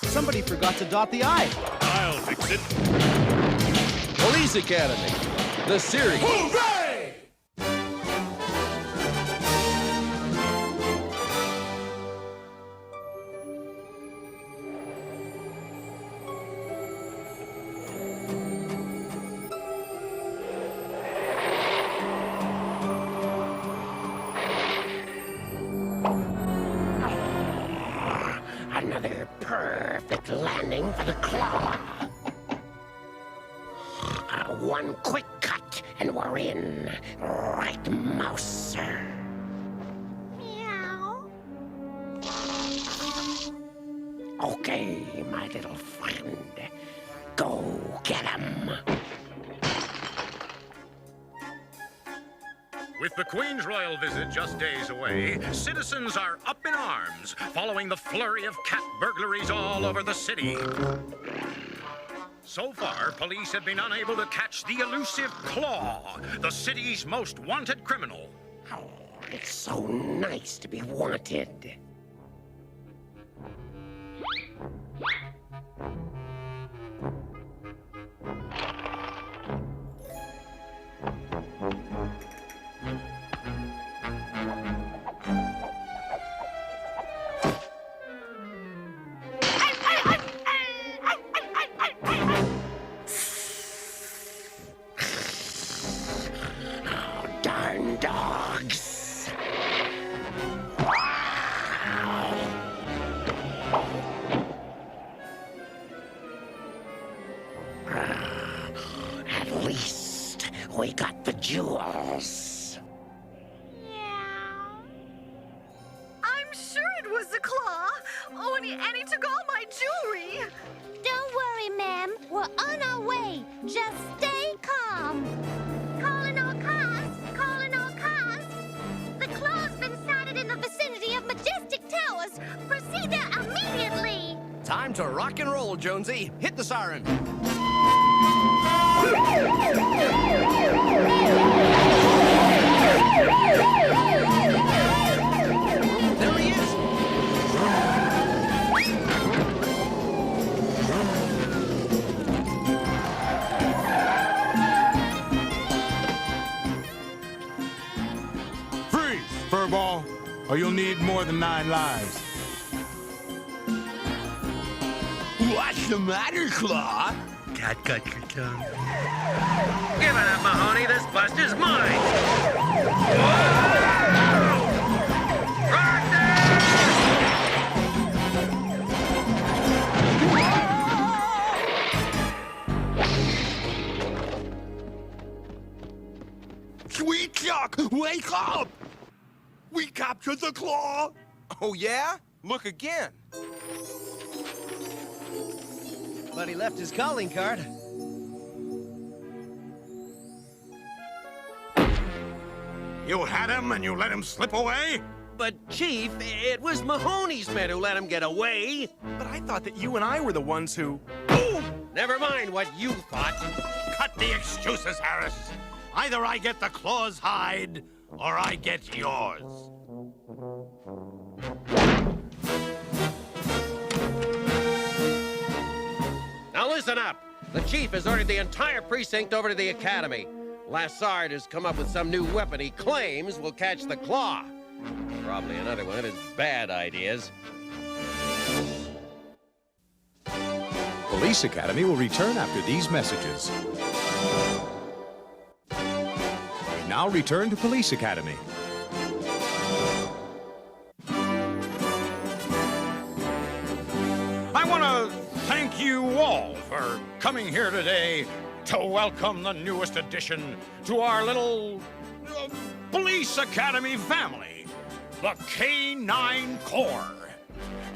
Speaker 13: Somebody forgot to dot the I.
Speaker 7: I'll fix it.
Speaker 13: Police Academy, the series.
Speaker 6: Hooray!
Speaker 21: Another perfect landing for the claw. One quick cut and we're in. Right, mouse? Meow. Okay, my little friend. Go get him.
Speaker 2: With the Queen's royal visit just days away, citizens are up in arms, following the flurry of cat burglaries all over the city. So far, police have been unable to catch the elusive Claw, the city's most wanted criminal.
Speaker 21: Oh, it's so nice to be wanted. Darn dogs. At least we got the jewels.
Speaker 24: I'm sure it was the Claw. Oh, and he took all my jewelry.
Speaker 5: Don't worry, ma'am. We're on our way. Just stay calm. Calling all cars. Calling all cars. The Claw's been sighted in the vicinity of Majestic Towers. Proceed there immediately.
Speaker 13: Time to rock and roll, Jonesy. Hit the siren. There he is.
Speaker 6: Freeze, Furball, or you'll need more than 9 lives.
Speaker 21: What's
Speaker 10: the matter, Claw?
Speaker 1: Cat got your tongue.
Speaker 2: Give it up, Mahoney. This bust is mine.
Speaker 10: Sweet Chuck, wake up! We captured the Claw!
Speaker 13: Oh, yeah? Look again.
Speaker 8: But he left his calling card.
Speaker 2: You had him and you let him slip away?
Speaker 13: But, Chief, it was Mahoney's men who let him get away. But I thought that you and I were the ones who... Boom! Never mind what you thought.
Speaker 2: Cut the excuses, Harris. Either I get the Claw's hide, or I get yours.
Speaker 13: Now listen up. The Chief has ordered the entire precinct over to the Academy. Lassard has come up with some new weapon he claims will catch the Claw. Probably another one of his bad ideas.
Speaker 16: Police Academy will return after these messages. We now return to Police Academy.
Speaker 2: I want to thank you all for coming here today to welcome the newest addition to our little Police Academy family, the K-9 Corps,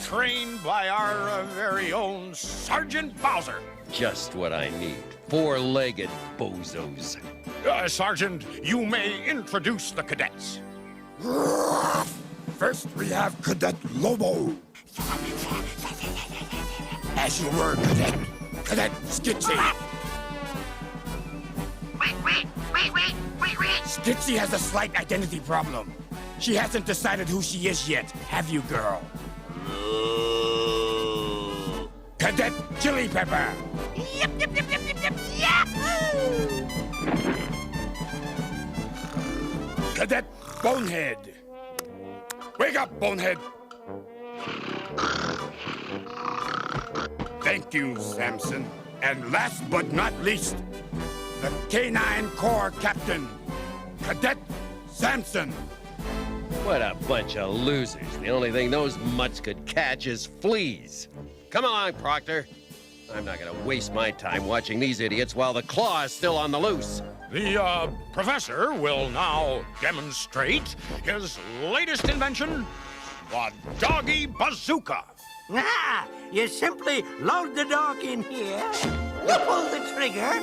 Speaker 2: trained by our very own Sergeant Bowser.
Speaker 13: Just what I need. Four-legged bozos.
Speaker 2: Sergeant, you may introduce the cadets.
Speaker 10: First, we have Cadet Lobo. As you were, Cadet. Cadet Skitsy. Skitsy has a slight identity problem. She hasn't decided who she is yet, have you, girl? Cadet Chili Pepper.
Speaker 22: Yep, yep, yep, yep, yep, yep, yep.
Speaker 10: Cadet Bonehead. Wake up, Bonehead. Thank you, Samson. And last but not least, the K-9 Corps Captain, Cadet Samson.
Speaker 13: What a bunch of losers. The only thing those mutts could catch is fleas. Come along, Proctor. I'm not gonna waste my time watching these idiots while the Claw is still on the loose.
Speaker 2: The professor will now demonstrate his latest invention, the Doggy Bazooka.
Speaker 15: Ah, you simply load the dog in here, you pull the trigger,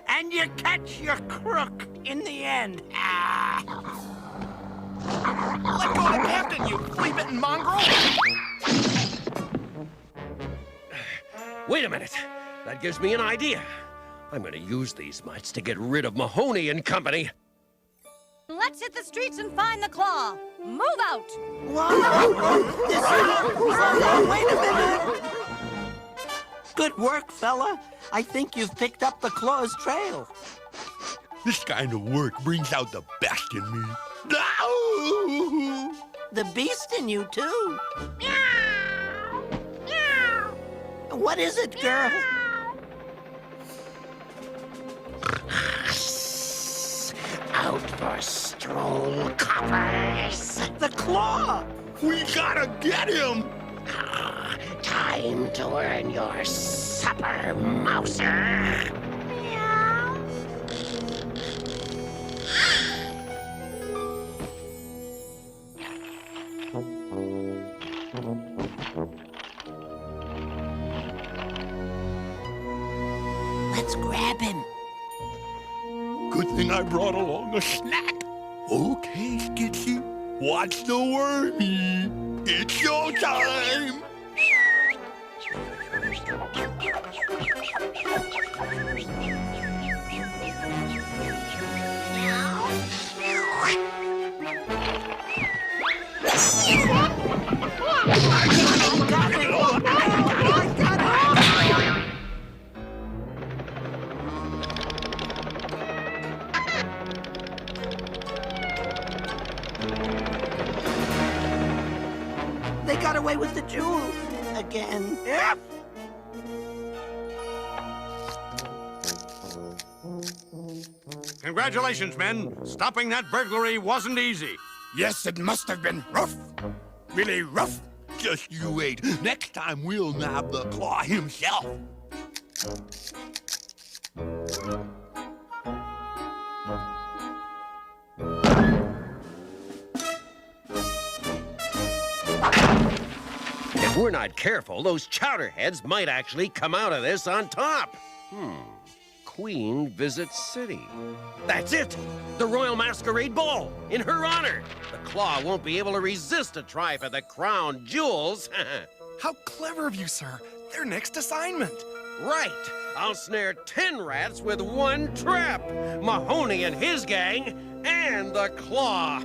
Speaker 15: and you catch your crook in the end.
Speaker 13: Let go of the captain, you flea-bitten mongrel! Wait a minute. That gives me an idea. I'm gonna use these mutts to get rid of Mahoney and company.
Speaker 24: Let's hit the streets and find the Claw. Move out!
Speaker 15: Wait a minute! Good work, fella. I think you've picked up the Claw's trail.
Speaker 10: This kind of work brings out the best in me.
Speaker 15: The beast in you, too. What is it, girl?
Speaker 21: Out for stroll, coppers.
Speaker 15: The Claw!
Speaker 10: We gotta get him!
Speaker 21: Time to earn your supper, Mouser.
Speaker 15: Let's grab him.
Speaker 10: Good thing I brought along a snack. Okay, Skitsy, watch the wormy. It's showtime!
Speaker 4: They got away with the jewels again.
Speaker 6: Yep.
Speaker 2: Congratulations, men. Stopping that burglary wasn't easy.
Speaker 9: Yes, it must have been rough. Really rough.
Speaker 17: Just you wait. Next time we'll nab the Claw himself.
Speaker 13: If we're not careful, those chowderheads might actually come out of this on top. Queen visits city. That's it! The Royal Masquerade Ball, in her honor. The Claw won't be able to resist a try for the crown jewels.
Speaker 23: How clever of you, sir. Their next assignment.
Speaker 13: Right. I'll snare 10 rats with one trap. Mahoney and his gang, and the Claw.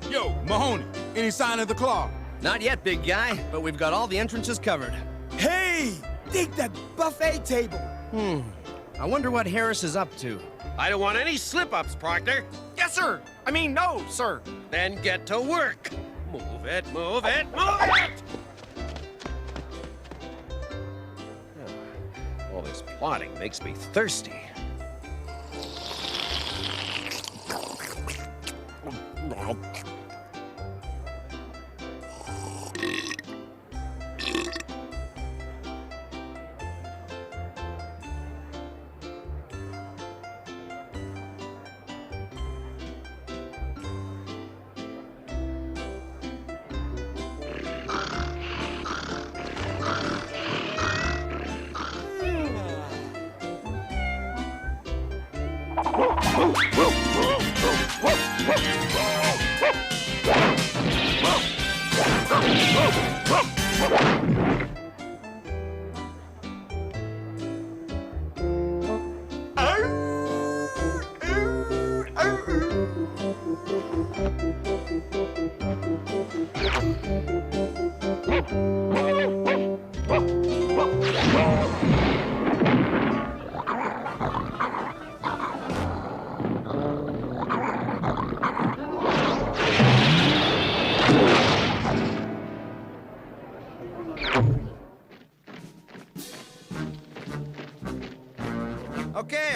Speaker 9: Yo, Mahoney, any sign of the Claw?
Speaker 8: Not yet, big guy, but we've got all the entrances covered.
Speaker 6: Hey, dig that buffet table.
Speaker 8: I wonder what Harris is up to.
Speaker 13: I don't want any slip-ups, partner.
Speaker 23: Yes, sir. I mean, no, sir.
Speaker 13: Then get to work. Move it, move it, move it! All this plotting makes me thirsty.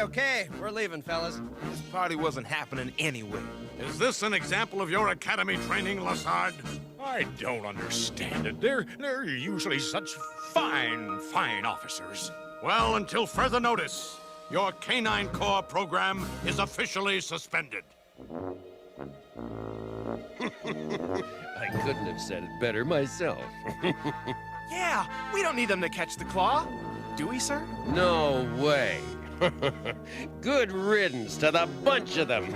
Speaker 8: Okay, we're leaving, fellas.
Speaker 9: This party wasn't happening anyway.
Speaker 2: Is this an example of your academy training, Lassard? I don't understand it. They're usually such fine officers. Well, until further notice, your Canine Corps program is officially suspended.
Speaker 13: I couldn't have said it better myself.
Speaker 23: Yeah, we don't need them to catch the Claw. Do we, sir?
Speaker 13: No way. Good riddance to the bunch of them.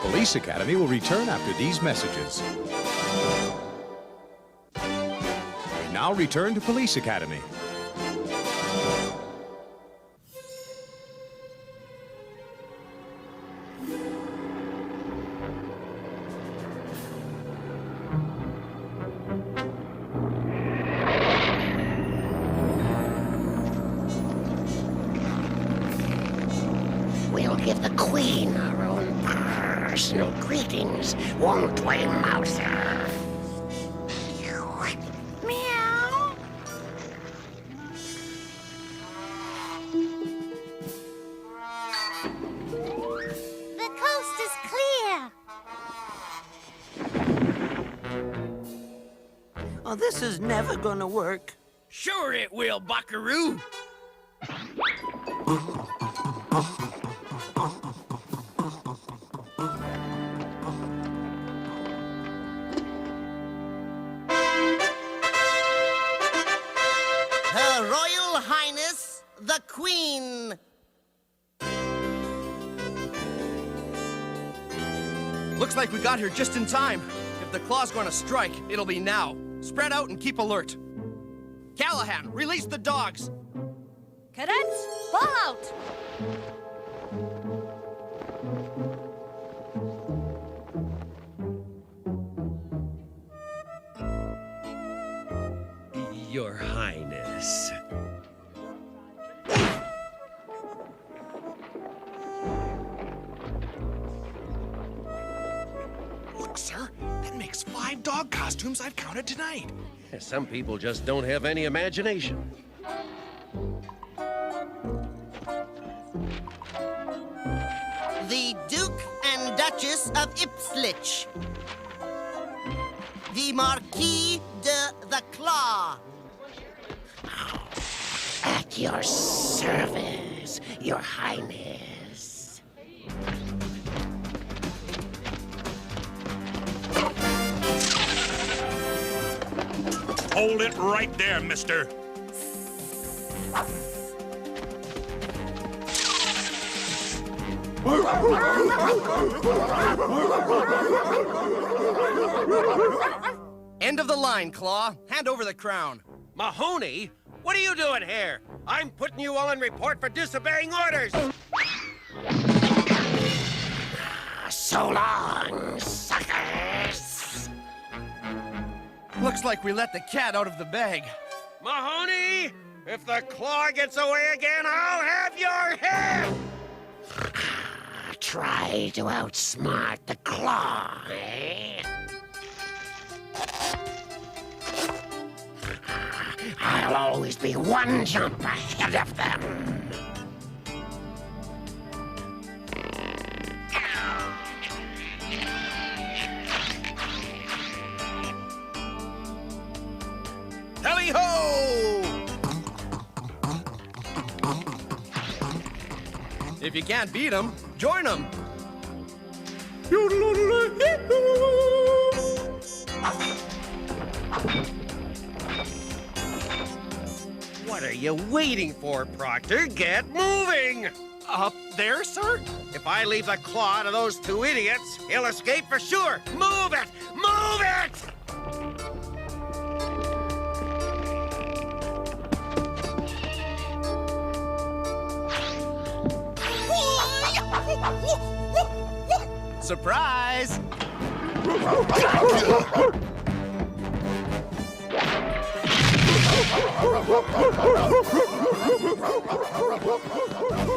Speaker 16: Police Academy will return after these messages. We now return to Police Academy.
Speaker 21: We'll give the Queen our own personal greetings, won't we, Mouser?
Speaker 24: Meow.
Speaker 22: The coast is clear.
Speaker 4: Oh, this is never gonna work.
Speaker 8: Sure it will, buckaroo.
Speaker 15: Her Royal Highness, the Queen.
Speaker 8: Looks like we got here just in time. If the Claw's gonna strike, it'll be now. Spread out and keep alert. Callahan, release the dogs.
Speaker 24: Cadets, ball out.
Speaker 13: Your Highness.
Speaker 9: Look, sir, that makes 5 dog costumes I've counted tonight.
Speaker 13: Some people just don't have any imagination.
Speaker 15: The Duke and Duchess of Ipswich. The Marquis de the Claw.
Speaker 21: At your service, Your Highness.
Speaker 2: Hold it right there, mister.
Speaker 8: End of the line, Claw. Hand over the crown.
Speaker 13: Mahoney? What are you doing here? I'm putting you all in report for disobeying orders.
Speaker 21: So long, suckers.
Speaker 8: Looks like we let the cat out of the bag.
Speaker 13: Mahoney, if the Claw gets away again, I'll have your head!
Speaker 21: Try to outsmart the Claw, eh? I'll always be one jump ahead of them.
Speaker 8: Tally-ho! If you can't beat them, join them.
Speaker 13: What are you waiting for, Proctor? Get moving!
Speaker 8: Up there, sir?
Speaker 13: If I leave the Claw to those two idiots, he'll escape for sure. Move it! Move it!
Speaker 8: Surprise!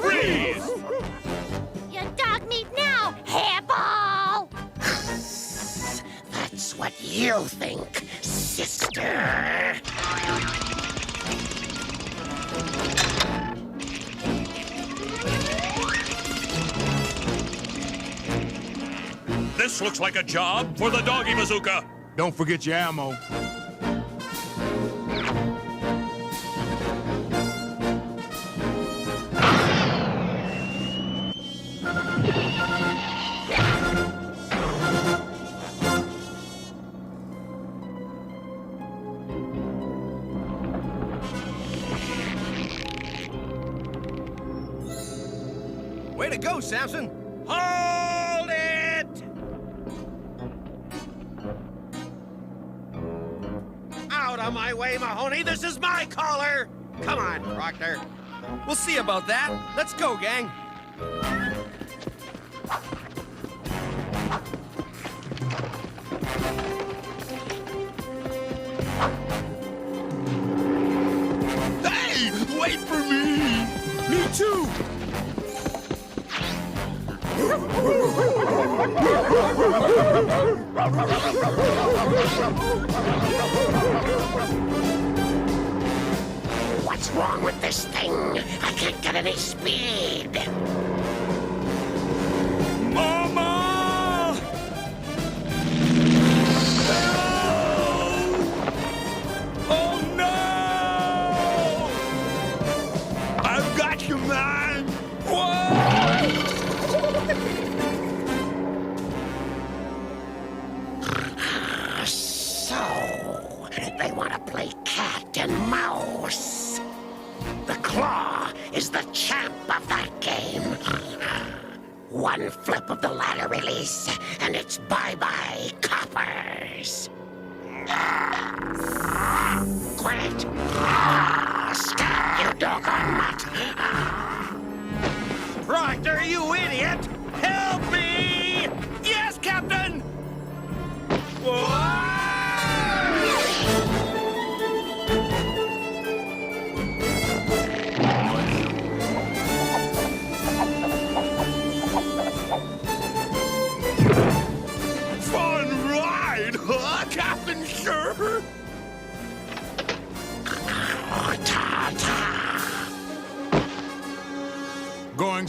Speaker 2: Freeze!
Speaker 5: You dog meat now, hairball!
Speaker 21: That's what you think, sister.
Speaker 2: This looks like a job for the doggy bazooka.
Speaker 9: Don't forget your ammo.
Speaker 8: Way to go, Samson.
Speaker 13: Hold it! Out of my way, Mahoney! This is my collar! Come on, Proctor.
Speaker 8: We'll see about that. Let's go, gang.
Speaker 9: Hey, wait for me!
Speaker 8: Me too!
Speaker 21: What's wrong with this thing? I can't get any speed.
Speaker 2: Mama!
Speaker 9: Oh no! I've got you, man!
Speaker 21: So, they want to play cat and mouse. The Claw is the champ of that game. One flip of the ladder release, and it's bye-bye coppers. Quit! Stab, you doggone nut!
Speaker 13: Proctor, you idiot! Help me!
Speaker 8: Yes, Captain!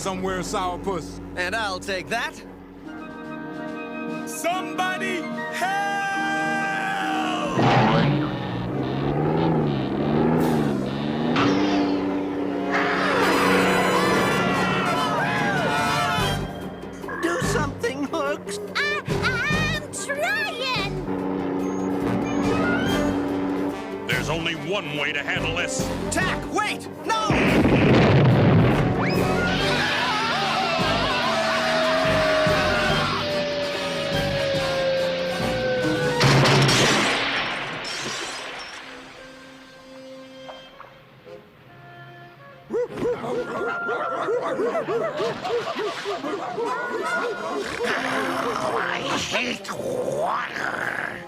Speaker 17: somewhere, sourpuss.
Speaker 8: And I'll take that.
Speaker 17: Somebody help!
Speaker 4: Do something, Hooks.
Speaker 22: I'm trying.
Speaker 2: There's only one way to handle this.
Speaker 8: Tack, wait! No!
Speaker 21: I hate water.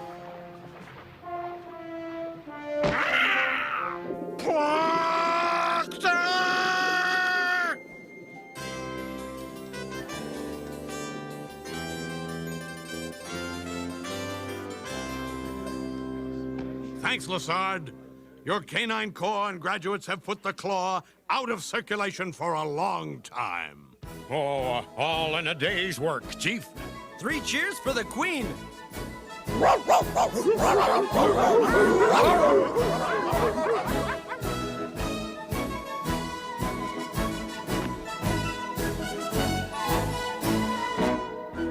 Speaker 2: Thanks, Lassard. Your canine corps and graduates have put the claw out of circulation for a long time. Oh, all in a day's work, Chief.
Speaker 8: 3 cheers for the Queen.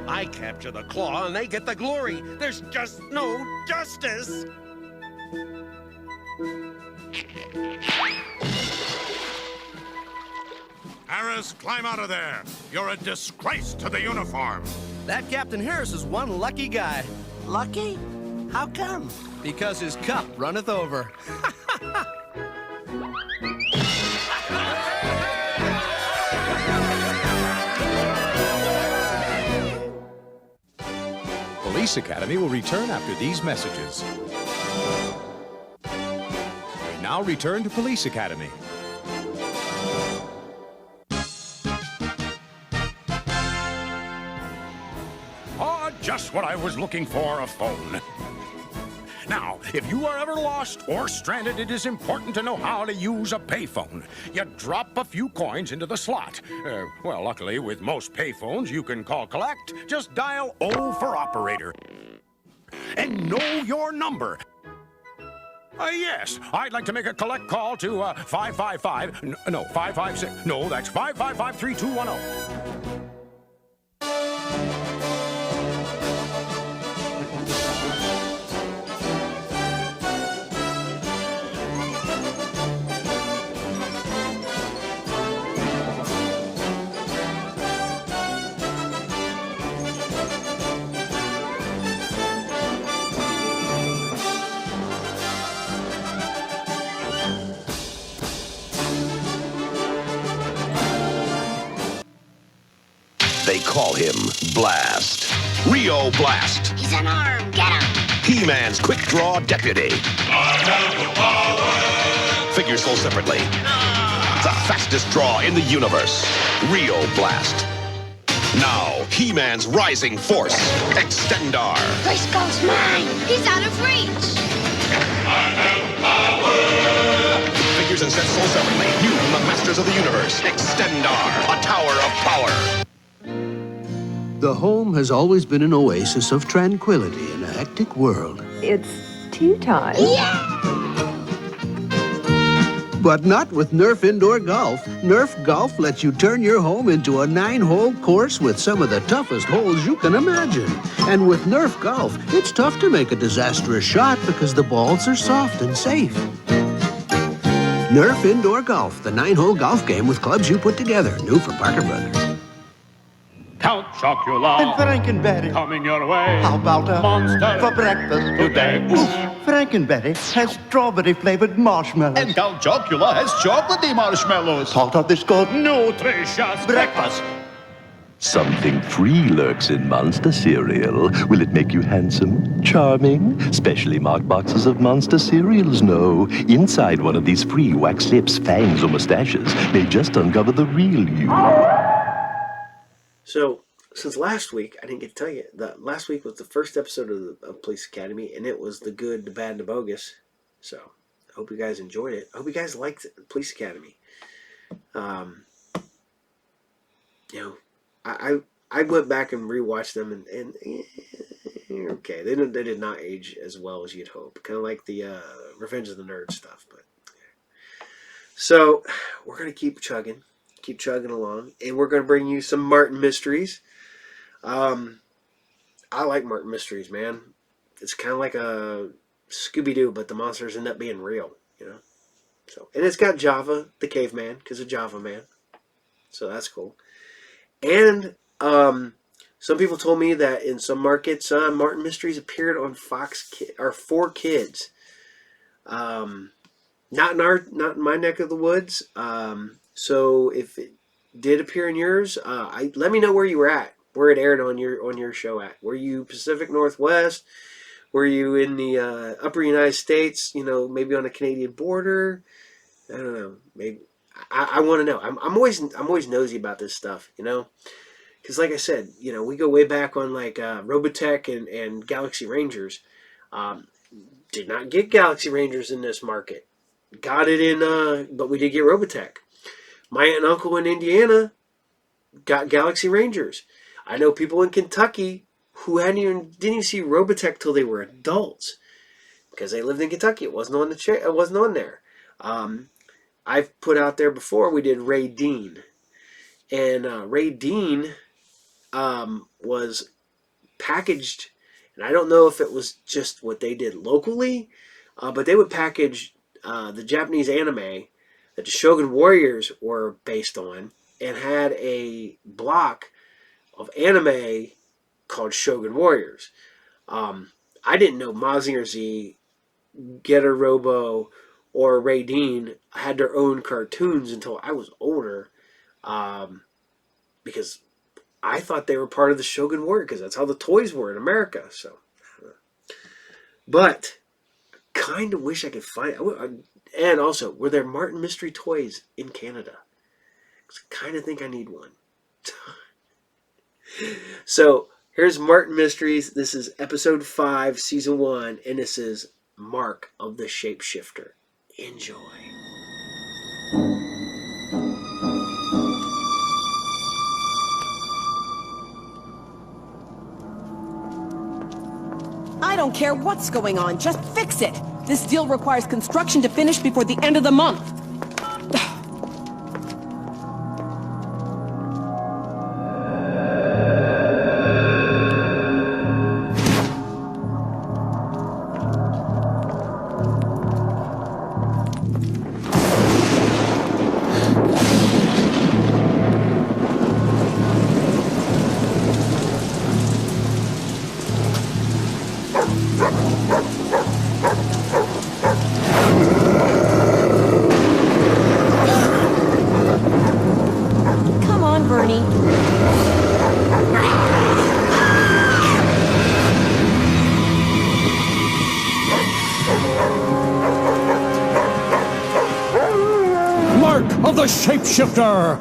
Speaker 13: I capture the claw and they get the glory. There's just no justice.
Speaker 2: Harris, climb out of there. You're a disgrace to the uniform.
Speaker 8: That Captain Harris is one lucky guy.
Speaker 4: Lucky? How come?
Speaker 8: Because his cup runneth over.
Speaker 16: Police Academy will return after these messages. We now return to Police Academy.
Speaker 2: Oh, just what I was looking for, a phone. Now, if you are ever lost or stranded, it is important to know how to use a payphone. You drop a few coins into the slot. Well, luckily, with most payphones, you can call collect. Just dial O for operator. And know your number. Yes, I'd like to make a collect call to 555, no, 556, no, that's 555-3210.
Speaker 3: They call him Blast. Rio Blast.
Speaker 22: He's unarmed. Get him.
Speaker 3: He-Man's quick draw deputy. Figures sold separately. The fastest draw in the universe. Rio Blast. Now, He-Man's rising force. Extendar.
Speaker 22: Grayskull's mine. He's out of reach.
Speaker 3: Figures and sets sold separately. New from the Masters of the Universe. Extendar. A tower of power.
Speaker 12: The home has always been an oasis of tranquility in a hectic world.
Speaker 19: It's tea time.
Speaker 22: Yeah!
Speaker 12: But not with Nerf Indoor Golf. Nerf Golf lets you turn your home into a 9-hole course with some of the toughest holes you can imagine. And with Nerf Golf, it's tough to make a disastrous shot because the balls are soft and safe. Nerf Indoor Golf, the 9-hole golf game with clubs you put together. New from Parker Brothers.
Speaker 7: Count Chocula.
Speaker 20: And Frankenberry.
Speaker 7: Coming your way.
Speaker 20: How about a
Speaker 7: monster
Speaker 20: for breakfast
Speaker 7: today?
Speaker 20: Oof. Frankenberry has strawberry-flavored marshmallows.
Speaker 17: And Count Chocula has chocolatey marshmallows.
Speaker 20: Thought of this good
Speaker 7: nutritious
Speaker 20: breakfast.
Speaker 25: Something free lurks in Monster cereal. Will it make you handsome, charming? Specially marked boxes of Monster cereals know. Inside one of these free wax lips, fangs, or mustaches may just uncover the real you.
Speaker 1: So, since last week, I didn't get to tell you, that last week was the first episode of Police Academy, and it was the good, the bad, and the bogus. So, I hope you guys enjoyed it. I hope you guys liked Police Academy. you know, I went back and rewatched them, and okay, they did not age as well as you'd hope. Kind of like the Revenge of the Nerds stuff, but so we're gonna keep chugging along, and we're gonna bring you some Martin mysteries. I like Martin mysteries, man. It's kind of like a Scooby-Doo, but the monsters end up being real, you know. So, and it's got Java, the caveman, because of Java Man. So that's cool. And some people told me that in some markets, Martin Mysteries appeared on Fox or 4Kids. Not in my neck of the woods. So if it did appear in yours, let me know where you were at, where it aired on your show at. Were you Pacific Northwest? Were you in the upper United States? You know, maybe on the Canadian border. I don't know. Maybe I want to know. I'm always nosy about this stuff. You know, because like I said, you know, we go way back on like Robotech and Galaxy Rangers. Did not get Galaxy Rangers in this market. Got it in, but we did get Robotech. My aunt and uncle in Indiana got Galaxy Rangers. I know people in Kentucky who didn't even see Robotech till they were adults because they lived in Kentucky. It wasn't on it wasn't on there. I've put out there before. We did Ray Dean, and Ray Dean was packaged, and I don't know if it was just what they did locally, but they would package the Japanese anime that the Shogun Warriors were based on, and had a block of anime called Shogun Warriors. I didn't know Mazinger Z, Getter Robo, or Ray Dean had their own cartoons until I was older, because I thought they were part of the Shogun Warrior because that's how the toys were in America. So, but kind of wish I could find. And also, were there Martin Mystery toys in Canada? Because I kind of think I need one. So here's Martin Mysteries. This is episode 5, season 1, and this is Mark of the Shapeshifter. Enjoy.
Speaker 6: I don't care what's going on, just fix it. This deal requires construction to finish before the end of the month.
Speaker 10: Of the Shapeshifter!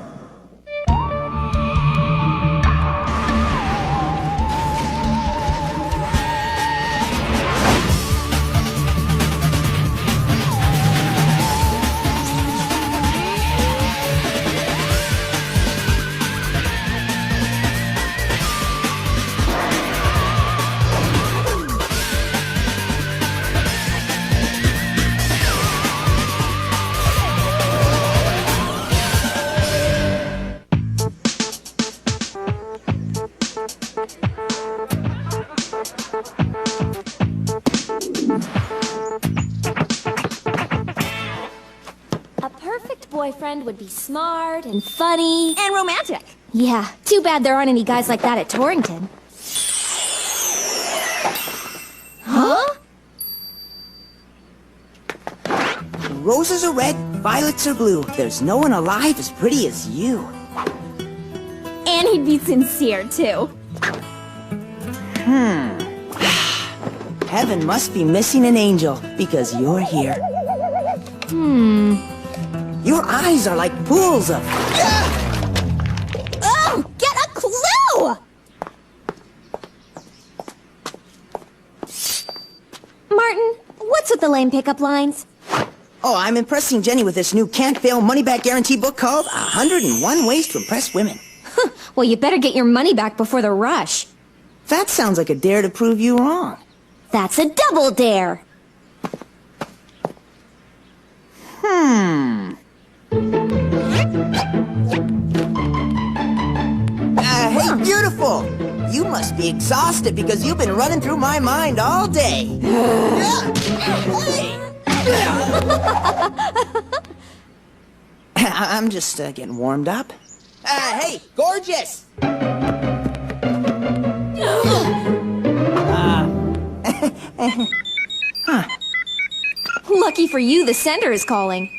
Speaker 11: boyfriend would be smart and funny. And romantic. Yeah, too bad there aren't any guys like that at Torrington. Huh?
Speaker 14: Roses are red, violets are blue. There's no one alive as pretty as you.
Speaker 11: And he'd be sincere, too.
Speaker 14: Heaven must be missing an angel, because you're here. Your eyes are like pools of...
Speaker 11: Oh, get a clue! Martin, what's with the lame pickup lines?
Speaker 14: Oh, I'm impressing Jenny with this new can't-fail money-back guarantee book called 101 Ways to Impress Women.
Speaker 11: Well, you better get your money back before the rush.
Speaker 14: That sounds like a dare to prove you wrong.
Speaker 11: That's a double dare.
Speaker 14: Hey, beautiful! You must be exhausted because you've been running through my mind all day. I'm just getting warmed up. Hey, gorgeous!
Speaker 11: Lucky for you, the sender is calling.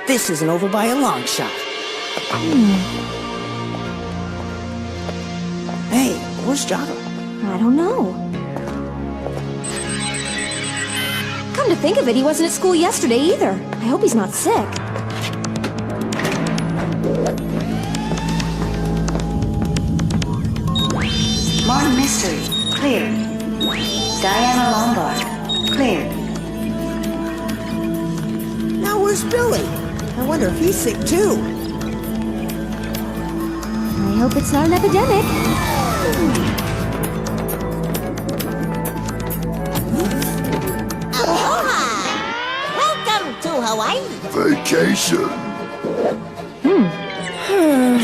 Speaker 14: This isn't over by a long shot. Hey, where's Java?
Speaker 11: I don't know. Come to think of it, he wasn't at school yesterday either. I hope he's not sick.
Speaker 5: Martin Mystery, clear. Diana Lombard, clear.
Speaker 14: Now where's Billy? I wonder if he's sick too.
Speaker 11: I hope it's not an epidemic.
Speaker 15: Aloha! Welcome to Hawaii!
Speaker 17: Vacation.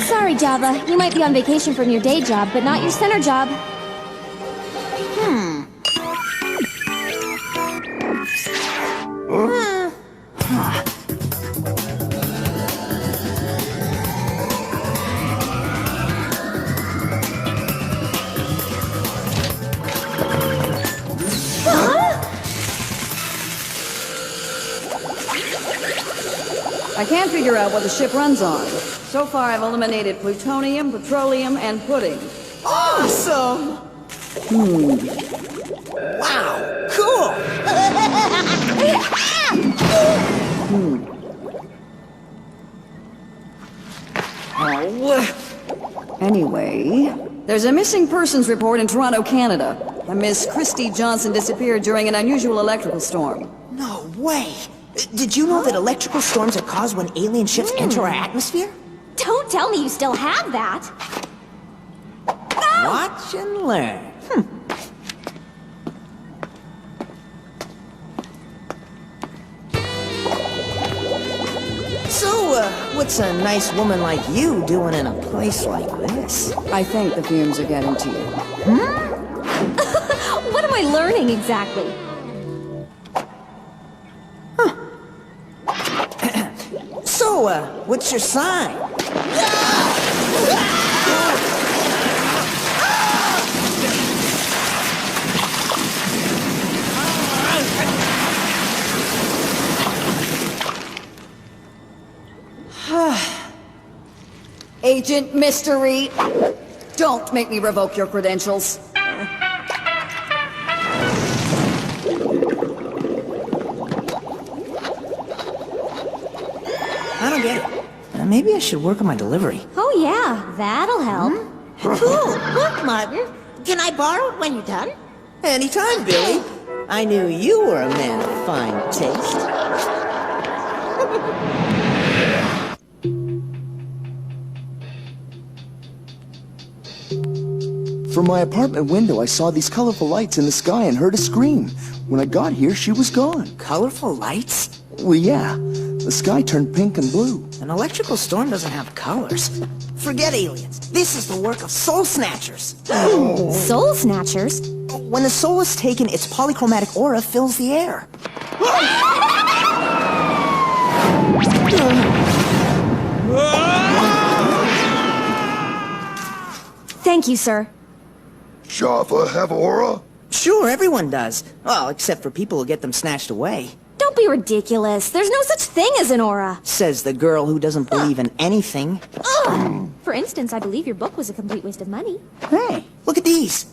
Speaker 11: Sorry, Java. You might be on vacation from your day job, but not your center job.
Speaker 18: I can't figure out what the ship runs on. So far, I've eliminated plutonium, petroleum, and pudding.
Speaker 14: Awesome! Wow, cool!
Speaker 18: Anyway, there's a missing persons report in Toronto, Canada. A Miss Christy Johnson disappeared during an unusual electrical storm.
Speaker 14: No way! Did you know that electrical storms are caused when alien ships enter our atmosphere?
Speaker 11: Don't tell me you still have that.
Speaker 14: Watch and learn. So, what's a nice woman like you doing in a place like this?
Speaker 18: I think the fumes are getting to you.
Speaker 11: What am I learning exactly?
Speaker 14: So, what's your sign?
Speaker 18: Agent Mystery, don't make me revoke your credentials.
Speaker 14: I don't get it. Maybe I should work on my delivery.
Speaker 11: Oh yeah, that'll help.
Speaker 15: Cool! Look, Martin. Can I borrow it when you're done?
Speaker 14: Anytime, Billy. I knew you were a man of fine taste.
Speaker 23: From my apartment window, I saw these colorful lights in the sky and heard a scream. When I got here, she was gone.
Speaker 14: Colorful lights?
Speaker 23: Well, yeah. The sky turned pink and blue.
Speaker 14: An electrical storm doesn't have colors. Forget aliens. This is the work of soul snatchers.
Speaker 11: Soul snatchers?
Speaker 14: When the soul is taken, its polychromatic aura fills the air.
Speaker 11: Thank you, sir.
Speaker 17: Java have aura?
Speaker 14: Sure, everyone does. Well, except for people who get them snatched away.
Speaker 11: Don't be ridiculous. There's no such thing as an aura.
Speaker 14: Says the girl who doesn't believe in anything.
Speaker 11: For instance, I believe your book was a complete waste of money.
Speaker 14: Hey, look at these.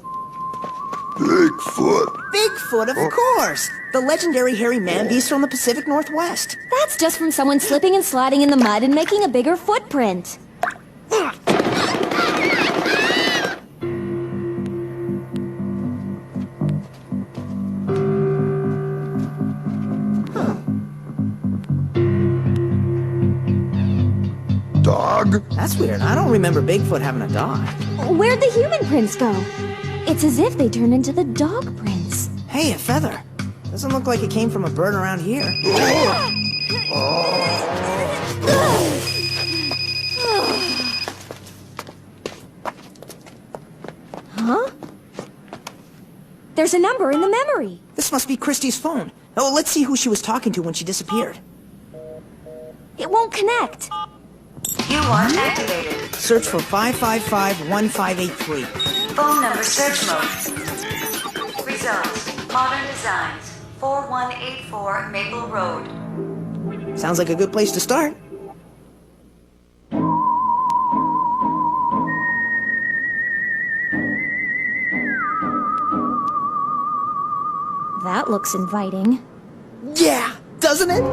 Speaker 17: Bigfoot.
Speaker 14: Bigfoot, of course. The legendary hairy man-beast from the Pacific Northwest.
Speaker 11: That's just from someone slipping and sliding in the mud and making a bigger footprint.
Speaker 20: dog.
Speaker 14: That's weird. I don't remember Bigfoot having a dog.
Speaker 11: Where'd the human prints go? It's as if they turned into the dog prints.
Speaker 14: Hey, a feather. Doesn't look like it came from a bird around here.
Speaker 11: Huh? There's a number in the memory.
Speaker 14: This must be Christie's phone. Oh, let's see who she was talking to when she disappeared.
Speaker 11: It won't connect.
Speaker 5: You are activated.
Speaker 14: Search for 555-1583.
Speaker 5: Phone number search mode. Results. Modern Designs. 4184 Maple Road.
Speaker 14: Sounds like a good place to start.
Speaker 11: That looks inviting.
Speaker 14: Yeah, doesn't it?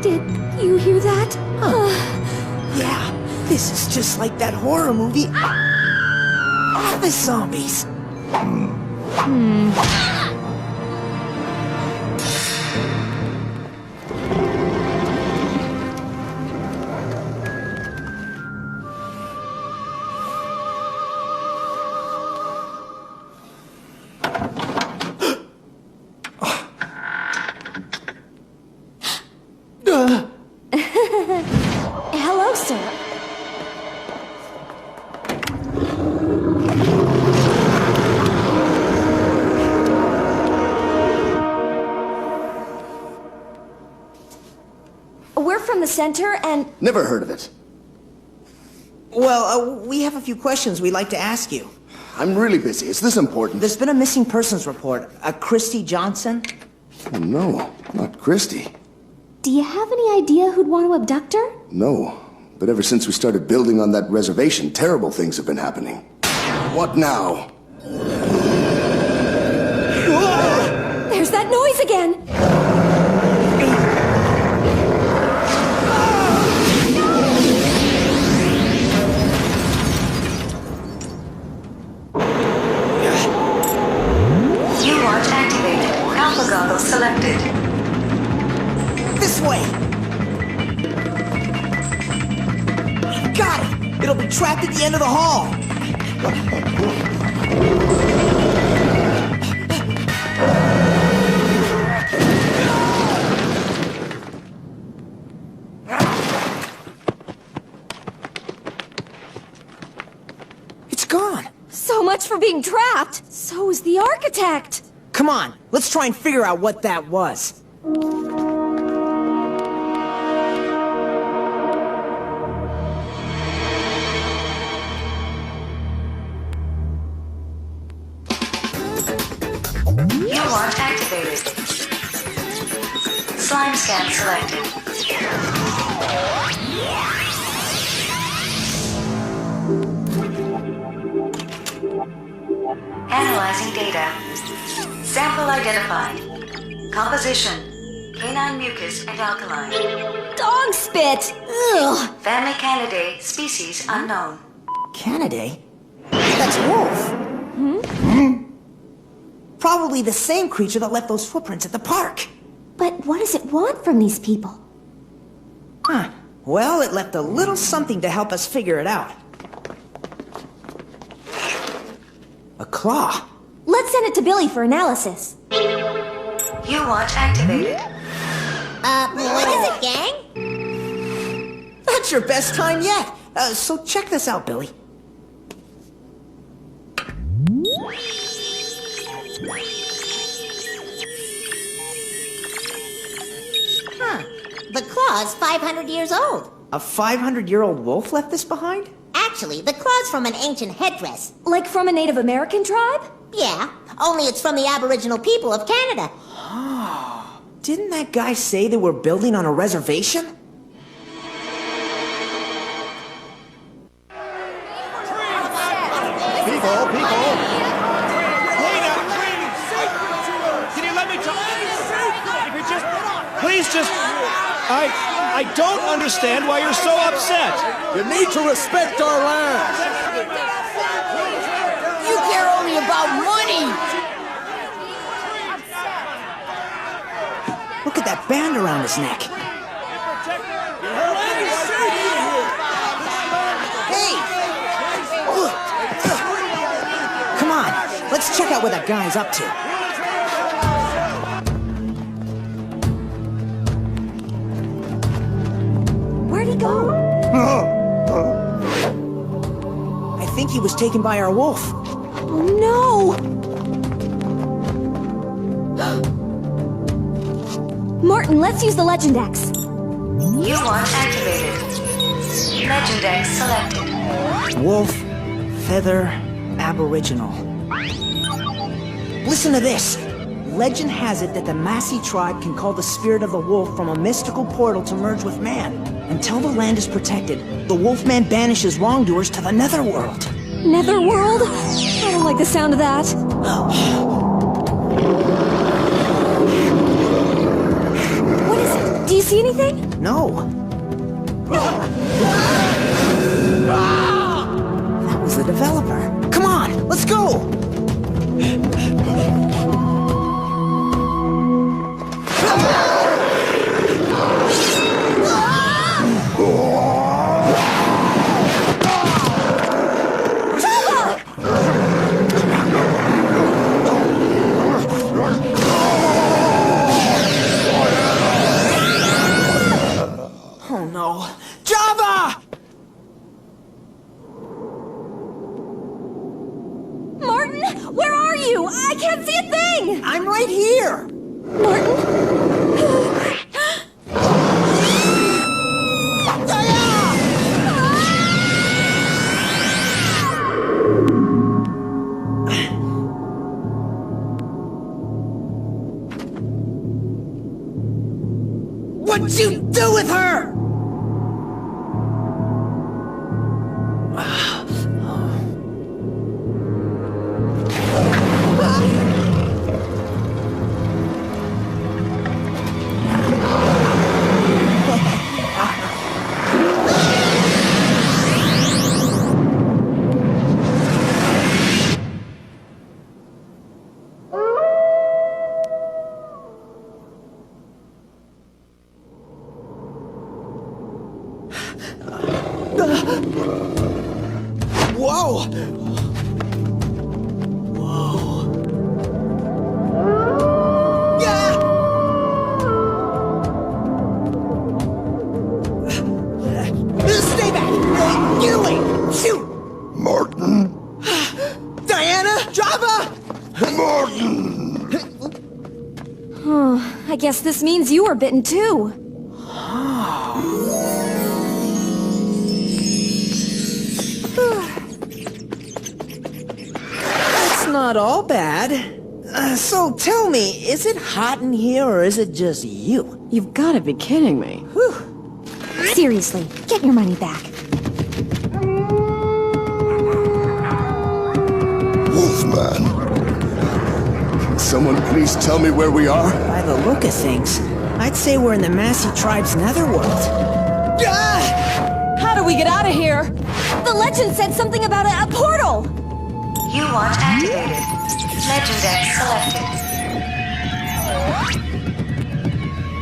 Speaker 11: Did you hear that?
Speaker 14: Yeah, this is just like that horror movie. Office Zombies.
Speaker 11: Hello, sir. We're from the center and...
Speaker 23: Never heard of it.
Speaker 14: Well, we have a few questions we'd like to ask you.
Speaker 23: I'm really busy. Is this important?
Speaker 14: There's been a missing persons report. A Christy Johnson?
Speaker 23: Oh, no, not Christy.
Speaker 11: Do you have any idea who'd want to abduct her?
Speaker 23: No, but ever since we started building on that reservation, terrible things have been happening. What now?
Speaker 11: There's that noise again!
Speaker 5: You watch activated. Alpha goggles selected.
Speaker 14: This way! Got it! It'll be trapped at the end of the hall! It's gone!
Speaker 11: So much for being trapped! So is the architect!
Speaker 14: Come on, let's try and figure out what that was.
Speaker 5: You want activated. Slime scan selected. Analyzing data. Sample identified. Composition. Canine mucus and alkaline.
Speaker 11: Dog spit! Ugh!
Speaker 5: Family candidate. Species unknown.
Speaker 14: Canidae? That's wolf. Probably the same creature that left those footprints at the park.
Speaker 11: But what does it want from these people?
Speaker 14: Huh. Well, it left a little something to help us figure it out. A claw.
Speaker 11: Let's send it to Billy for analysis.
Speaker 5: You watch activated.
Speaker 15: What is it, gang?
Speaker 14: That's your best time yet. So check this out, Billy.
Speaker 15: Huh. The claw's 500 years old.
Speaker 14: A 500-year-old wolf left this behind?
Speaker 15: Actually, the claw's from an ancient headdress.
Speaker 11: Like from a Native American tribe?
Speaker 15: Yeah, only it's from the Aboriginal people of Canada.
Speaker 14: Didn't that guy say they were building on a reservation?
Speaker 20: People!
Speaker 7: Can you let me talk? If you just... Please just...
Speaker 10: I don't understand why you're so upset.
Speaker 4: You need to respect our land.
Speaker 15: You care only about money.
Speaker 14: Look at that band around his neck. Hey! Come on, let's check out what that guy's up to.
Speaker 11: Where'd he go?
Speaker 14: I think he was taken by our wolf.
Speaker 11: Oh no! Martin, let's use the Legend X.
Speaker 5: You want activated. Legend X selected.
Speaker 14: Wolf, feather, aboriginal. Listen to this. Legend has it that the Massey tribe can call the spirit of the wolf from a mystical portal to merge with man. Until the land is protected, the Wolfman banishes wrongdoers to the Netherworld.
Speaker 11: Netherworld? I don't like the sound of that. What is it? Do you see anything?
Speaker 14: No. That was the developer. Come on, let's go! Oh no. Java!
Speaker 11: Martin, where are you? I can't see a thing!
Speaker 14: I'm right here!
Speaker 11: Martin?
Speaker 14: What'd you do with her? Whoa! Whoa. Yeah! Stay back! Get away! Shoot!
Speaker 17: Martin?
Speaker 14: Diana? Java?
Speaker 17: Martin!
Speaker 11: Oh, I guess this means you were bitten too.
Speaker 14: Not all bad. So tell me, is it hot in here or is it just you?
Speaker 6: You've got to be kidding me.
Speaker 14: Whew.
Speaker 11: Seriously, get your money back.
Speaker 17: Wolfman.
Speaker 23: Someone please tell me where we are?
Speaker 14: By the look of things, I'd say we're in the Massey tribe's netherworld.
Speaker 6: Ah! How do we get out of here?
Speaker 11: The legend said something about a portal!
Speaker 5: You want activated. Legend X selected.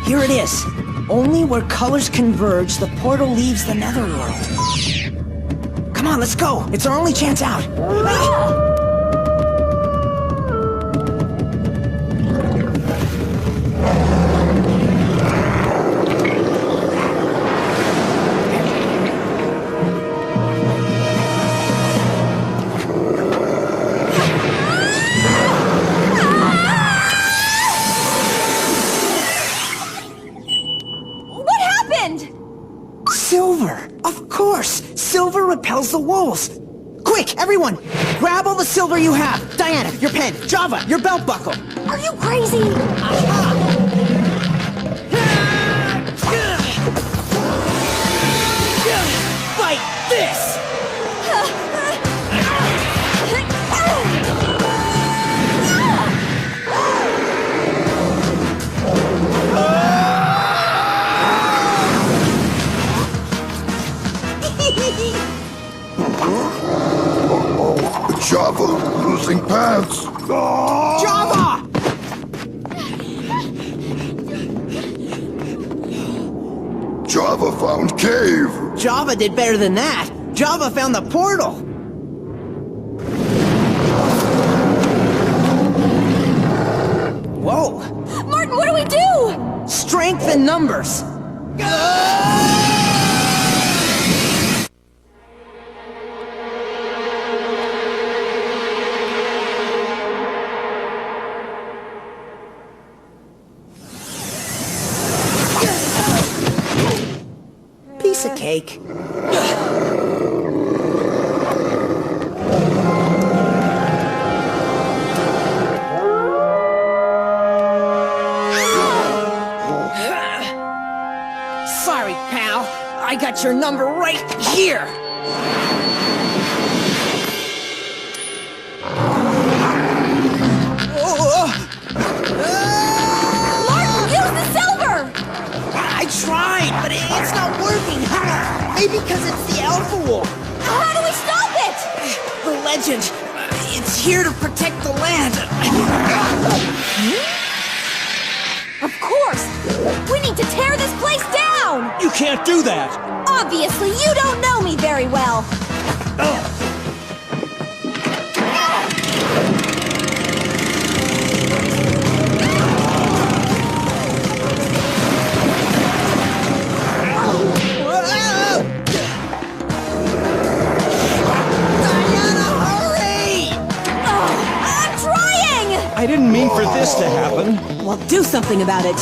Speaker 14: Here it is. Only where colors converge, the portal leaves the netherworld. Come on, let's go. It's our only chance out. Ah! Silver! Of course! Silver repels the wolves! Quick, everyone! Grab all the silver you have! Diana, your pen! Java, your belt buckle!
Speaker 11: Are you crazy?
Speaker 14: Fight this!
Speaker 8: losing paths.
Speaker 14: Java!
Speaker 8: Java found cave.
Speaker 14: Java did better than that. Java found the portal. Whoa!
Speaker 11: Martin, what do we do?
Speaker 14: Strength in numbers. Piece of cake. Sorry, pal. I got your number right here.
Speaker 11: Martin, use the silver!
Speaker 14: I tried, but it's not working. Maybe because it's the Alpha Wolf.
Speaker 11: How do we stop it?
Speaker 14: The legend. It's here to protect the land.
Speaker 11: Of course! We need to tear this place down!
Speaker 10: You can't do that!
Speaker 11: Obviously, you don't know me very well.
Speaker 10: I didn't mean for this to happen.
Speaker 6: Well, do something about it.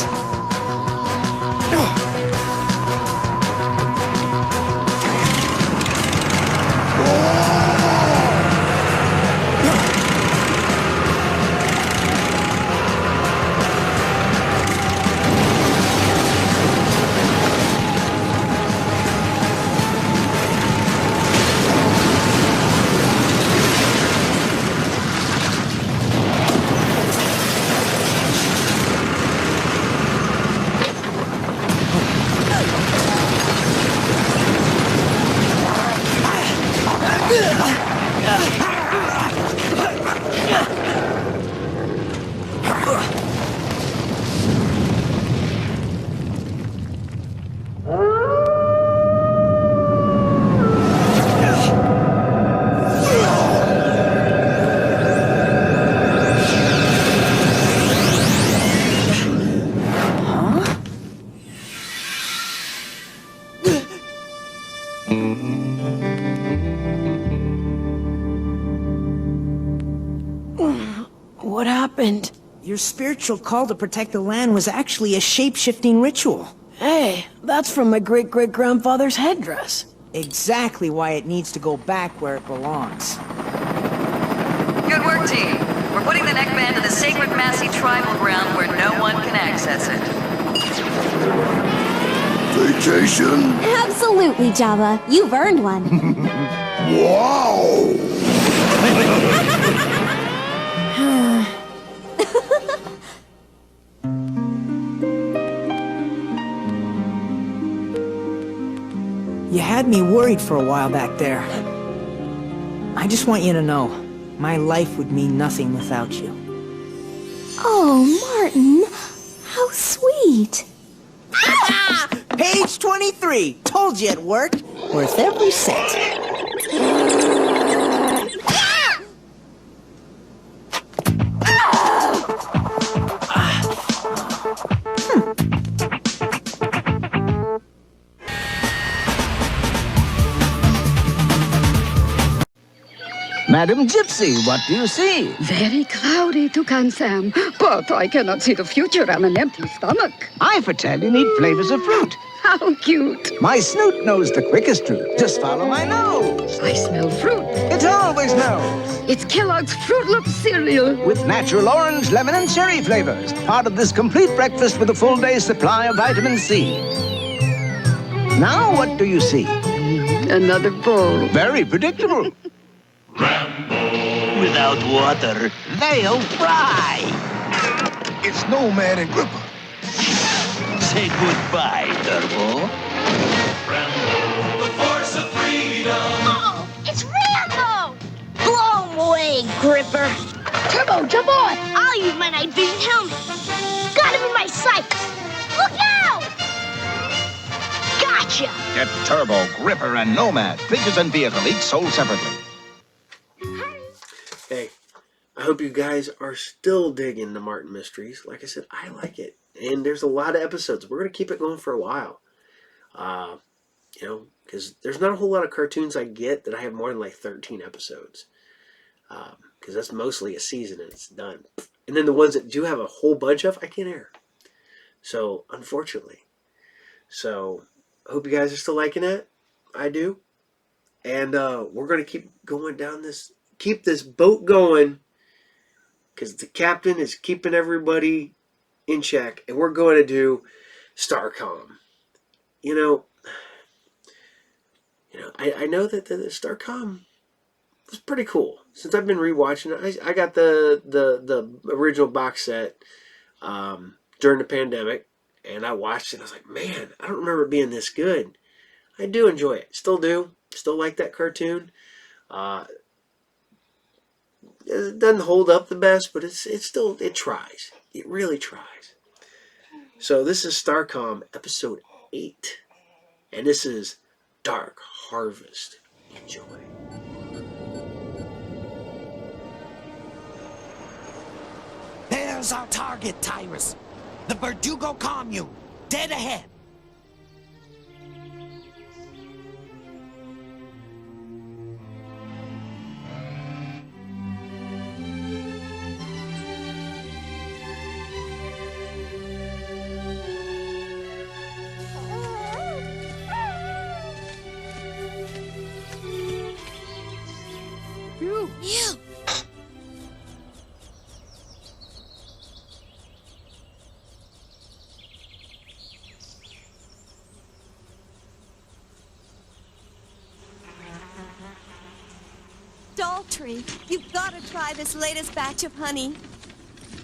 Speaker 14: What happened? Your spiritual call to protect the land was actually a shape-shifting ritual.
Speaker 6: Hey, that's from my great-great-grandfather's headdress.
Speaker 14: Exactly why it needs to go back where it belongs.
Speaker 9: Good work, team. We're putting the neckband in the sacred Massey tribal ground where no one can access it.
Speaker 8: Vacation?
Speaker 11: Absolutely, Java. You've earned one.
Speaker 8: Wow!
Speaker 14: You had me worried for a while back there. I just want you to know, my life would mean nothing without you.
Speaker 11: Oh, Martin. How sweet.
Speaker 14: Page 23! Told you it worked. Worth every cent.
Speaker 12: Madam Gypsy, what do you see?
Speaker 13: Very cloudy, Toucan Sam, but I cannot see the future on an empty stomach.
Speaker 12: I foretell you need flavors of fruit.
Speaker 13: How cute.
Speaker 12: My snoot knows the quickest route. Just follow my nose.
Speaker 13: I smell fruit.
Speaker 12: It always knows.
Speaker 13: It's Kellogg's Fruit Loop cereal.
Speaker 12: With natural orange, lemon, and cherry flavors. Part of this complete breakfast with a full day's supply of vitamin C. Now what do you see?
Speaker 13: Another bowl.
Speaker 12: Very predictable.
Speaker 21: Without water, they'll fry.
Speaker 8: It's Nomad and Gripper.
Speaker 21: Say goodbye, Turbo.
Speaker 22: The force of freedom.
Speaker 15: Oh, it's Rambo! Blow him away!
Speaker 22: big gripper. Turbo, jump on! I'll use my night vision helmet. Got him in my sights. Look out! Gotcha!
Speaker 2: Get Turbo, Gripper, and Nomad. Figures and vehicle each sold separately.
Speaker 1: Hey, I hope you guys are still digging the Martin Mysteries. Like I said, I like it. And there's a lot of episodes. We're going to keep it going for a while. You know, because there's not a whole lot of cartoons I get that I have more than like 13 episodes. Because that's mostly a season and it's done. And then the ones that do have a whole bunch of, I can't air. So, unfortunately. So, I hope you guys are still liking it. I do. And we're going to keep going down this, keep this boat going. Because the captain is keeping everybody in check. And we're going to do StarCom. You know, I know that the StarCom was pretty cool. Since I've been rewatching it, I got the original box set during the pandemic, and I watched it. I was like, man, I don't remember it being this good. I do enjoy it. Still do. Still like that cartoon. It doesn't hold up the best, but it tries. It really tries. So this is StarCom episode 8, and this is Dark Harvest. Enjoy.
Speaker 3: There's our target, Tyrus. The Verdugo commune. Dead ahead.
Speaker 22: You!
Speaker 16: Daltrey, you've got to try this latest batch of honey.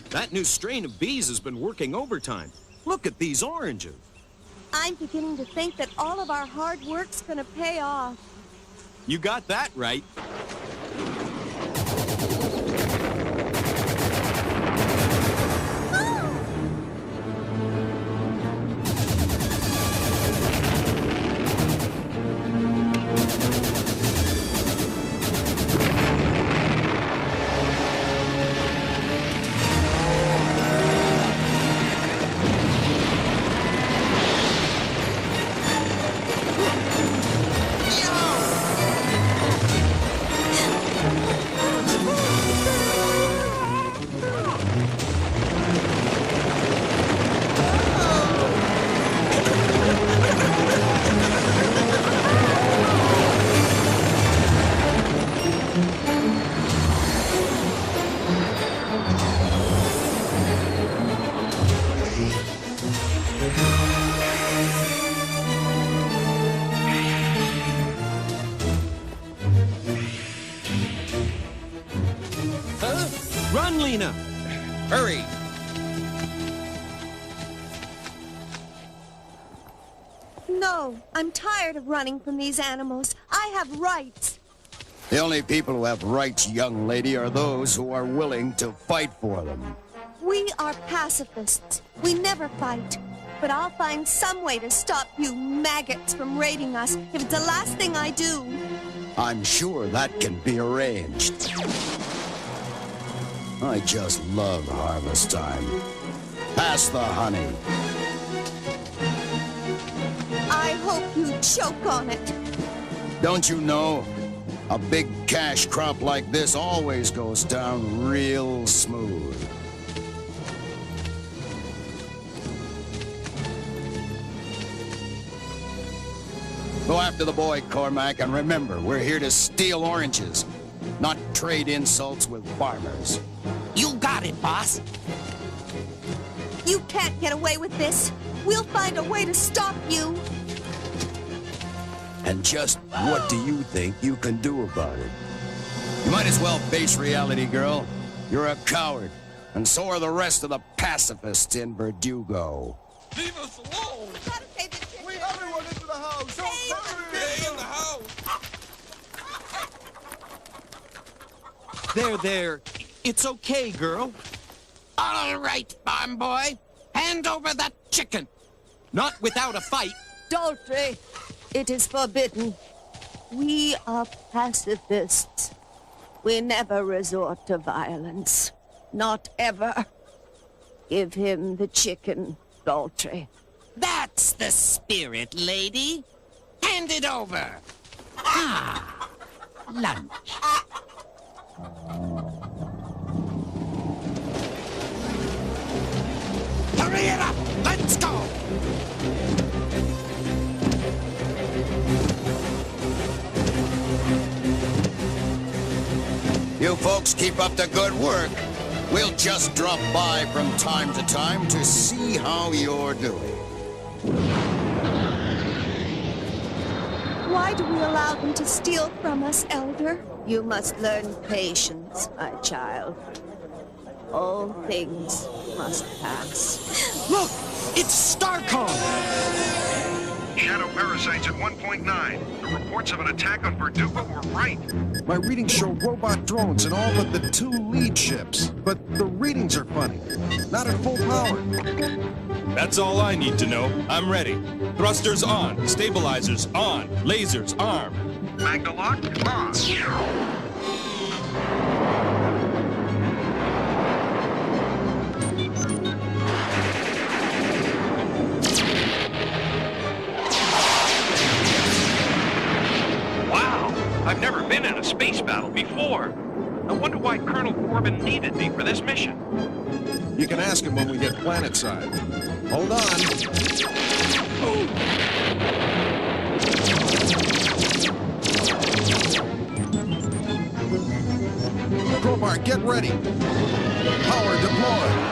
Speaker 10: That new strain of bees has been working overtime. Look at these oranges.
Speaker 16: I'm beginning to think that all of our hard work's gonna pay off.
Speaker 10: You got that right. Run, Lena! Hurry!
Speaker 16: No, I'm tired of running from these animals. I have rights.
Speaker 19: The only people who have rights, young lady, are those who are willing to fight for them.
Speaker 16: We are pacifists. We never fight. But I'll find some way to stop you maggots from raiding us if it's the last thing I do.
Speaker 19: I'm sure that can be arranged. I just love harvest time. Pass the honey.
Speaker 16: I hope you choke on it.
Speaker 19: Don't you know? A big cash crop like this always goes down real smooth. Go after the boy, Cormac, and remember, we're here to steal oranges, not trade insults with farmers.
Speaker 3: You got it, boss.
Speaker 16: You can't get away with this. We'll find a way to stop you.
Speaker 19: And just what do you think you can do about it? You might as well face reality, girl. You're a coward, and so are the rest of the pacifists in Verdugo.
Speaker 17: Leave us alone!
Speaker 22: Everyone into the house!
Speaker 17: Stay in the house!
Speaker 10: There. It's okay, girl.
Speaker 3: All right, farm boy. Hand over that chicken.
Speaker 10: Not without a fight.
Speaker 16: Adultery. It is forbidden. We are pacifists. We never resort to violence. Not ever. Give him the chicken, Daltrey.
Speaker 3: That's the spirit, lady. Hand it over. Ah, lunch. Hurry it up! Let's go!
Speaker 19: You folks keep up the good work. We'll just drop by from time to time to see how you're doing.
Speaker 16: Why do we allow them to steal from us, Elder? You must learn patience, my child. All things must pass.
Speaker 10: Look! It's StarCom!
Speaker 7: Shadow parasites at 1.9. The reports of an attack on Verdugo were right.
Speaker 18: My readings show robot drones in all but the 2 lead ships. But the readings are funny. Not at full power.
Speaker 20: That's all I need to know. I'm ready. Thrusters on. Stabilizers on. Lasers armed.
Speaker 7: Magnalock on. I've never been in a space battle before. I wonder why Colonel Corbin needed me for this mission.
Speaker 18: You can ask him when we get planetside. Hold on. Crowbar, get ready. Power deployed.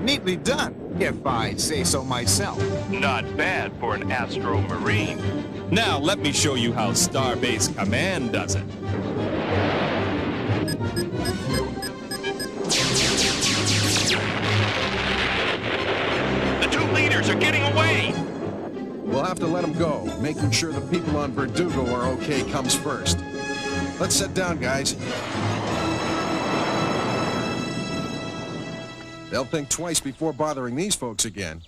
Speaker 24: Neatly done, if I say so myself.
Speaker 7: Not bad for an Astro Marine.
Speaker 20: Now let me show you how Starbase Command does it.
Speaker 7: The 2 leaders are getting away!
Speaker 18: We'll have to let them go. Making sure the people on Verdugo are okay comes first. Let's sit down, guys. They'll think twice before bothering these folks again.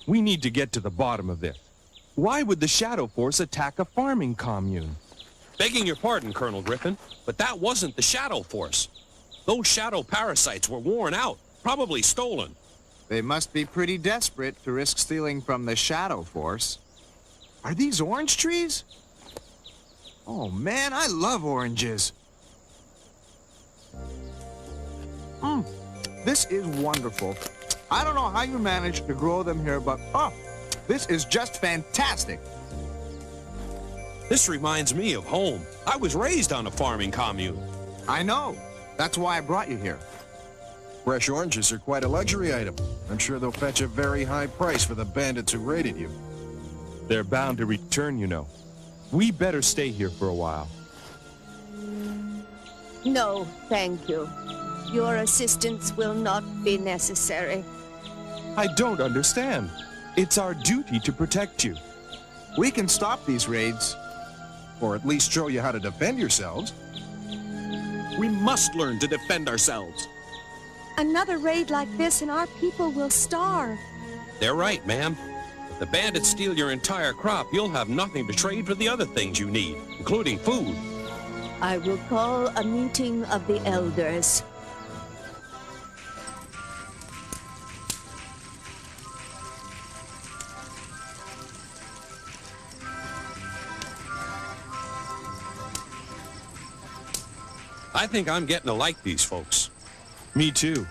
Speaker 20: We need to get to the bottom of this. Why would the Shadow Force attack a farming commune?
Speaker 10: Begging your pardon, Colonel Griffin, but that wasn't the Shadow Force. Those shadow parasites were worn out, probably stolen.
Speaker 24: They must be pretty desperate to risk stealing from the Shadow Force. Are these orange trees? Oh man, I love oranges. This is wonderful. I don't know how you managed to grow them here, but this is just fantastic.
Speaker 10: This reminds me of home. I was raised on a farming commune.
Speaker 24: I know. That's why I brought you here.
Speaker 18: Fresh oranges are quite a luxury item. I'm sure they'll fetch a very high price for the bandits who raided you.
Speaker 20: They're bound to return, you know. We better stay here for a while.
Speaker 16: No, thank you. Your assistance will not be necessary.
Speaker 20: I don't understand. It's our duty to protect you.
Speaker 24: We can stop these raids.
Speaker 18: Or at least show you how to defend yourselves.
Speaker 10: We must learn to defend ourselves.
Speaker 16: Another raid like this and our people will starve.
Speaker 10: They're right, ma'am. If the bandits steal your entire crop, you'll have nothing to trade for the other things you need, including food.
Speaker 16: I will call a meeting of the elders.
Speaker 10: I think I'm getting to like these folks.
Speaker 20: Me too.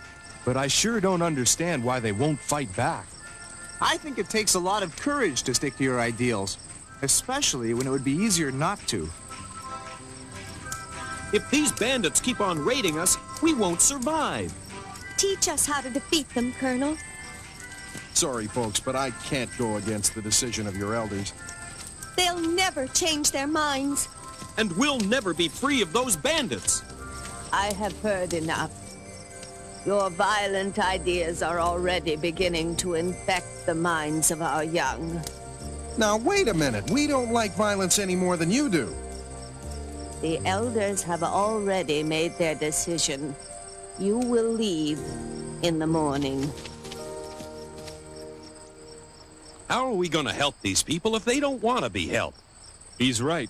Speaker 20: But I sure don't understand why they won't fight back.
Speaker 24: I think it takes a lot of courage to stick to your ideals, especially when it would be easier not to.
Speaker 10: If these bandits keep on raiding us, we won't survive.
Speaker 16: Teach us how to defeat them, Colonel.
Speaker 18: Sorry, folks, but I can't go against the decision of your elders.
Speaker 16: They'll never change their minds.
Speaker 10: And we'll never be free of those bandits.
Speaker 16: I have heard enough. Your violent ideas are already beginning to infect the minds of our young.
Speaker 18: Now, wait a minute. We don't like violence any more than you do.
Speaker 16: The elders have already made their decision. You will leave in the morning.
Speaker 10: How are we going to help these people if they don't want to be helped?
Speaker 20: He's right.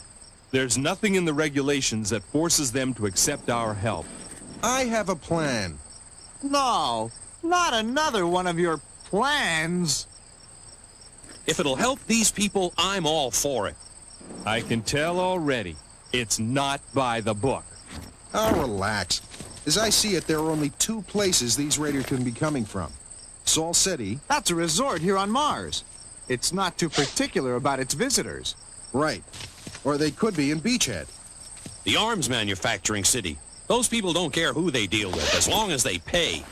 Speaker 20: There's nothing in the regulations that forces them to accept our help.
Speaker 18: I have a plan.
Speaker 24: No, not another one of your plans.
Speaker 10: If it'll help these people, I'm all for it.
Speaker 20: I can tell already. It's not by the book.
Speaker 18: Oh, relax. As I see it, there are only two places these raiders can be coming from. Sol City.
Speaker 24: That's a resort here on Mars. It's not too particular about its visitors.
Speaker 18: Right. Or they could be in Beachhead.
Speaker 10: The arms manufacturing city. Those people don't care who they deal with, as long as they pay.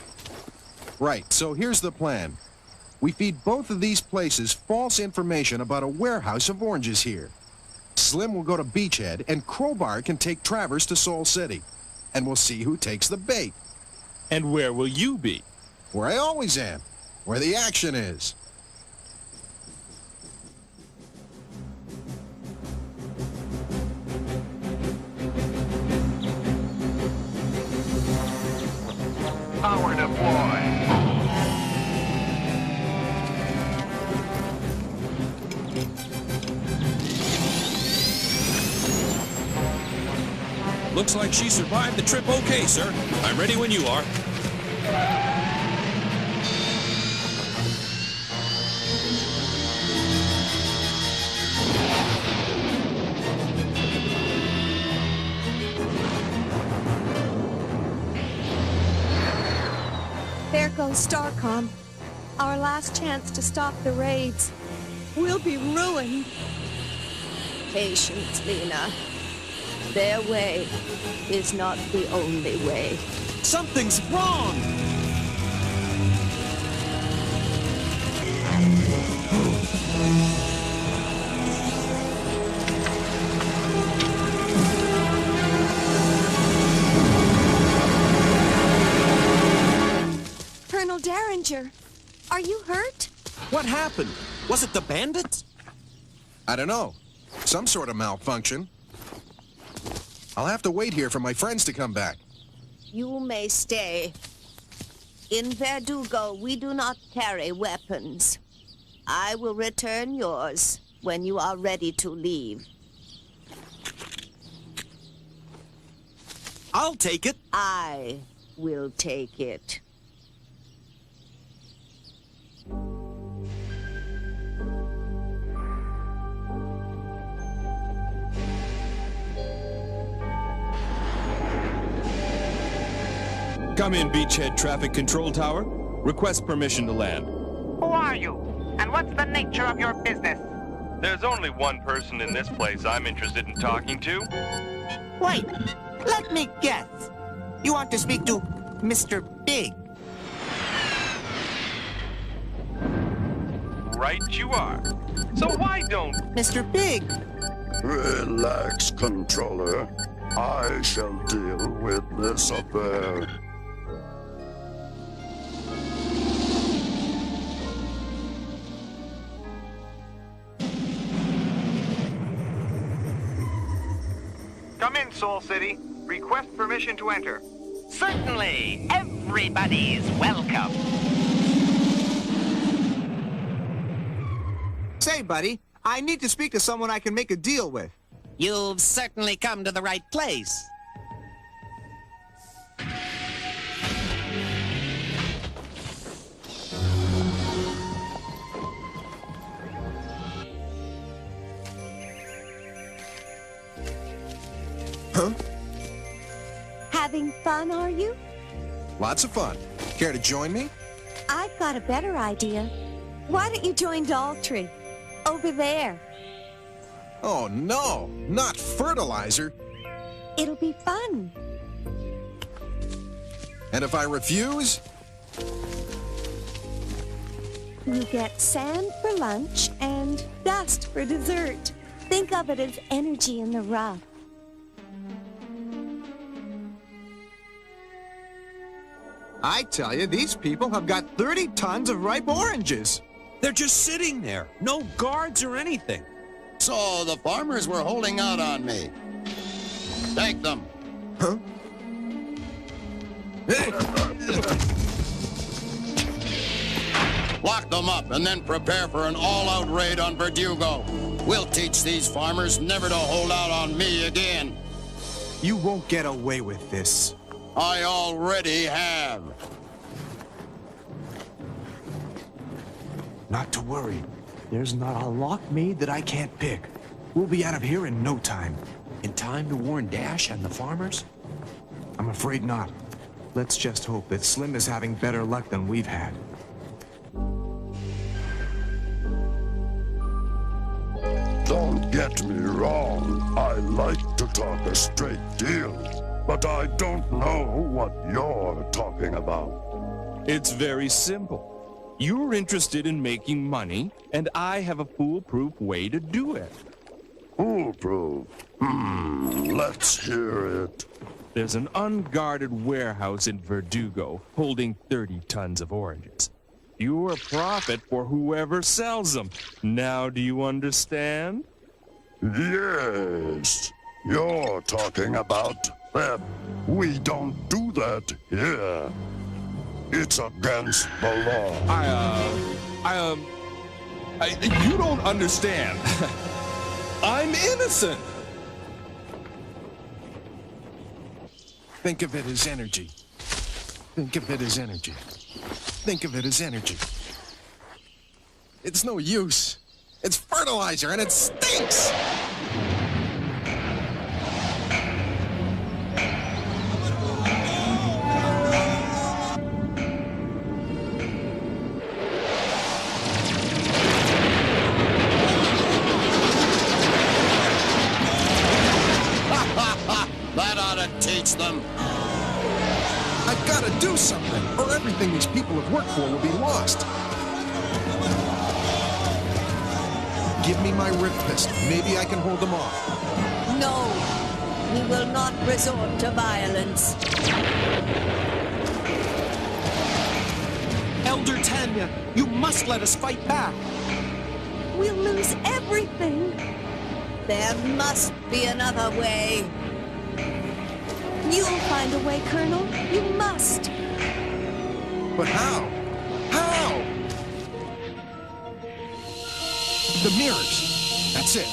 Speaker 18: Right, so here's the plan. We feed both of these places false information about a warehouse of oranges here. Slim will go to Beachhead, and Crowbar can take Travers to Sol City. And we'll see who takes the bait.
Speaker 20: And where will you be?
Speaker 18: Where I always am. Where the action is.
Speaker 21: Power deploy.
Speaker 10: Looks like she survived the trip okay, sir. I'm ready when you are.
Speaker 16: There goes StarCom. Our last chance to stop the raids. We'll be ruined. Patience, Lena. Their way is not the only way.
Speaker 3: Something's wrong!
Speaker 16: Colonel Derringer, are you hurt?
Speaker 3: What happened? Was it the bandits?
Speaker 18: I don't know. Some sort of malfunction. I'll have to wait here for my friends to come back.
Speaker 16: You may stay. In Verdugo, we do not carry weapons. I will return yours when you are ready to leave.
Speaker 3: I'll take it.
Speaker 16: I will take it.
Speaker 20: Come in, Beachhead Traffic Control Tower. Request permission to land.
Speaker 4: Who are you? And what's the nature of your business?
Speaker 7: There's only one person in this place I'm interested in talking to.
Speaker 15: Wait, let me guess. You want to speak to Mr. Big?
Speaker 7: Right you are. So why don't...
Speaker 15: Mr. Big!
Speaker 8: Relax, controller. I shall deal with this affair.
Speaker 4: Come in, Soul City. Request permission to enter.
Speaker 21: Certainly. Everybody's welcome.
Speaker 24: Say, buddy, I need to speak to someone I can make a deal with.
Speaker 3: You've certainly come to the right place.
Speaker 18: Huh?
Speaker 16: Having fun, are you?
Speaker 18: Lots of fun. Care to join me?
Speaker 16: I've got a better idea. Why don't you join Daltrey? Over there.
Speaker 18: Oh, no. Not fertilizer.
Speaker 16: It'll be fun.
Speaker 18: And if I refuse?
Speaker 16: You get sand for lunch and dust for dessert. Think of it as energy in the rough.
Speaker 24: I tell you, these people have got 30 tons of ripe oranges.
Speaker 10: They're just sitting there. No guards or anything.
Speaker 19: So the farmers were holding out on me. Take them.
Speaker 24: Huh?
Speaker 19: Lock them up and then prepare for an all-out raid on Verdugo. We'll teach these farmers never to hold out on me again.
Speaker 24: You won't get away with this.
Speaker 19: I already have.
Speaker 24: Not to worry. There's not a lock made that I can't pick. We'll be out of here in no time.
Speaker 10: In time to warn Dash and the farmers?
Speaker 24: I'm afraid not. Let's just hope that Slim is having better luck than we've had.
Speaker 8: Don't get me wrong. I like to talk a straight deal, but I don't know what you're talking about.
Speaker 20: It's very simple. You're interested in making money, and I have a foolproof way to do it.
Speaker 8: Foolproof? Let's hear it.
Speaker 20: There's an unguarded warehouse in Verdugo holding 30 tons of oranges. You're a profit for whoever sells them. Now do you understand?
Speaker 8: Yes. You're talking about theft. We don't do that here. It's against the law.
Speaker 20: You don't understand. I'm innocent.
Speaker 18: Think of it as energy. Think of it as energy. Think of it as energy. It's no use. It's fertilizer and it stinks!
Speaker 19: That ought to teach them.
Speaker 18: I've got to do something, or everything these people have worked for will be lost. Give me my rip fist. Maybe I can hold them off.
Speaker 16: No, we will not resort to violence.
Speaker 3: Elder Tanya, you must let us fight back.
Speaker 16: We'll lose everything. There must be another way. You'll find a way, Colonel. You must.
Speaker 18: But how? How? The mirrors. That's it.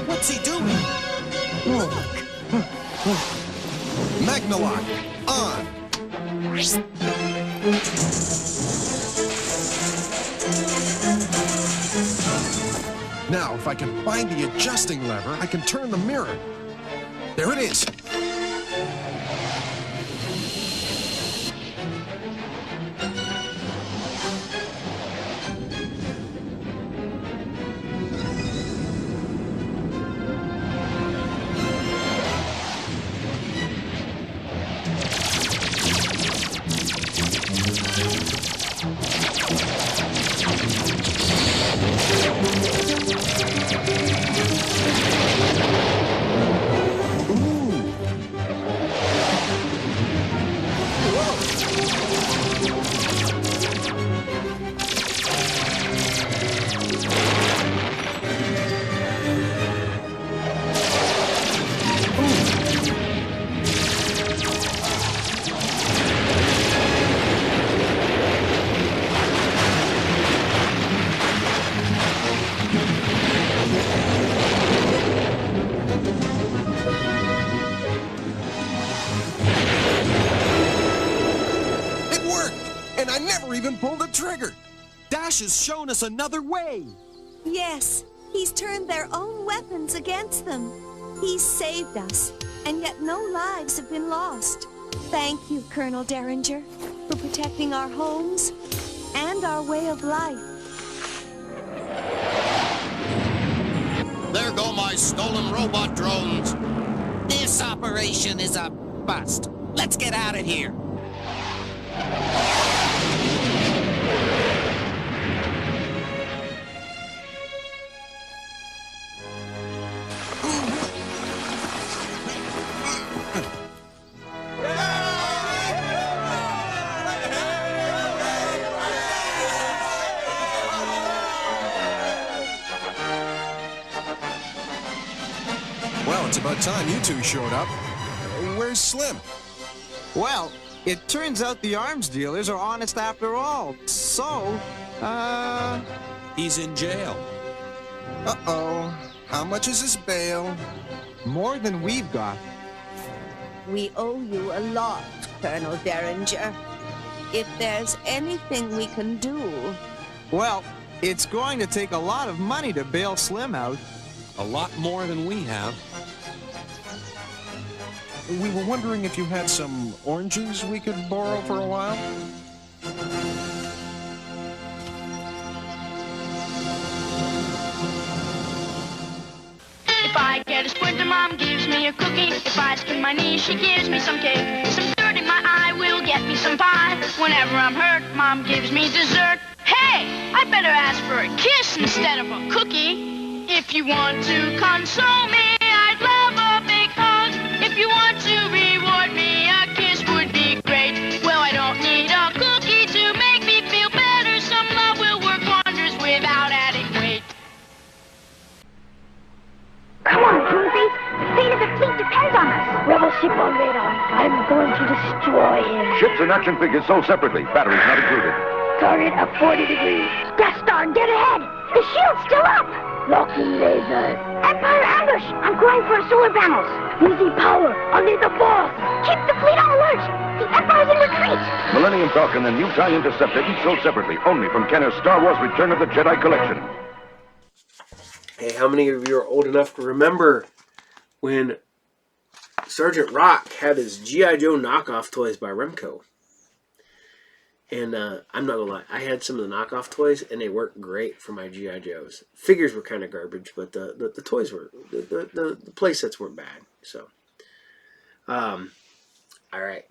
Speaker 3: What's he doing?
Speaker 16: Look.
Speaker 18: Magnalock, on. Now, if I can find the adjusting lever, I can turn the mirror. There it is. And I never even pulled the trigger!
Speaker 3: Dash has shown us another way!
Speaker 16: Yes, he's turned their own weapons against them. He's saved us, and yet no lives have been lost. Thank you, Colonel Derringer, for protecting our homes and our way of life.
Speaker 19: There go my stolen robot drones. Disarm!
Speaker 3: operation is a bust. Let's get out of here.
Speaker 18: Well, it's about time you two showed up. Where's Slim?
Speaker 24: Well, it turns out the arms dealers are honest after all. So,
Speaker 10: He's in jail.
Speaker 18: Uh-oh. How much is his bail?
Speaker 24: More than we've got.
Speaker 16: We owe you a lot, Colonel Derringer. If there's anything we can do...
Speaker 24: Well, it's going to take a lot of money to bail Slim out.
Speaker 10: A lot more than we have.
Speaker 18: We were wondering if you had some oranges we could borrow for a while?
Speaker 5: If I get a splinter, Mom gives me a cookie. If I skin my knee, she gives me some cake. Some dirt in my eye will get me some pie. Whenever I'm hurt, Mom gives me dessert. Hey, I better ask for a kiss instead of a cookie. If you want to console me, I'd love a big hug. If you want to reward me, a kiss would be great. Well, I don't need a cookie to make me feel better. Some love will work wonders without adding weight.
Speaker 22: Come on, Toonface. The fate of the fleet depends on us. Rebel ship on radar. I'm going to destroy him.
Speaker 2: Ships and action figures sold separately. Batteries not included.
Speaker 22: Target at 40 degrees. Death Star, get ahead. The shield's still up. Locking lasers. Empire ambush. I'm going for solar panels. Losing power. I'll need the force. Keep the fleet on alert. The Empire's in retreat.
Speaker 2: Millennium Falcon and new TIE Interceptor each sold separately, only from Kenner's Star Wars Return of the Jedi collection.
Speaker 1: Hey, how many of you are old enough to remember when Sergeant Rock had his G.I. Joe knockoff toys by Remco? And I'm not gonna lie, I had some of the knockoff toys, and they worked great for my G.I. Joes. Figures were kind of garbage, but the toys were, the play sets weren't bad. So, all right.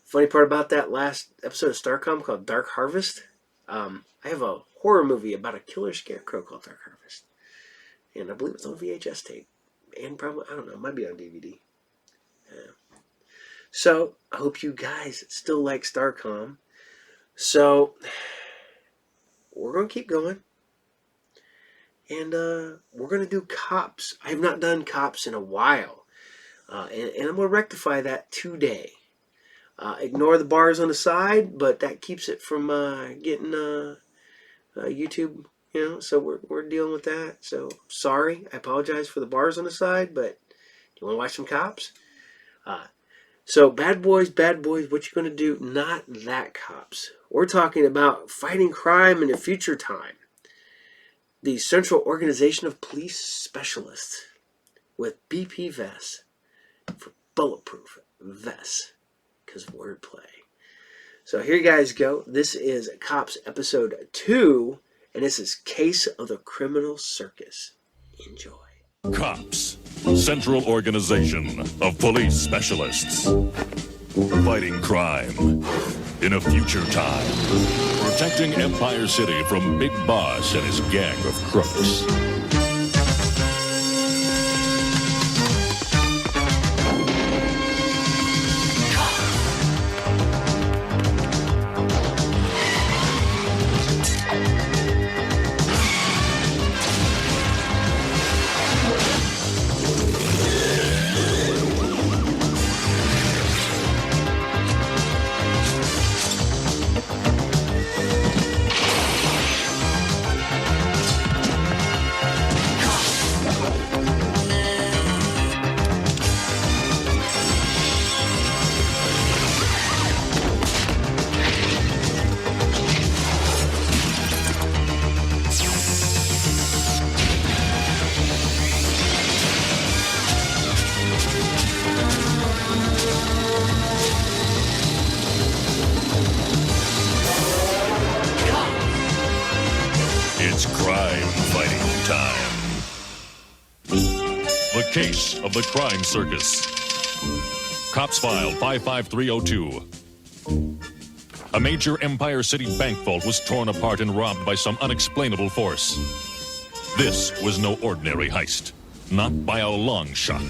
Speaker 1: Funny part about that last episode of StarCom called Dark Harvest, I have a horror movie about a killer scarecrow called Dark Harvest. And I believe it's on VHS tape. And probably, I don't know, it might be on DVD. So, I hope you guys still like StarCom. So, we're going to keep going. And we're going to do cops. I have not done cops in a while. And I'm going to rectify that today. Ignore the bars on the side, but that keeps it from getting YouTube, you know, so we're dealing with that. So, sorry. I apologize for the bars on the side, but you want to watch some cops? So, bad boys, what you going to do? Not that cops. We're talking about fighting crime in a future time. The Central Organization of Police Specialists with BP vests for bulletproof vests because of wordplay. So here you guys go. This is Cops Episode 2, and this is Case of the Criminal Circus. Enjoy.
Speaker 6: Cops, Central Organization of Police Specialists. Fighting crime in a future time. Protecting Empire City from Big Boss and his gang of crooks. It's crime fighting time. The Case of the Crime Circus. Cops File 55302. A major Empire City bank vault was torn apart and robbed by some unexplainable force. This was no ordinary heist. Not by a long shot.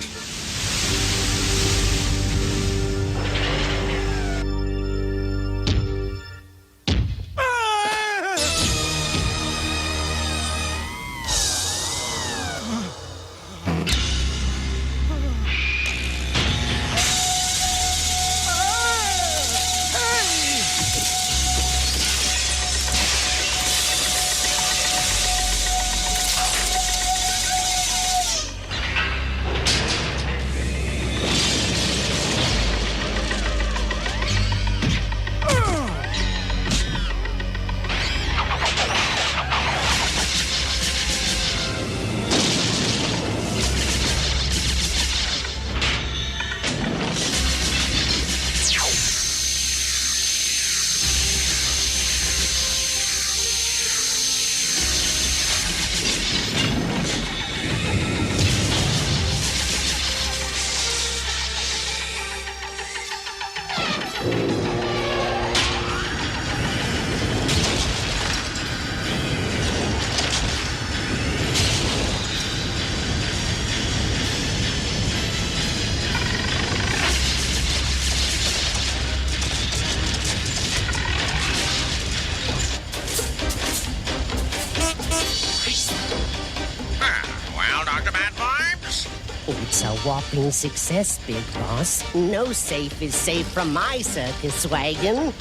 Speaker 9: It's a whopping success, Big Boss. No safe is safe from my circus wagon.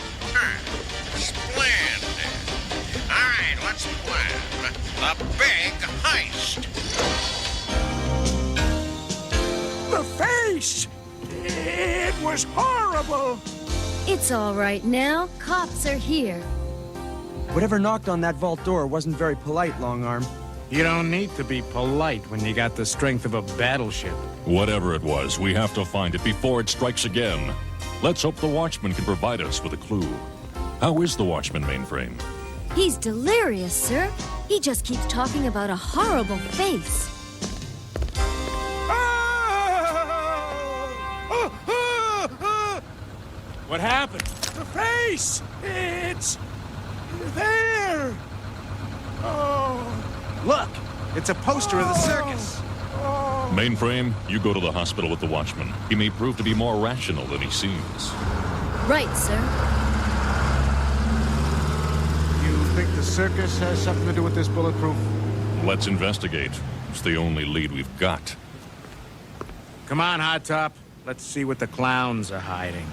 Speaker 21: Splendid. All right, let's plan the big heist.
Speaker 11: The face! It was horrible!
Speaker 14: It's all right now. Cops are here.
Speaker 24: Whatever knocked on that vault door wasn't very polite, Longarm.
Speaker 23: You don't need to be polite when you got the strength of a battleship.
Speaker 6: Whatever it was, we have to find it before it strikes again. Let's hope the Watchman can provide us with a clue. How is the Watchman, Mainframe?
Speaker 14: He's delirious, sir. He just keeps talking about a horrible face.
Speaker 23: What happened?
Speaker 11: The face! It's there! Oh.
Speaker 24: Look! It's a poster of the circus!
Speaker 6: Mainframe, you go to the hospital with the Watchman. He may prove to be more rational than he seems.
Speaker 14: Right, sir.
Speaker 23: You think the circus has something to do with this bulletproof?
Speaker 6: Let's investigate. It's the only lead we've got.
Speaker 23: Come on, Hot Top. Let's see what the clowns are hiding.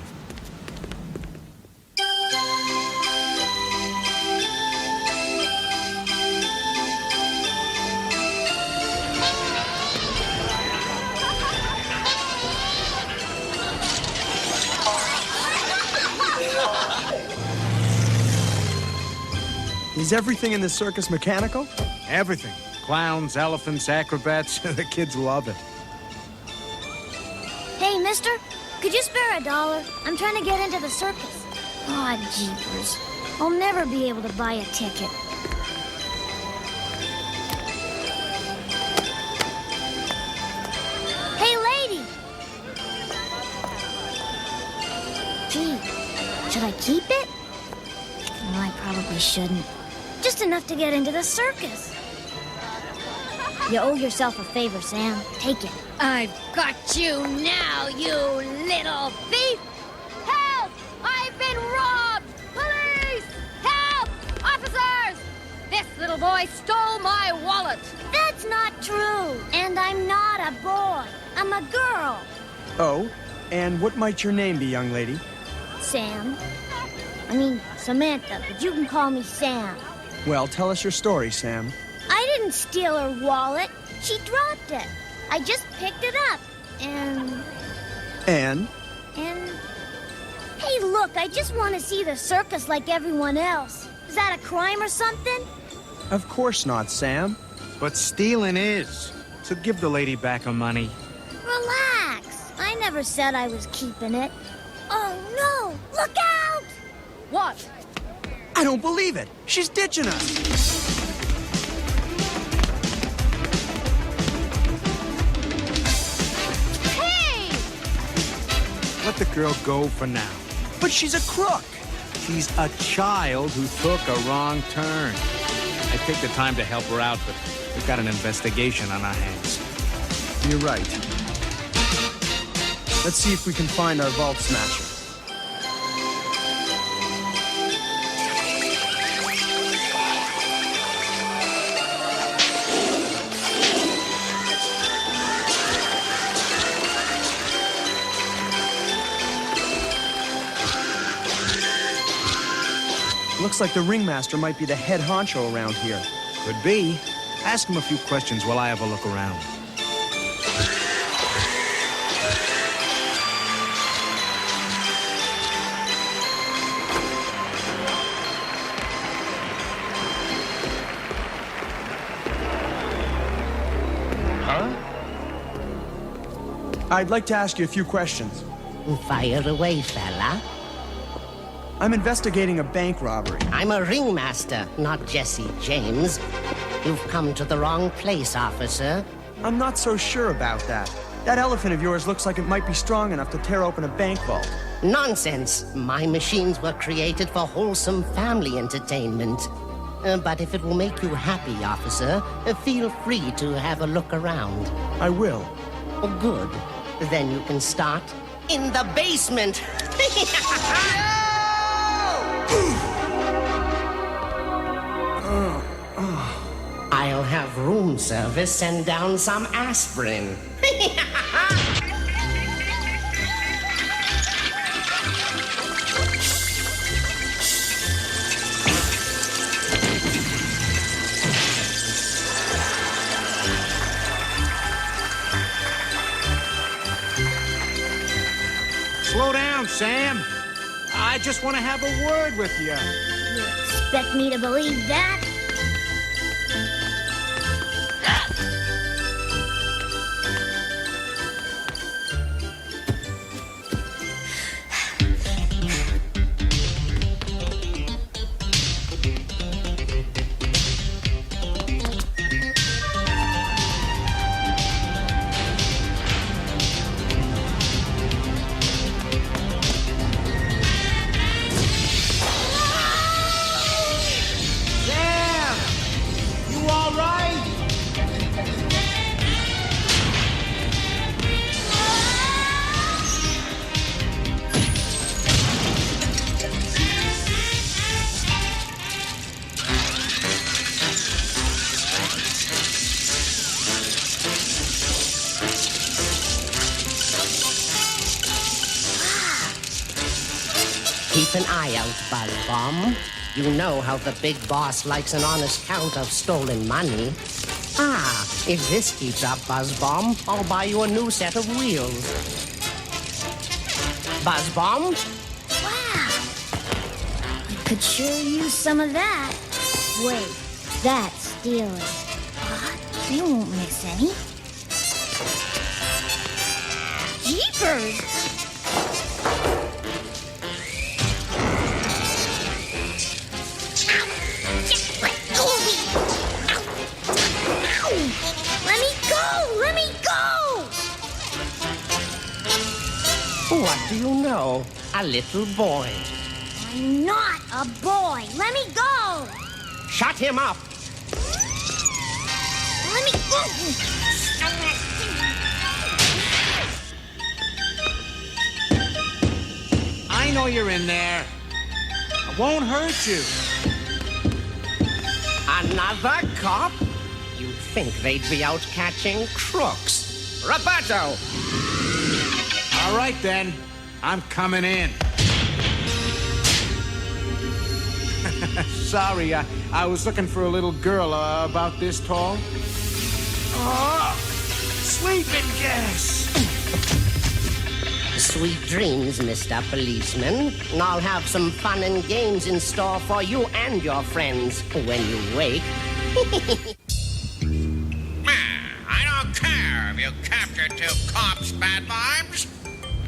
Speaker 24: Is everything in the circus mechanical?
Speaker 23: Everything. Clowns, elephants, acrobats. The kids love it.
Speaker 25: Hey, mister, could you spare $1? I'm trying to get into the circus. Aw, jeepers. I'll never be able to buy a ticket. Hey, lady! Gee, should I keep it? No, I probably shouldn't. Just enough to get into the circus. You owe yourself a favor, Sam. Take it.
Speaker 14: I've got you now, you little thief!
Speaker 25: Help! I've been robbed! Police! Help! Officers!
Speaker 14: This little boy stole my wallet.
Speaker 25: That's not true. And I'm not a boy. I'm a girl.
Speaker 24: Oh? And what might your name be, young lady?
Speaker 25: Sam. I mean, Samantha, but you can call me Sam.
Speaker 24: Well, tell us your story, Sam.
Speaker 25: I didn't steal her wallet. She dropped it. I just picked it up. And...
Speaker 24: And?
Speaker 25: Hey, look, I just want to see the circus like everyone else. Is that a crime or something?
Speaker 24: Of course not, Sam.
Speaker 23: But stealing is. So give the lady back her money.
Speaker 25: Relax. I never said I was keeping it. Oh, no! Look out!
Speaker 14: What?
Speaker 24: I don't believe it. She's ditching us.
Speaker 23: let the girl go for now. But she's a crook. She's a child who took a wrong turn. I take the time to help her out, but we've got an investigation on our hands.
Speaker 7: You're right. Let's see if we can find our vault smasher. Looks like the ringmaster might be the head honcho around here.
Speaker 23: Could be. Ask him a few questions while I have a look around.
Speaker 7: I'd like to ask you a few questions.
Speaker 9: Fire away, fella.
Speaker 7: I'm investigating a bank robbery.
Speaker 9: I'm a ringmaster, not Jesse James. You've come to the wrong place, officer.
Speaker 7: I'm not so sure about that. That elephant of yours looks like it might be strong enough to tear open a bank vault.
Speaker 9: Nonsense. My machines were created for wholesome family entertainment. But if it will make you happy, officer, feel free to have a look around.
Speaker 7: I will.
Speaker 9: Good. Then you can start in the basement. I'll have room service send down some aspirin.
Speaker 23: Slow down, Sam. I just want to have a word with you.
Speaker 25: You expect me to believe that?
Speaker 9: Keep an eye out, Buzz Bomb. You know how the big boss likes an honest count of stolen money. If this keeps up, Buzz Bomb, I'll buy you a new set of wheels. Buzz Bomb?
Speaker 25: Wow! I could sure use some of that. Wait, that's stealing. They won't miss any. Jeepers!
Speaker 9: What do you know? A little boy.
Speaker 25: I'm not a boy. Let me go.
Speaker 9: Shut him up.
Speaker 25: Let me go.
Speaker 23: I know you're in there. I won't hurt you.
Speaker 9: Another cop? You'd think they'd be out catching crooks. Roberto!
Speaker 23: All right, then. I'm coming in. Sorry, I was looking for a little girl about this tall. Oh, sleeping gas.
Speaker 9: Sweet dreams, Mr. Policeman. I'll have some fun and games in store for you and your friends when you wake.
Speaker 21: I don't care if you capture 2 cops, bad vibes.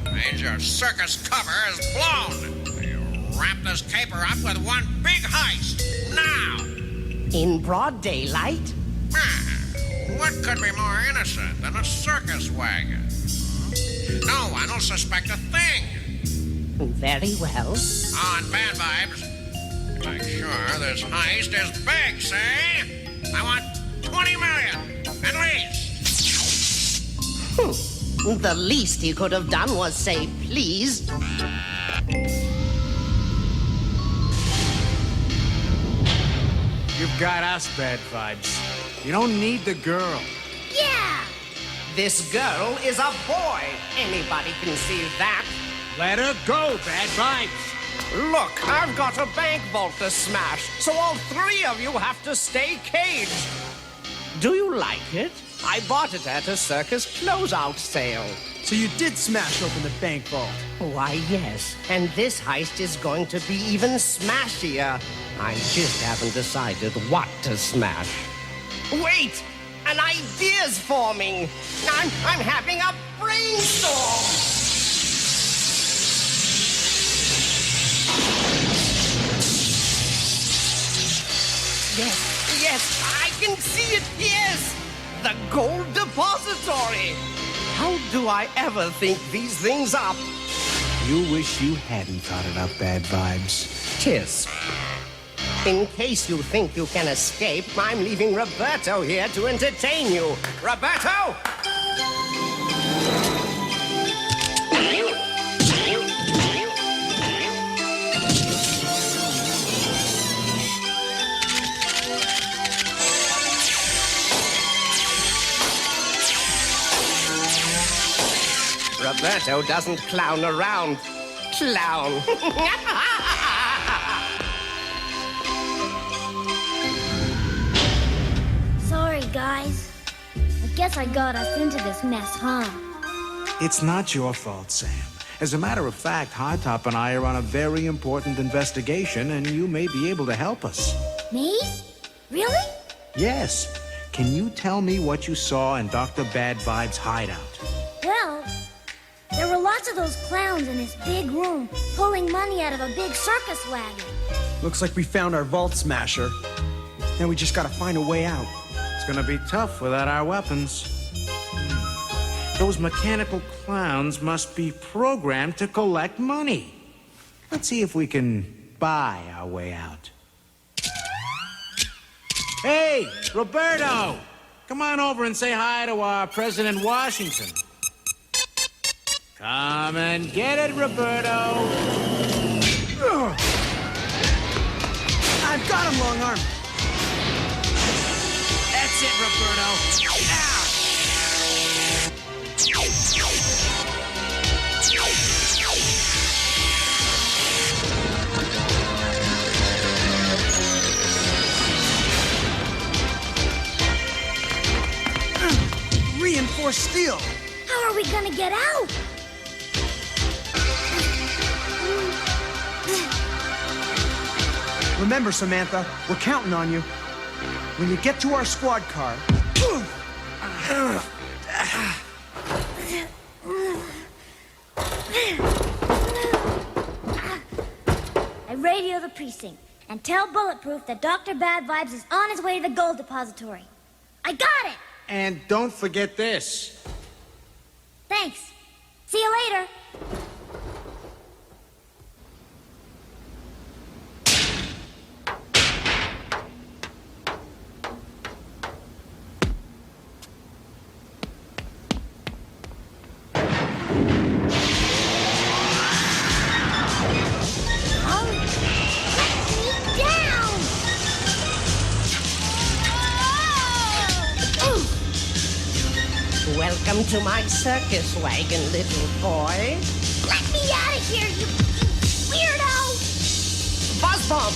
Speaker 21: It means your circus cover is blown. You wrap this caper up with one big heist. Now!
Speaker 9: In broad daylight?
Speaker 21: What could be more innocent than a circus wagon? No one will don't suspect a thing.
Speaker 9: Very well.
Speaker 21: On Bad Vibes. Make sure this heist is big, see? I want 20 million, at least.
Speaker 9: The least he could have done was say please.
Speaker 23: You've got us, Bad Vibes. You don't need the girl.
Speaker 9: Yeah! This girl is a boy. Anybody can see that.
Speaker 23: Let her go, Bad Vibes.
Speaker 9: Look, I've got a bank vault to smash, so all three of you have to stay caged. Do you like it? I bought it at a circus closeout sale.
Speaker 7: So you did smash open the bank vault?
Speaker 9: Why, yes. And this heist is going to be even smashier. I just haven't decided what to smash. Wait! An idea's forming! I'm having a brainstorm! Yes, I can see it, yes! The gold depository! How do I ever think these things up?
Speaker 23: You wish you hadn't thought it up, Bad Vibes.
Speaker 9: Tis. In case you think you can escape, I'm leaving Roberto here to entertain you. Roberto! Roberto doesn't clown around. Clown.
Speaker 25: Sorry, guys. I guess I got us into this mess, huh?
Speaker 23: It's not your fault, Sam. As a matter of fact, Hardtop and I are on a very important investigation, and you may be able to help us.
Speaker 25: Me? Really?
Speaker 23: Yes. Can you tell me what you saw in Dr. Bad Vibe's hideout?
Speaker 25: Well, there were lots of those clowns in this big room pulling money out of a big circus wagon.
Speaker 7: Looks like we found our vault smasher. Now we just gotta find a way out.
Speaker 23: It's gonna be tough without our weapons. Those mechanical clowns must be programmed to collect money. Let's see if we can buy our way out. Hey, Roberto! Come on over and say hi to our President Washington. Come and get it, Roberto.
Speaker 7: I've got him, long arm.
Speaker 23: That's it, Roberto. Now!
Speaker 7: Reinforced steel.
Speaker 25: How are we gonna get out?
Speaker 7: Remember, Samantha, we're counting on you. When you get to our squad car...
Speaker 25: I radio the precinct and tell Bulletproof that Dr. Bad Vibes is on his way to the gold depository. I got it!
Speaker 23: And don't forget this.
Speaker 25: Thanks. See you later.
Speaker 9: Welcome to my circus wagon, little boy.
Speaker 25: Let me out of here, you weirdo!
Speaker 9: Buzz bomb!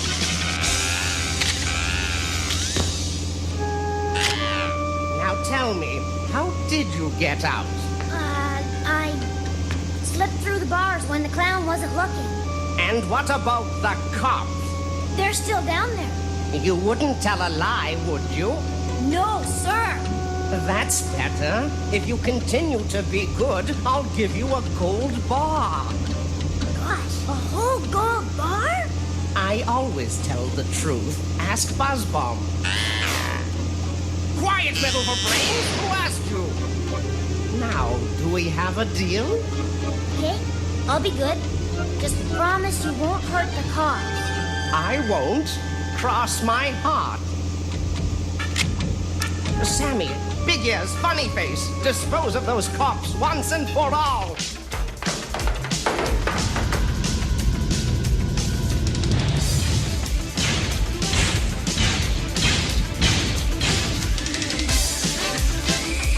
Speaker 9: Now tell me, how did you get out?
Speaker 25: I slipped through the bars when the clown wasn't looking.
Speaker 9: And what about the cops?
Speaker 25: They're still down there.
Speaker 9: You wouldn't tell a lie, would you?
Speaker 25: No, sir.
Speaker 9: That's better. If you continue to be good, I'll give you a gold bar.
Speaker 25: Gosh, a whole gold bar?
Speaker 9: I always tell the truth. Ask Buzzbomb. Quiet, metal for brains! Who asked you? Now, do we have a deal?
Speaker 25: I'll be good. Just promise you won't hurt the cops.
Speaker 9: I won't. Cross my heart. Sammy, big ears, funny face, dispose of those cops once and for all.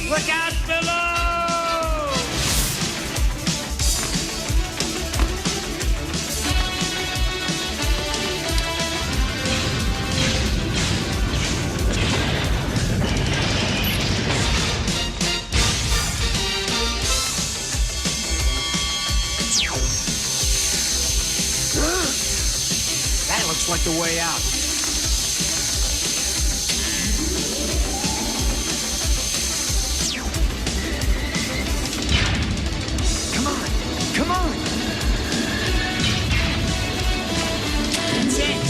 Speaker 23: Look out below! That looks like the way out. Come on! That's it!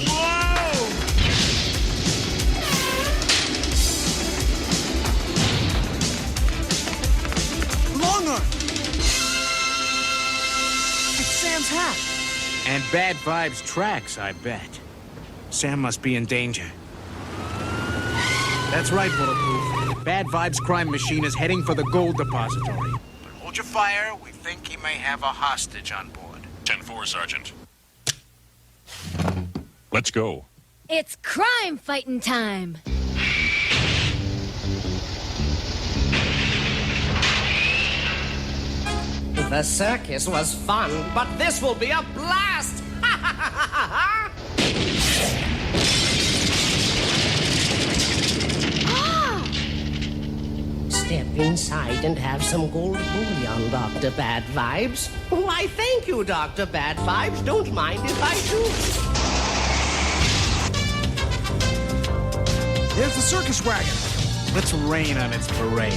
Speaker 23: Whoa! Long arm! It's Sam's hat! And Bad Vibes tracks, I bet. Sam must be in danger. That's right, Bulletproof. Bad Vibes crime machine is heading for the gold depository. But hold your fire. We think he may have a hostage on board.
Speaker 6: 10-4, Sergeant. Let's go.
Speaker 14: It's crime fighting time.
Speaker 9: The circus was fun, but this will be a blast! Step inside and have some gold bullion, Dr. Bad Vibes. Why, thank you, Dr. Bad Vibes. Don't mind if I do.
Speaker 23: There's the circus wagon. Let's rain on its parade.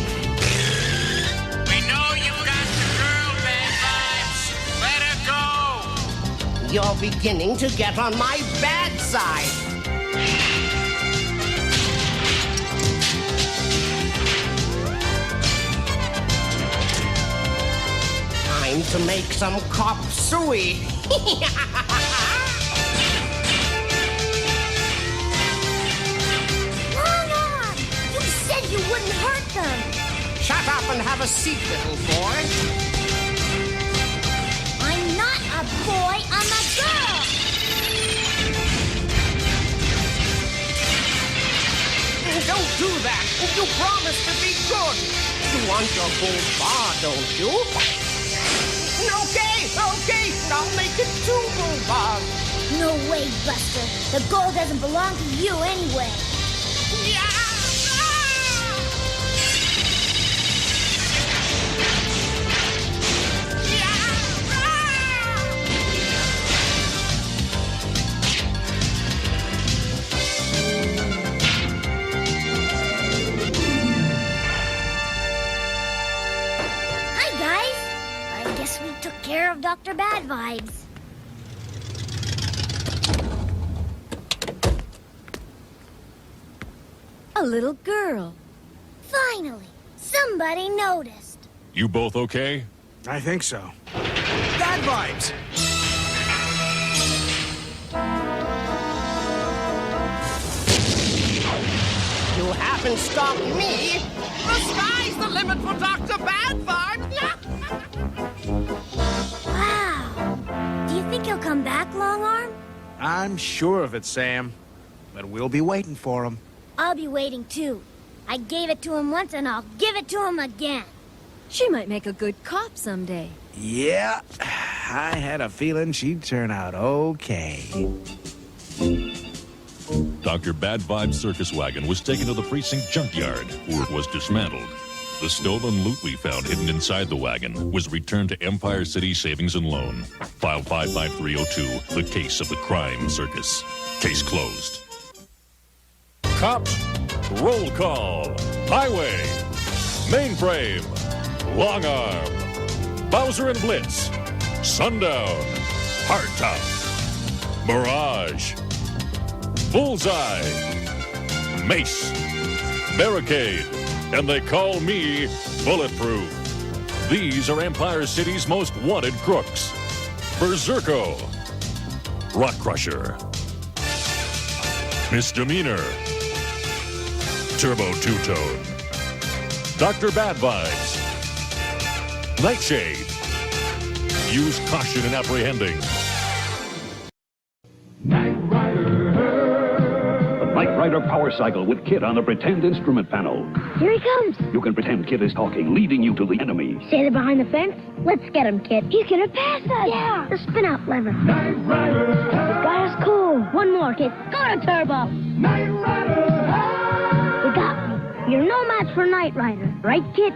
Speaker 21: We know you got the girl, Bad Vibes. Let her go.
Speaker 9: You're beginning to get on my bad side. Time to make some cop suey.
Speaker 25: Long arm! You said you wouldn't hurt them.
Speaker 9: Shut up and have a seat, little boy.
Speaker 25: I'm not a boy, I'm a girl.
Speaker 9: Don't do that. You promised to be good. You want your gold bar, don't you? Okay. I'll make it 2 gold bars.
Speaker 25: No way, Buster. The gold doesn't belong to you anyway. Hi, guys. I guess we took care of Dr. Bad Vibes.
Speaker 14: A little girl.
Speaker 25: Finally, somebody noticed.
Speaker 6: You both okay?
Speaker 23: I think so. Bad Vibes!
Speaker 9: You haven't stopped me. The sky's the limit for Dr. Bad Vibes.
Speaker 25: Wow. Do you think he'll come back, Long Arm?
Speaker 23: I'm sure of it, Sam. But we'll be waiting for him.
Speaker 25: I'll be waiting, too. I gave it to him once, and I'll give it to him again.
Speaker 14: She might make a good cop someday.
Speaker 23: Yeah, I had a feeling she'd turn out okay.
Speaker 6: Dr. Bad Vibes' circus wagon was taken to the precinct junkyard, where it was dismantled. The stolen loot we found hidden inside the wagon was returned to Empire City Savings and Loan. File 55302, the case of the crime circus. Case closed. Cops, roll call. Highway, Mainframe, Long Arm, Bowser and Blitz, Sundown, Hardtop. Mirage, Bullseye, Mace, Barricade, and they call me Bulletproof. These are Empire City's most wanted crooks. Berserko, Rock Crusher, Misdemeanor, Turbo Two-Tone, Dr. Bad Vibes, Nightshade. Use caution in apprehending.
Speaker 2: Knight Rider Power Cycle with Kit on the pretend instrument panel.
Speaker 25: Here he comes.
Speaker 2: You can pretend Kit is talking, leading you to the enemy.
Speaker 25: Say they're behind the fence. Let's get him, Kit. He's gonna pass us. Yeah. The spin-out lever. Knight Rider. This guy is cool. One more, Kit. Go to Turbo. Knight Rider. You got me. You're no match for Knight Rider, right, Kit?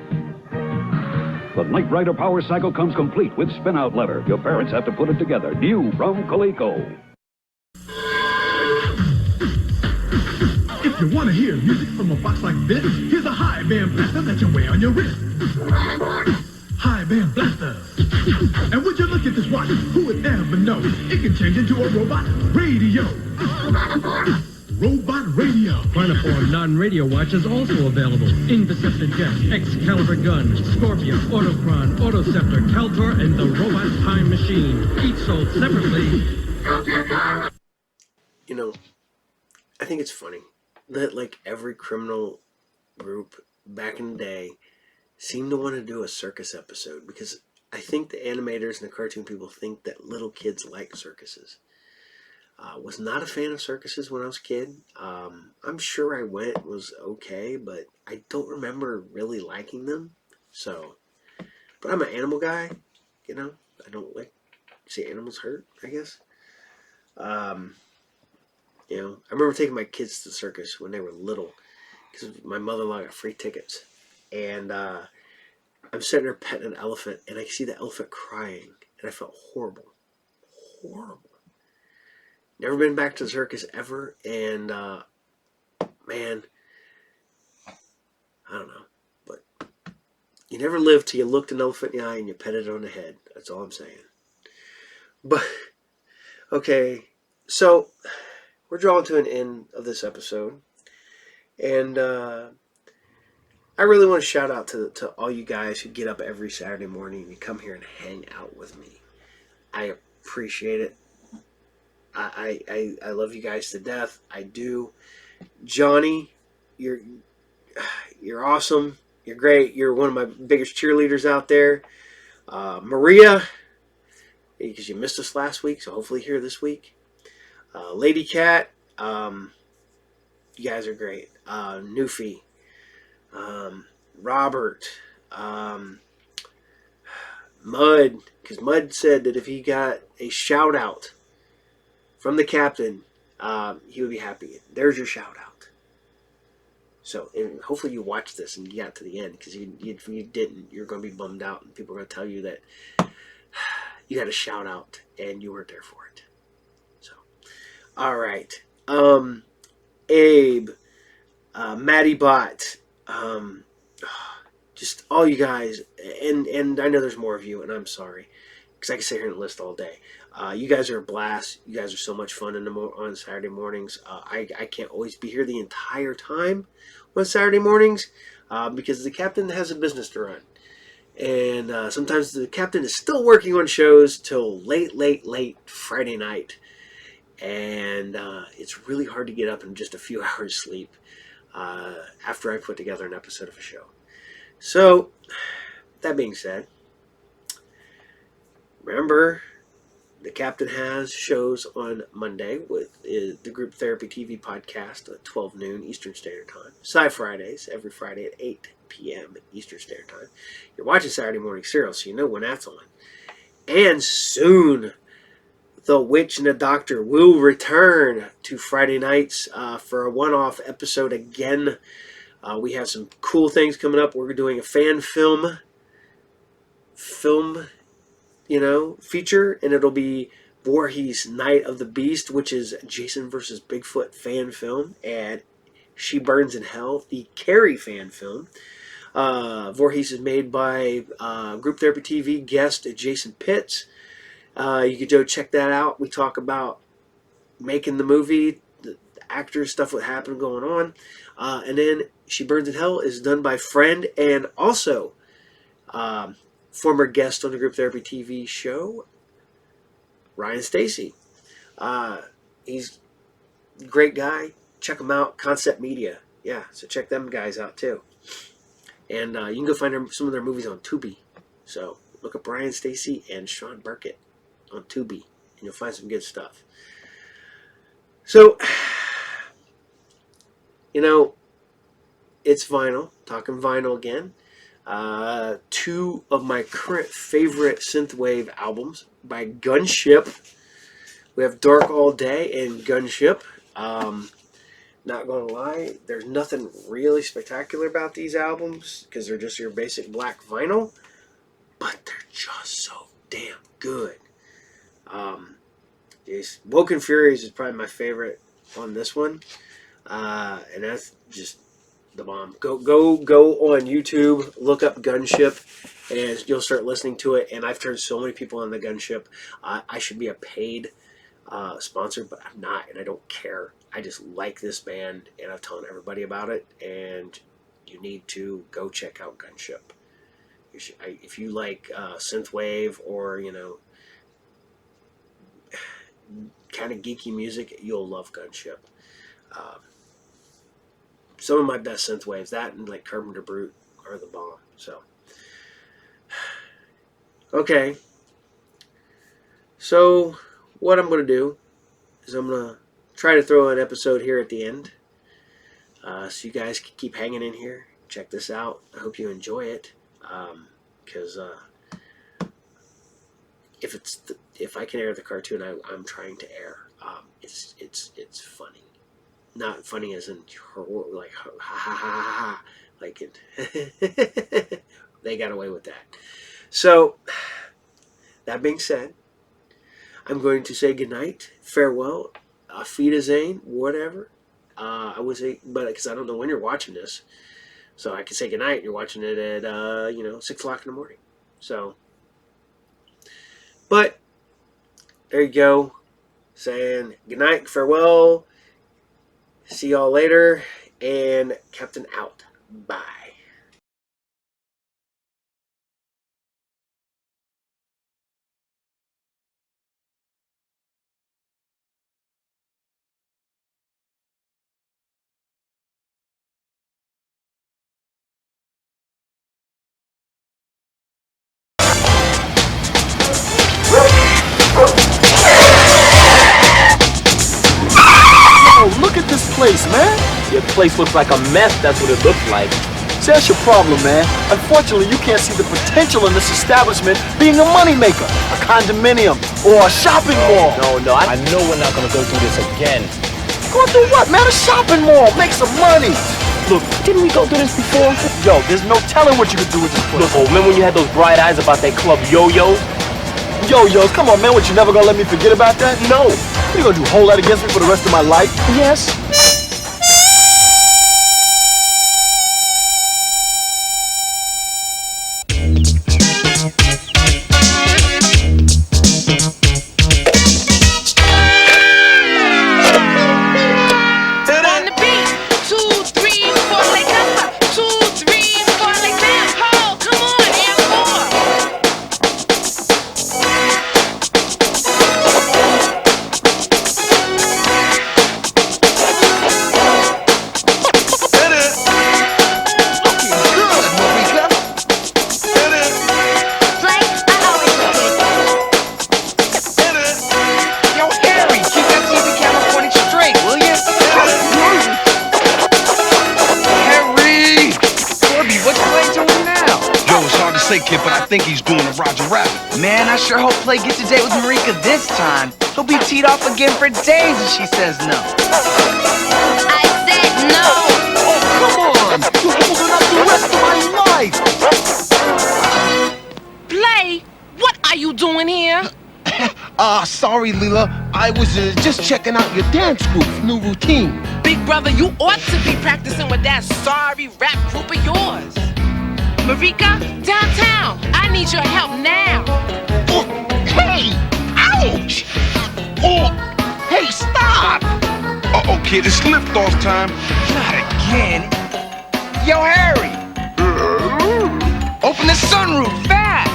Speaker 2: The Knight Rider Power Cycle comes complete with spin-out lever. Your parents have to put it together. New from Coleco.
Speaker 4: If you want to hear music from a box like this, here's a high band blaster that you wear on your wrist. High band blaster. And would you look at this watch? Who would ever know? It can change into a robot radio. Robot radio.
Speaker 12: Planoform non-radio watch is also available. Interceptor Jet, Excalibur Gun, Scorpion, Autochron, Autoceptor, Caltor, and the Robot Time Machine. Each sold separately.
Speaker 1: You know, I think it's funny that like every criminal group back in the day seemed to want to do a circus episode, because I think the animators and the cartoon people think that little kids like circuses. Was not a fan of circuses when I was a kid. I'm sure I went, was okay, but I don't remember really liking them. So, but I'm an animal guy, you know. I don't like to see animals hurt, I guess. You know, I remember taking my kids to the circus when they were little, because my mother-in-law got free tickets. And I'm sitting there petting an elephant, and I see the elephant crying, and I felt horrible. Horrible. Never been back to the circus ever, and man, I don't know. But you never live till you looked an elephant in the eye and you petted it on the head. That's all I'm saying. But, okay, so we're drawing to an end of this episode, and I really want to shout out to all you guys who get up every Saturday morning and come here and hang out with me. I appreciate it. I love you guys to death. I do. Johnny, you're awesome. You're great. You're one of my biggest cheerleaders out there. Maria, because you missed us last week, so hopefully here this week. Lady Cat, you guys are great. Newfie, Robert, Mud, because Mud said that if he got a shout out from the captain, he would be happy. There's your shout out. So, and hopefully you watched this and you got to the end, because if you didn't, you're going to be bummed out, and people are going to tell you that you got a shout out and you weren't there for it. So, all right. Abe, Matty Bot, just all you guys, and I know there's more of you, and I'm sorry, because I can sit here and list all day. You guys are a blast. You guys are so much fun on Saturday mornings. I can't always be here the entire time on Saturday mornings because the captain has a business to run. And sometimes the captain is still working on shows till late Friday night. And it's really hard to get up in just a few hours sleep after I put together an episode of a show. So, that being said, remember, the captain has shows on Monday with the Group Therapy TV podcast at 12 noon Eastern Standard Time. Fridays, every Friday at 8 p.m. Eastern Standard Time. You're watching Saturday Morning Serial, so you know when that's on. And soon, The Witch and the Doctor will return to Friday nights for a one-off episode again. We have some cool things coming up. We're doing a fan film feature, and it'll be Voorhees Night of the Beast, which is Jason versus Bigfoot fan film, and She Burns in Hell, the Carrie fan film. Voorhees is made by Group Therapy TV guest Jason Pitts. You can go check that out. We talk about making the movie, the actors, stuff what happened going on. And then She Burns in Hell is done by friend and also former guest on the Group Therapy TV show, Ryan Stacy. He's a great guy. Check him out. Concept Media. Yeah, so check them guys out too. And you can go find some of their movies on Tubi. So look up Ryan Stacy and Sean Burkett on Tubi, and you'll find some good stuff. So, you know, it's vinyl. Talking vinyl again. Two of my current favorite synthwave albums by Gunship. We have Dark All Day and Gunship. Not going to lie, there's nothing really spectacular about these albums because they're just your basic black vinyl, but they're just so damn good. Woken Furies is probably my favorite on this one, and that's just the bomb. Go on YouTube, look up Gunship, and you'll start listening to it. And I've turned so many people on the Gunship. I should be a paid sponsor, but I'm not, and I don't care. I just like this band, and I'm telling everybody about it, and you need to go check out Gunship. If you like synthwave or, you know, kind of geeky music, you'll love Gunship. Some of my best synthwaves, that and like Carpenter Brute, are the bomb. So, okay. So, what I'm going to do is I'm going to try to throw an episode here at the end, so you guys can keep hanging in here. Check this out. I hope you enjoy it, because if I can air the cartoon I'm trying to air, it's funny. Not funny as in like ha ha ha ha, like it. They got away with that. So that being said, I'm going to say goodnight, farewell, Auf Wiedersehen, whatever. I would say, but because I don't know when you're watching this, so I can say goodnight. And you're watching it at 6 o'clock in the morning. So, but there you go, saying goodnight, farewell. See y'all later, and Captain out. Bye.
Speaker 8: Look at this place, man. Your place looks like a mess, that's what it looks like. See, that's your problem, man. Unfortunately, you can't see the potential in this establishment being a moneymaker, a condominium, or a shopping mall. No, I know we're not gonna go through this again. Go through what, man? A shopping mall. Make some money. Look, didn't we go through this before? Yo, there's no telling what you could do with this place. Look, remember when you had those bright eyes about that club Yo-Yo's? Yo-Yo's, come on, man. What, you never gonna let me forget about that? No. What, you gonna do, hold that against me for the rest of my life? Yes.
Speaker 13: But I think he's doing a Roger Rabbit.
Speaker 15: Man, I sure hope Play gets a date with Marika this time. He'll be teed off again for days if she says no.
Speaker 5: I said no!
Speaker 8: Oh, come on! You're holding up the rest of my life!
Speaker 15: Play, what are you doing here?
Speaker 13: Sorry, Leela. I was just checking out your dance group's new routine.
Speaker 15: Big brother, you ought to be practicing with that sorry rap group of yours. Marika, downtown. I need your help now.
Speaker 13: Oh, hey! Ouch! Oh! Hey, stop!
Speaker 3: Uh-oh, kid, it's lift-off time.
Speaker 16: Not again. Yo, Harry! Open the sunroof, fast!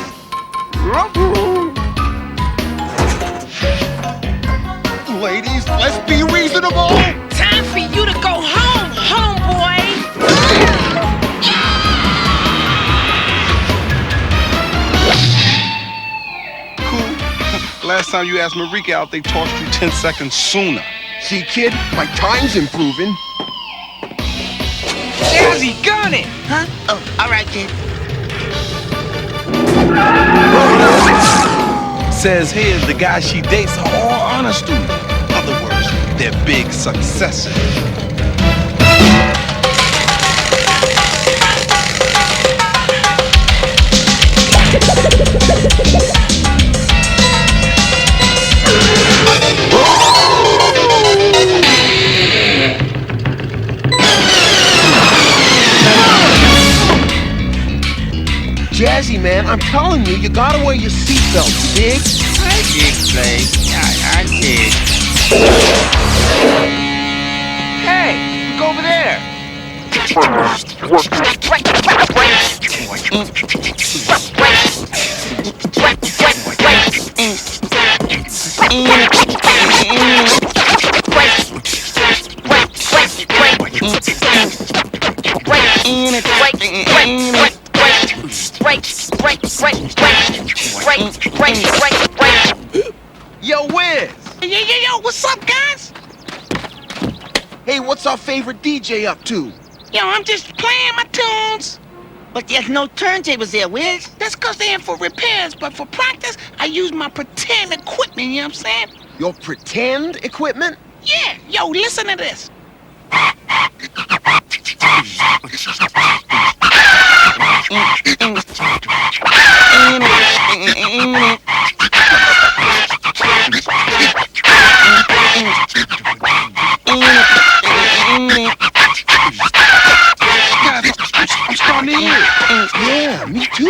Speaker 13: Ladies, let's be reasonable!
Speaker 15: Time for you to go home, homeboy!
Speaker 3: Cool. Last time you asked Marika out, they tossed you 10 seconds sooner.
Speaker 13: See, kid, my time's improving.
Speaker 16: Jazzy, gun it!
Speaker 15: Huh? Oh, all right, kid.
Speaker 3: Says here the guys she dates are all honor students. In other words, they're big successes.
Speaker 13: Jazzy, man, I'm telling you, you gotta wear your seatbelt, dig?
Speaker 15: I dig, Blake. I dig.
Speaker 16: Hey, look over there. Yo, Wiz!
Speaker 15: Yo, what's up, guys?
Speaker 13: Hey, what's our favorite DJ up to?
Speaker 15: Yo, I'm just playing my tunes. But there's no turntables there, Wiz. That's because they're in for repairs, but for practice, I use my pretend equipment, you know what I'm saying?
Speaker 13: Your pretend equipment?
Speaker 15: Yeah, yo, listen to this.
Speaker 3: I'm starting to hear it.
Speaker 13: Yeah, me too.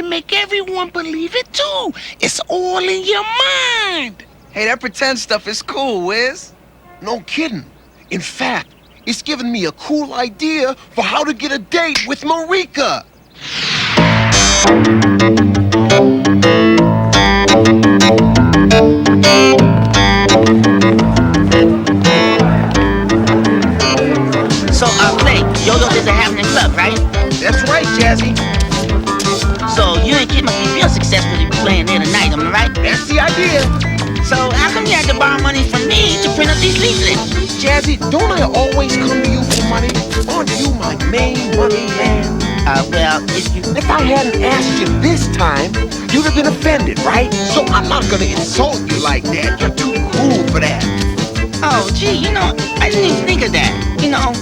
Speaker 15: Make everyone believe it too. It's all in your mind.
Speaker 16: Hey, that pretend stuff is cool, Wiz.
Speaker 13: No kidding. In fact, it's given me a cool idea for how to get a date with Marika.
Speaker 15: So, Blake, Yo-Yo's is a happening club, right?
Speaker 13: That's right, Jazzy.
Speaker 15: So you and Kid must be real successful to be playing there tonight, am I right?
Speaker 13: That's the idea.
Speaker 15: So how come you had to borrow money from me to print up these leaflets?
Speaker 13: Jazzy, don't I always come to you for money? Aren't you my main money man?
Speaker 15: Well,
Speaker 13: if I hadn't asked you this time, you'd have been offended, right? So I'm not gonna insult you like that. You're too cool for that.
Speaker 15: Oh, gee, you know, I didn't even think of that. You know,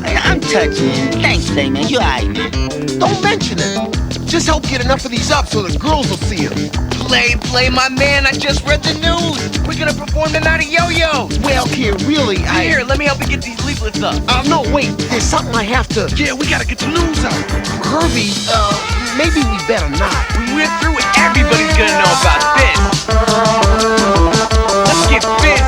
Speaker 15: I'm touched, man. Thanks, Clay, man. You alright, man.
Speaker 13: Don't mention it. Just help get enough of these up so the girls will see them.
Speaker 16: Play, my man. I just read the news. We're gonna perform tonight at Yo-Yo.
Speaker 13: Well, here, really,
Speaker 16: Here, let me help you get these leaflets up.
Speaker 13: No, wait. There's something I have to...
Speaker 3: Yeah, we gotta get the news out.
Speaker 13: Kirby, maybe we better not.
Speaker 16: We're through it. Everybody's gonna know about this. Let's get busy.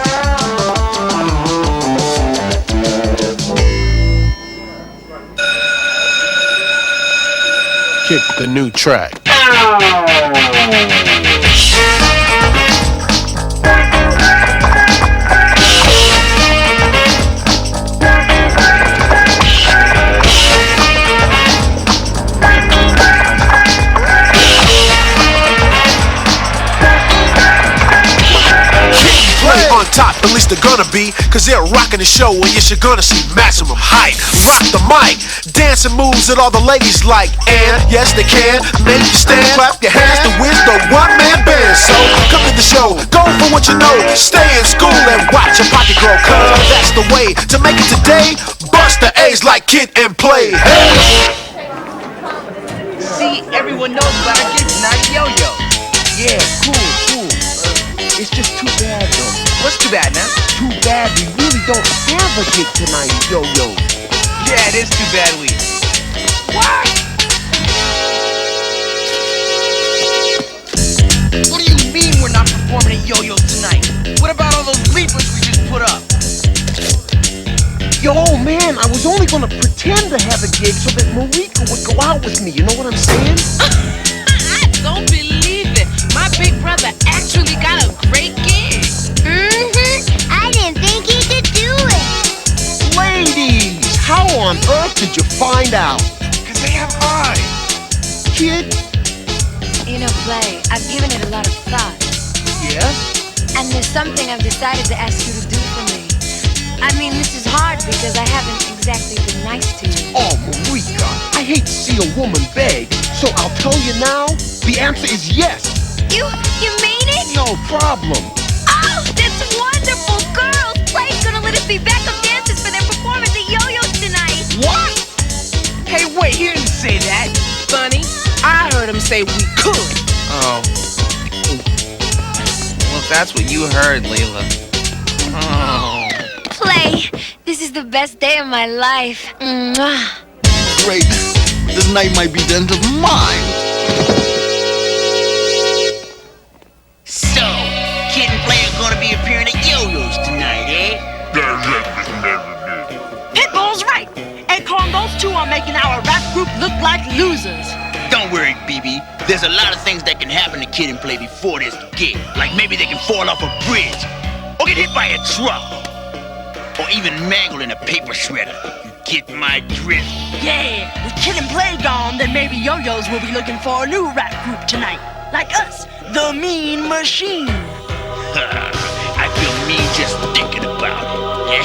Speaker 3: Kick the new track.
Speaker 13: On top.
Speaker 10: At least they're gonna be, cause they're rocking the show, and yes, you're gonna see maximum height. Rock the mic, dancing moves that all the ladies like. And yes, they can make you stand, clap your hands to win the one-man band. So come to the show, go for what you know, stay in school and watch your pocket grow, cause that's the way to make it today. Bust the A's like Kid and Play. Hey!
Speaker 16: See, everyone knows about our gig tonight, Yo-Yo.
Speaker 13: Yeah, cool. It's just too bad, though.
Speaker 16: What's too bad, man?
Speaker 13: Too bad we really don't have a gig tonight, Yo-Yo.
Speaker 16: Yeah, it is too bad we... What? What do you mean we're not performing at Yo-Yo tonight? What about all those leapers we just put up?
Speaker 13: Yo, man, I was only gonna pretend to have a gig so that Marika would go out with me, you know what I'm saying?
Speaker 17: I don't believe it. My big brother actually got a great gig.
Speaker 25: I didn't think he could do it.
Speaker 13: Ladies, how on earth did you find out?
Speaker 16: Because they have eyes.
Speaker 13: Kid?
Speaker 18: You know, Play, I've given it a lot of thought.
Speaker 13: Yes?
Speaker 18: And there's something I've decided to ask you to do for me. I mean, this is hard because I haven't exactly been nice to you.
Speaker 13: Oh, Marika, I hate to see a woman beg, so I'll tell you now, the answer is yes.
Speaker 18: You mean it?
Speaker 13: No problem.
Speaker 18: Oh, that's wonderful, girls! Play's gonna let us be backup dancers for their performance at Yo-Yo's tonight.
Speaker 16: What? Hey, wait, he didn't say that. Funny, I heard him say we could. Oh. Well, if that's what you heard, Leela. Oh.
Speaker 18: Play, this is the best day of my life. Mwah.
Speaker 19: Great. This night might be the end of mine.
Speaker 15: So, Kid and Play are gonna be appearing at Yo-Yo's tonight, eh?
Speaker 17: Pitbull's right. Acorn, those two are making our rap group look like losers.
Speaker 15: Don't worry, BB. There's a lot of things that can happen to Kid and Play before this gig. Like maybe they can fall off a bridge, or get hit by a truck, or even mangled in a paper shredder. You get my drift?
Speaker 17: Yeah, with Kid and Play gone, then maybe Yo-Yo's will be looking for a new rap group tonight. Like us, the Mean Machine.
Speaker 15: I feel mean just thinking about it.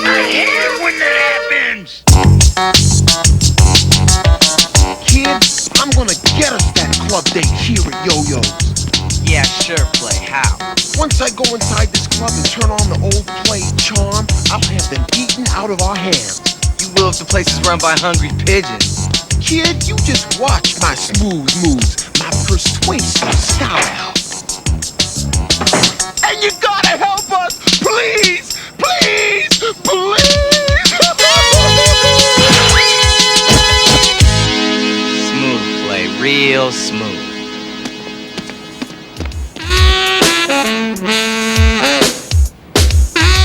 Speaker 15: I hate it when that happens.
Speaker 13: Kids, I'm gonna get us that club date here at Yo-Yo's.
Speaker 16: Yeah, sure, Play. How?
Speaker 13: Once I go inside this club and turn on the old Play charm, I'll have them eaten out of our hands.
Speaker 16: You will if the place is run by hungry pigeons.
Speaker 13: Kid, you just watch my smooth moves, my persuasive style.
Speaker 16: And you gotta help us! Please! Please! Please! Smooth, Play. Real smooth.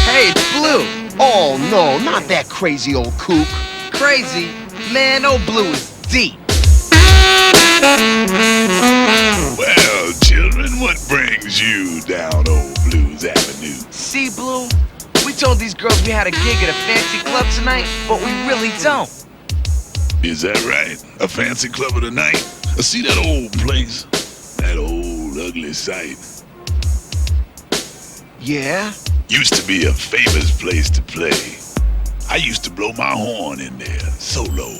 Speaker 16: Hey, it's Blue.
Speaker 13: Oh, no, not that crazy old kook.
Speaker 16: Crazy? Man, old Blue is deep.
Speaker 6: Well, children, what brings you down old Blues Avenue?
Speaker 16: See, Blue? We told these girls we had a gig at a fancy club tonight, but we really don't.
Speaker 6: Is that right? A fancy club of the night? See that old place? That old ugly sight?
Speaker 13: Yeah?
Speaker 6: Used to be a famous place to play. I used to blow my horn in there, solo.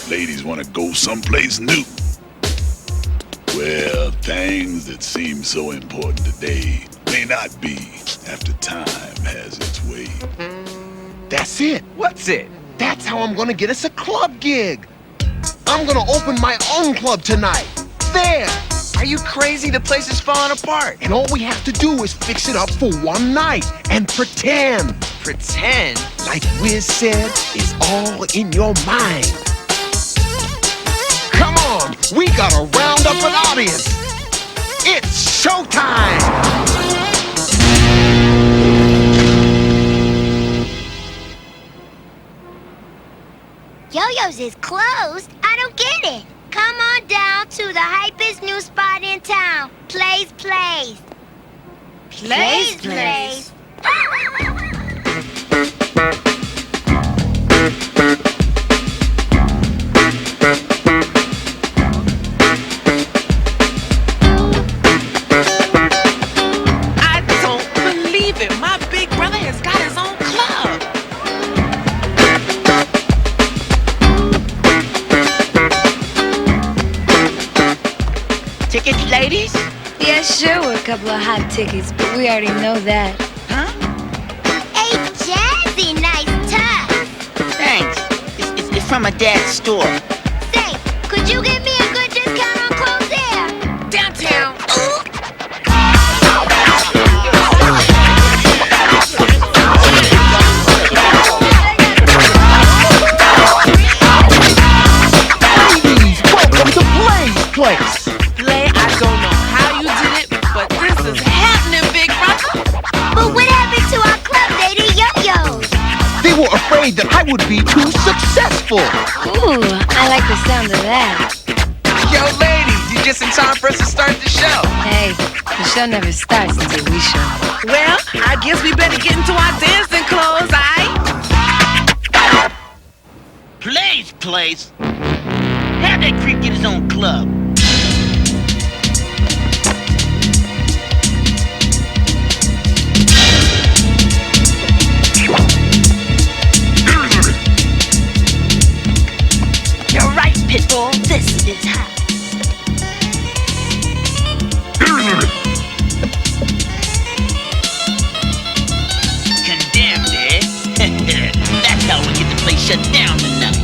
Speaker 6: Ladies want to go someplace new. Well, things that seem so important today may not be after time has its way.
Speaker 13: That's it.
Speaker 16: What's it?
Speaker 13: That's how I'm gonna get us a club gig. I'm gonna open my own club tonight. There.
Speaker 16: Are you crazy? The place is falling apart.
Speaker 13: And all we have to do is fix it up for one night and pretend.
Speaker 16: Pretend?
Speaker 13: Like Wiz said, it's all in your mind. Come on, we gotta round up an audience. It's showtime!
Speaker 25: Yo-Yo's is closed? I don't get it. Come on down to the hypest new spot in town. Plays Place. Plays Place.
Speaker 16: I don't believe it. My big brother has got his own club. Tickets, ladies?
Speaker 18: Yeah, sure, we're a couple of hot tickets, but we already know that.
Speaker 25: Hey, Jazzy, nice touch.
Speaker 15: Thanks. It's from my dad's store.
Speaker 25: Say, could you give me a good discount on clothes there?
Speaker 16: Downtown.
Speaker 8: Welcome to Play's Place.
Speaker 16: Play, I don't know how you did it, but this is happening, big brother.
Speaker 25: But what happened to our club day to Yo-Yo's?
Speaker 13: They were afraid that I would be too successful.
Speaker 18: Ooh, I like the sound of that.
Speaker 16: Yo, ladies, you just in time for us to start the show.
Speaker 18: Hey, the show never starts until we show.
Speaker 16: Well, I guess we better get into our dancing clothes, aight?
Speaker 15: Play's Place? How'd that creep get his own club?
Speaker 17: You're right, Pitbull. This is house.
Speaker 15: Condemned, eh? That's how we get the place shut down tonight.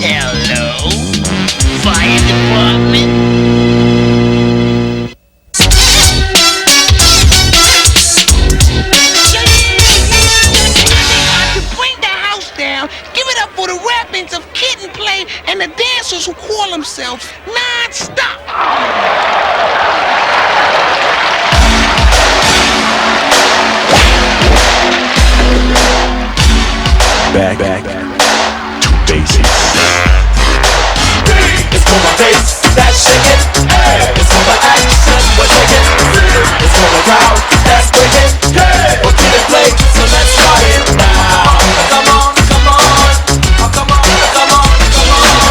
Speaker 15: Hello? Fire department?
Speaker 16: Give it up for the rappings of Kid and Play and the dancers who call themselves non-stop.
Speaker 7: Back to basics.
Speaker 10: It's for my face, that's shaking. Hey, it's for the action, we're taking. It's for the crowd, that's breaking. Hey, we're Kid and Play, so let's start it now. Come on, come on. Oh, come on, come on, come on.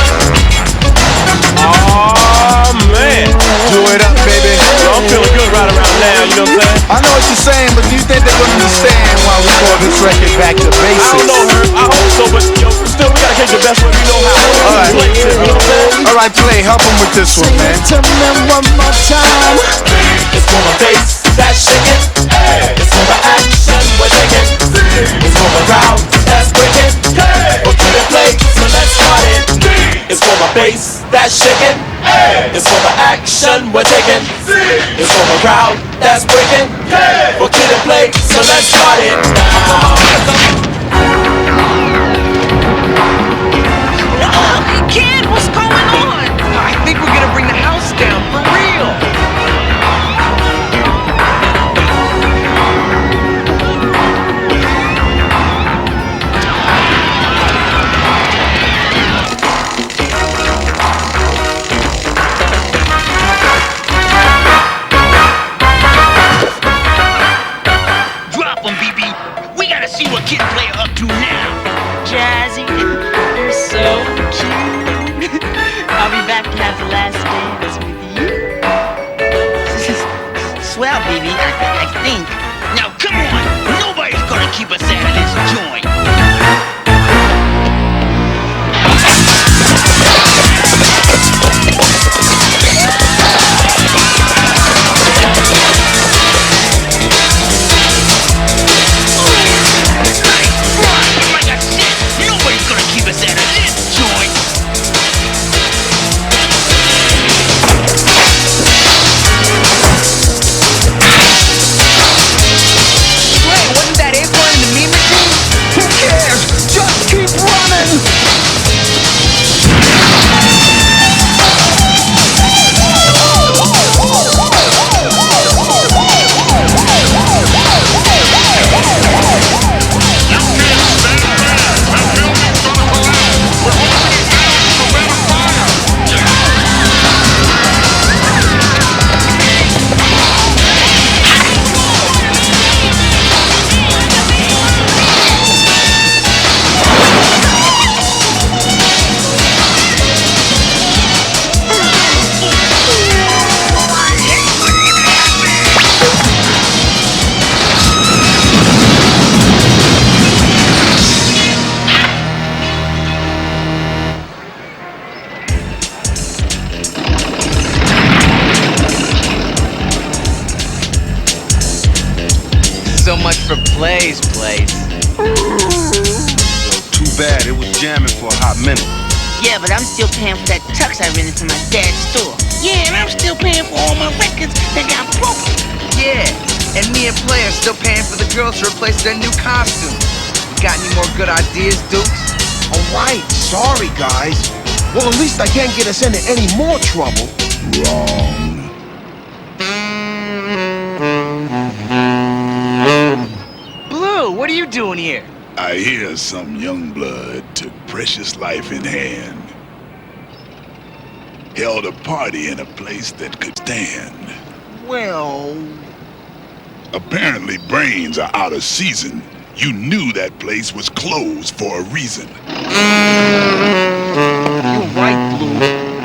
Speaker 11: Oh man,
Speaker 10: Do it up, baby.
Speaker 11: I'm feeling good right around now. You know what I'm saying?
Speaker 10: I know what you're saying, but do you think they're gonna understand why we call this record Back to Basics?
Speaker 11: I don't know, Herb. I hope so, but yo, still we gotta take the best way we know how.
Speaker 10: All right,
Speaker 11: Play it, you know what I'm saying?
Speaker 10: all right, Play, help him with this one, man.
Speaker 8: To me one more time.
Speaker 10: It's for the bass that's shaking. Hey, it's for the action we're taking. It's for the crowd that's breaking. Hey, we're Kid and Play, so let's start it. It's for the bass that's shaking. Hey, it's for the action we're taking. It's for the crowd that's breaking. Hey, we're Kid and Play, so let's start it now.
Speaker 16: Kid, what's going on? I think we're gonna bring the house down for real.
Speaker 15: Drop 'em, BB. We gotta see what Kid and Play are up to now.
Speaker 17: Jazzy, you're so cute. I'll be back to have the last dance with you.
Speaker 15: Swell, baby, I think. Now, come on. Nobody's gonna keep us out of this joint. Like I said, nobody's gonna keep us out of this joint.
Speaker 16: Wait, wasn't that it in the meme machine?
Speaker 15: Play's place.
Speaker 3: Too bad, it was jamming for a hot minute.
Speaker 16: Yeah, but I'm still paying for that tux I rented from my dad's store. Yeah, and I'm still paying for all my records that got broken.
Speaker 15: Yeah, and me and Play are still paying for the girls to replace their new costumes. Got any more good ideas, Dukes?
Speaker 13: Alright, sorry guys. Well, at least I can't get us into any more trouble.
Speaker 9: Wrong.
Speaker 15: Blue, what are you doing here?
Speaker 9: I hear some young blood took precious life in hand. Held a party in a place that could stand.
Speaker 13: Well...
Speaker 9: Apparently brains are out of season. You knew that place was closed for a reason.
Speaker 13: You're right, Blue.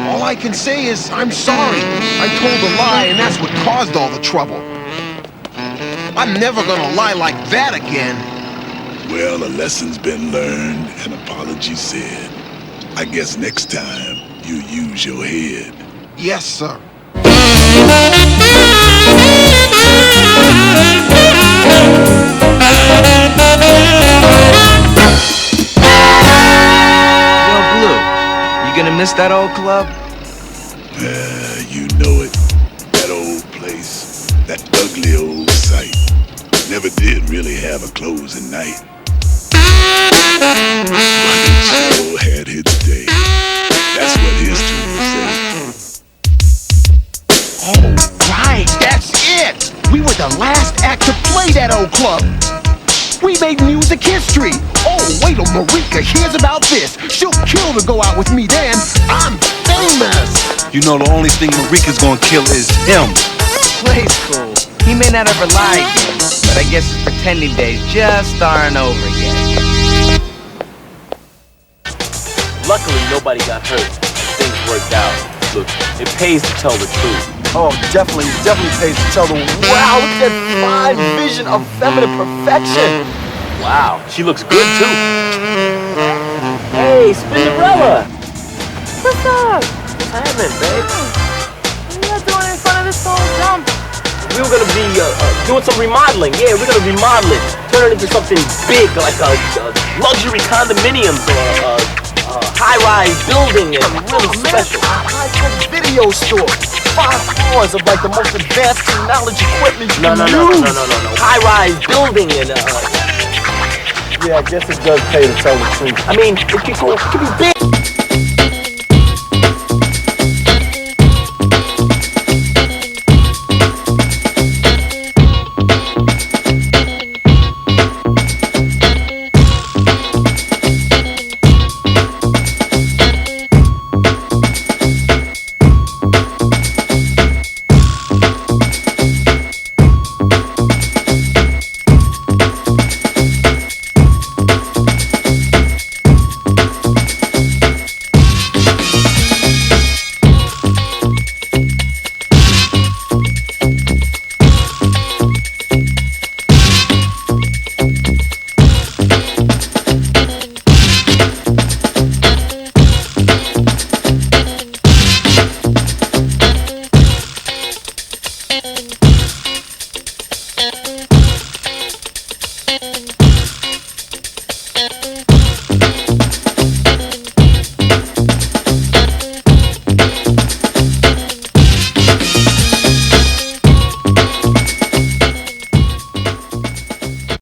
Speaker 13: All I can say is, I'm sorry. I told a lie, and that's what caused all the trouble. I'm never gonna lie like that again.
Speaker 9: Well, a lesson's been learned, an apology said. I guess next time, you use your head.
Speaker 13: Yes, sir.
Speaker 15: Yo, Blue, you gonna miss that old club?
Speaker 9: You know it. That old place. That ugly old sight. Never did really have a closing night. But it sure had its day. That's what history will say.
Speaker 13: Oh, right, that's it! We were the last act to play that old club. We made music history. Oh, wait till Marika hears about this. She'll kill to go out with me then. I'm famous.
Speaker 3: You know the only thing Marika's gonna kill is him.
Speaker 15: Play's cool. He may not ever lie again, but I guess his pretending days just aren't over yet.
Speaker 8: Luckily, nobody got hurt. Things worked out. Look, it pays to tell the truth.
Speaker 20: Oh, definitely pays to tell them. Wow, look at that fine vision of feminine perfection.
Speaker 8: Wow, she looks good too. Hey, Spinderella.
Speaker 17: What's up?
Speaker 8: What's happening, babe?
Speaker 17: What are you doing in front of this old dump?
Speaker 8: We were gonna be doing some remodeling. Yeah, we're gonna remodel it, turn it into something big, like a luxury condominium or a high-rise building, and really special.
Speaker 20: A high-tech video store. 5 floors of like the most advanced technology equipment you can use.
Speaker 8: No. High-rise building and
Speaker 20: Yeah, I guess it does pay to tell the truth.
Speaker 8: I mean, it could be big.